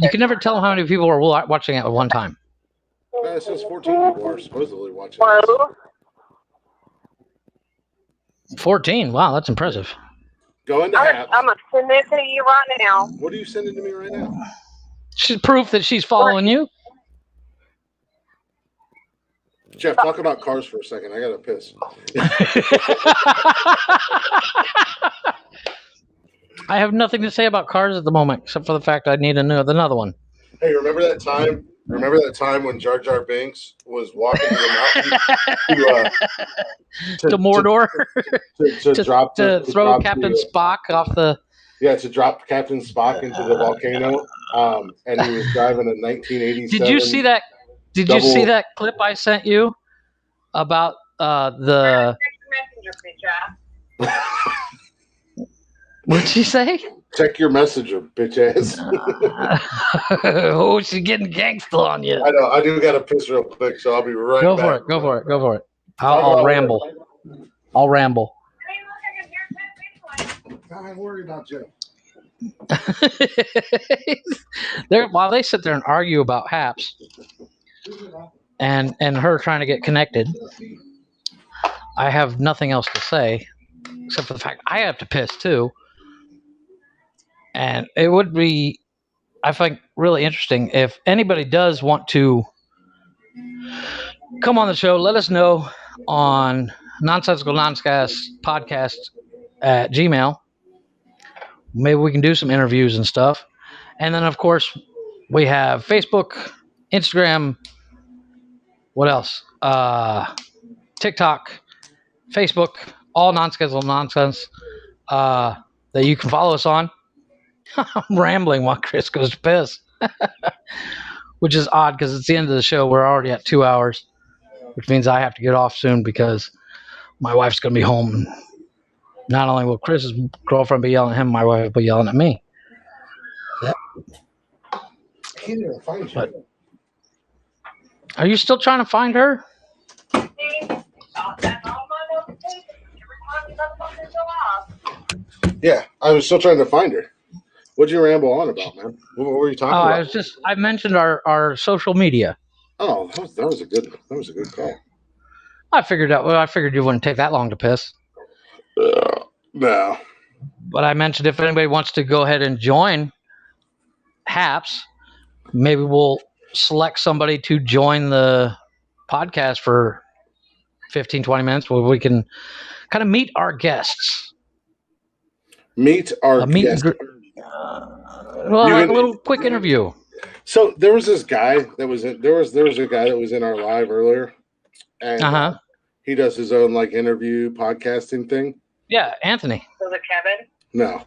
You can never tell how many people are watching it at one time. It says 14 people are supposedly watching. Hello? 14. Wow, that's impressive. Go into apps. I'm going to send it to you right now. What are you sending to me right now? She's proof that she's following you. Jeff, talk about cars for a second. I gotta piss. I have nothing to say about cars at the moment, except for the fact I need another one. Hey, remember that time? Remember that time when Jar Jar Binks was walking to the mountain To Mordor to throw Captain Spock off the. Yeah, to drop Captain Spock into the volcano. And he was driving a 1987. Did you see that? Did you see that clip I sent you about the? What'd she say? Check your messenger, bitch ass. Oh, she's getting gangsta on you. I know. I do got to piss real quick, so I'll be right Go back. for it. Go for it. I'll ramble. I'll ramble. Don't worry about Jeff. While they sit there and argue about haps and her trying to get connected, I have nothing else to say except for the fact I have to piss too. And it would be, I think, really interesting if anybody does want to come on the show. Let us know on Nonsensical Nonscast podcast at Gmail. Maybe we can do some interviews and stuff. And then, of course, we have Facebook, Instagram, what else? TikTok, Facebook, all Nonsensical Nonsense that you can follow us on. I'm rambling while Chris goes to piss, which is odd because it's the end of the show. We're already at 2 hours, which means I have to get off soon because my wife's going to be home. Not only will Chris's girlfriend be yelling at him, my wife will be yelling at me. I can't even find you. But, are you still trying to find her? Yeah, I was still trying to find her. What'd you ramble on about, man? What were you talking about? I mentioned our social media. Oh, that was a good call. I figured you wouldn't take that long to piss. No. But I mentioned if anybody wants to go ahead and join HAPS, maybe we'll select somebody to join the podcast for 15, 20 minutes where we can kind of meet our guests. Meet our guests. Like a little quick interview. So there was this guy that was in, there was a guy that was in our live earlier, and he does his own like interview podcasting thing. Yeah, Anthony. Was it Kevin? No.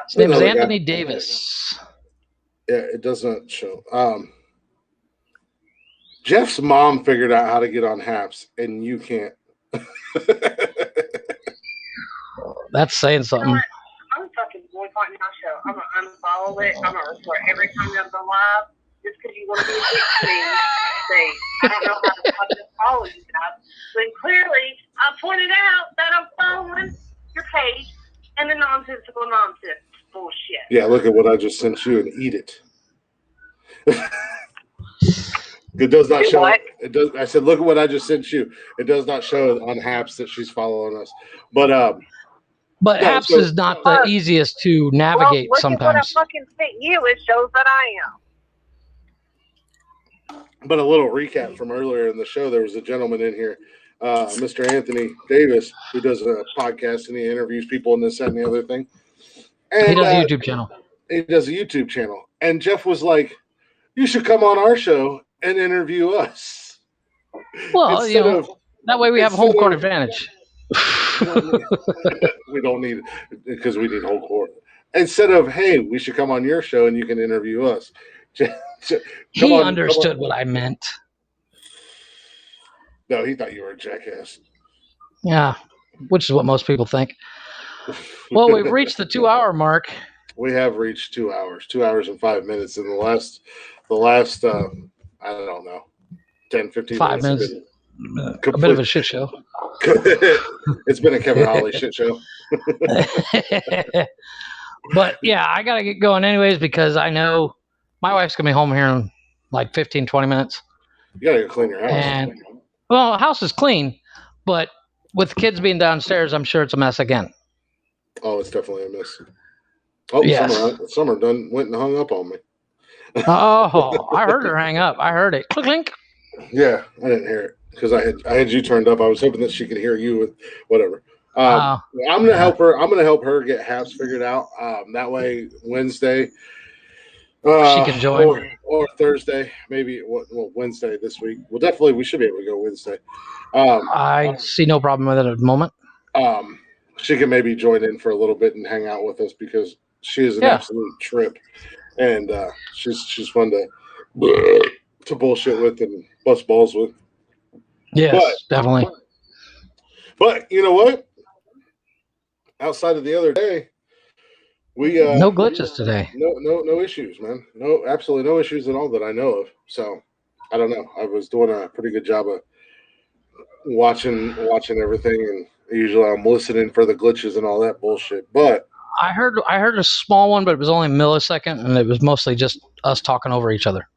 His name is Anthony Davis. Yeah, it does not show. Jeff's mom figured out how to get on Haps, and you can't. That's saying something. You know I'm fucking boycotting my show. I'm going to unfollow it. I'm going to report every time you go live just because you want to be a dick to me. Say, I don't know how to fucking follow you guys. When clearly I pointed out that I'm following your page and the nonsensical nonsense bullshit. Yeah, look at what I just sent you and eat it. It does not show. It does. I said, look at what I just sent you. It does not show on Haps that she's following us. But no, Haps is not the easiest to navigate look sometimes. At what I fucking sent you. It shows that I am. But a little recap from earlier in the show, there was a gentleman in here, Mr. Anthony Davis, who does a podcast and he interviews people and this, that, and the other thing. And he does a YouTube channel. He does a YouTube channel. And Jeff was like, you should come on our show and interview us. Well, that way we have home court advantage. We don't need it because we need home court. Instead of, hey, we should come on your show and you can interview us. He understood what I meant. No, he thought you were a jackass. Yeah, which is what most people think. Well, we've reached the 2-hour mark. We have reached 2 hours, 2 hours and 5 minutes. In the last I don't know, 10, 15 5 minutes. A bit of a shit show. It's been a Kevin Holly shit show. But yeah, I got to get going anyways because I know my wife's going to be home here in like 15, 20 minutes. You got to go clean your house. And, well, the house is clean, but with the kids being downstairs, I'm sure it's a mess again. Oh, it's definitely a mess. Oh, yes. Summer done went and hung up on me. Oh, I heard her hang up. I heard it. Clink. Yeah, I didn't hear it because I had you turned up. I was hoping that she could hear you with whatever. I'm gonna help her. I'm gonna help her get Haps figured out. That way, Wednesday, she can join, or Thursday, maybe. Well, Wednesday this week. Well, definitely we should be able to go Wednesday. I see no problem with it at the moment. She can maybe join in for a little bit and hang out with us because she is an absolute trip, and she's fun to bullshit with and bust balls with. Yes, definitely. But you know what? Outside of the other day, we no glitches today. No issues, man. No, absolutely no issues at all that I know of. So I don't know. I was doing a pretty good job of watching everything, and usually I'm listening for the glitches and all that bullshit. But I heard a small one, but it was only a millisecond, and it was mostly just us talking over each other.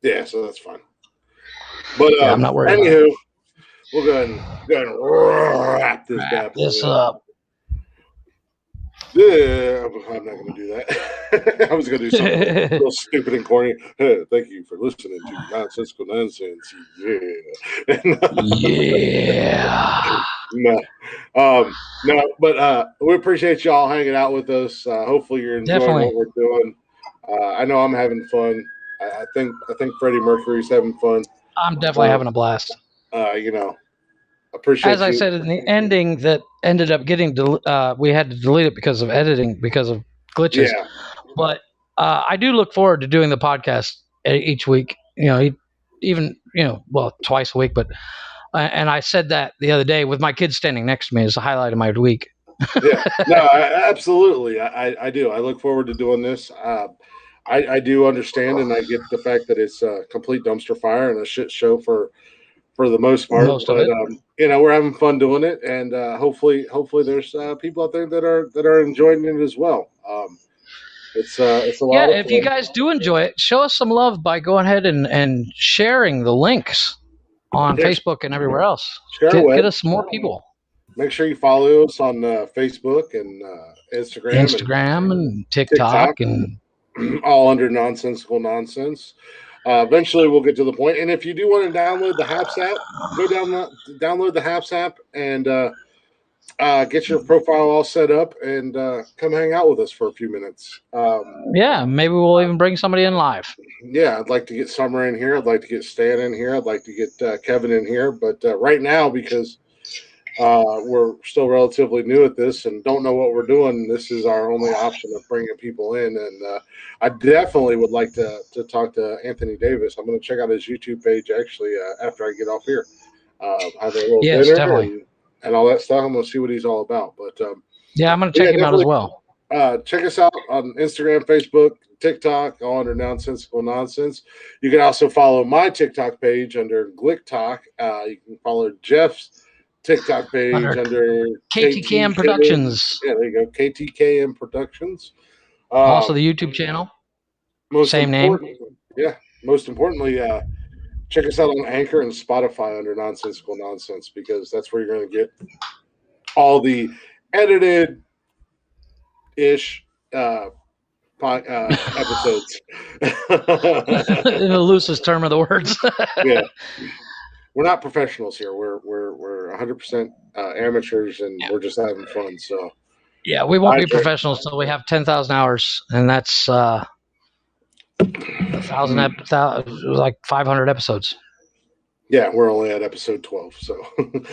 Yeah, so that's fine. But I'm not worried. Anywho, we'll go ahead and wrap this up. Yeah, I'm not going to do that. I was going to do something real stupid and corny. Hey, thank you for listening to Nonsensical Nonsense. Yeah. No, but we appreciate y'all hanging out with us. Hopefully, you're enjoying what we're doing. I know I'm having fun. I think Freddie Mercury's having fun. I'm definitely having a blast. Appreciate. As I said in the ending, that ended up getting we had to delete it because of editing, because of glitches. Yeah. But I do look forward to doing the podcast each week. Even twice a week. But and I said that the other day with my kids standing next to me as a highlight of my week. Yeah. No, absolutely. I do. I look forward to doing this. I do understand, and I get the fact that it's a complete dumpster fire and a shit show for the most part. We're having fun doing it, and hopefully there's people out there that are enjoying it as well. It's a lot. Yeah, of if fun. you guys do enjoy it, show us some love by going ahead and sharing the links on Facebook and everywhere else. Get us some more people. Make sure you follow us on Facebook and Instagram and TikTok and all under Nonsensical Nonsense. Eventually, we'll get to the point. And if you do want to download the Haps app, go download the Haps app and get your profile all set up and come hang out with us for a few minutes. Yeah, maybe we'll even bring somebody in live. Yeah, I'd like to get Summer in here. I'd like to get Stan in here. I'd like to get Kevin in here. But right now, because we're still relatively new at this and don't know what we're doing, this is our only option of bringing people in. And I definitely would like to talk to Anthony Davis. I'm going to check out his YouTube page actually after I get off here. Have a little Yes, dinner definitely. and all that stuff. I'm going to see what he's all about. But Yeah, I'm going to check him out as well. check us out on Instagram, Facebook, TikTok, all under Nonsensical Nonsense. You can also follow my TikTok page under Glick Talk. You can follow Jeff's TikTok page under KTKM Productions. Yeah, there you go, KTKM Productions. Also the YouTube channel. Same name. Yeah, most importantly, check us out on Anchor and Spotify under Nonsensical Nonsense, because that's where you're going to get all the edited ish episodes. In the loosest term of the words. Yeah, we're not professionals here. We're 100% amateurs, and we're just having fun. So yeah, we won't be professionals until we have 10,000 hours, and that's 1,000 like 500 episodes. Yeah, we're only at episode 12. So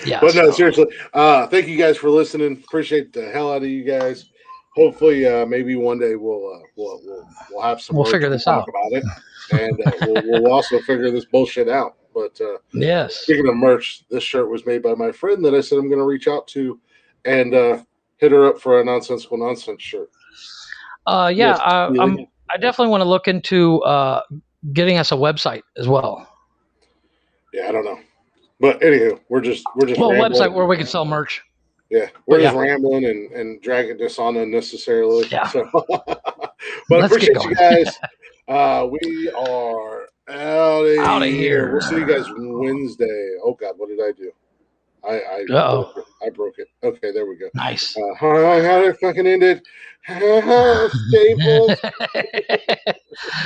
yeah, but no, seriously, thank you guys for listening. Appreciate the hell out of you guys. Hopefully, maybe one day we'll have some. We'll figure this out about it, and we'll also figure this bullshit out. But yes, speaking of merch, this shirt was made by my friend that I said I'm going to reach out to and hit her up for a Nonsensical Nonsense shirt. Yeah, I definitely want to look into getting us a website as well. Yeah, I don't know, but anywho, we're just website where we can sell merch. Yeah, we're just rambling and dragging this on unnecessarily. Yeah. So, but appreciate you guys. We are out of here. We'll see you guys Wednesday. Oh God, what did I do? I broke it. Okay, there we go. Nice. How it fucking ended. Staples.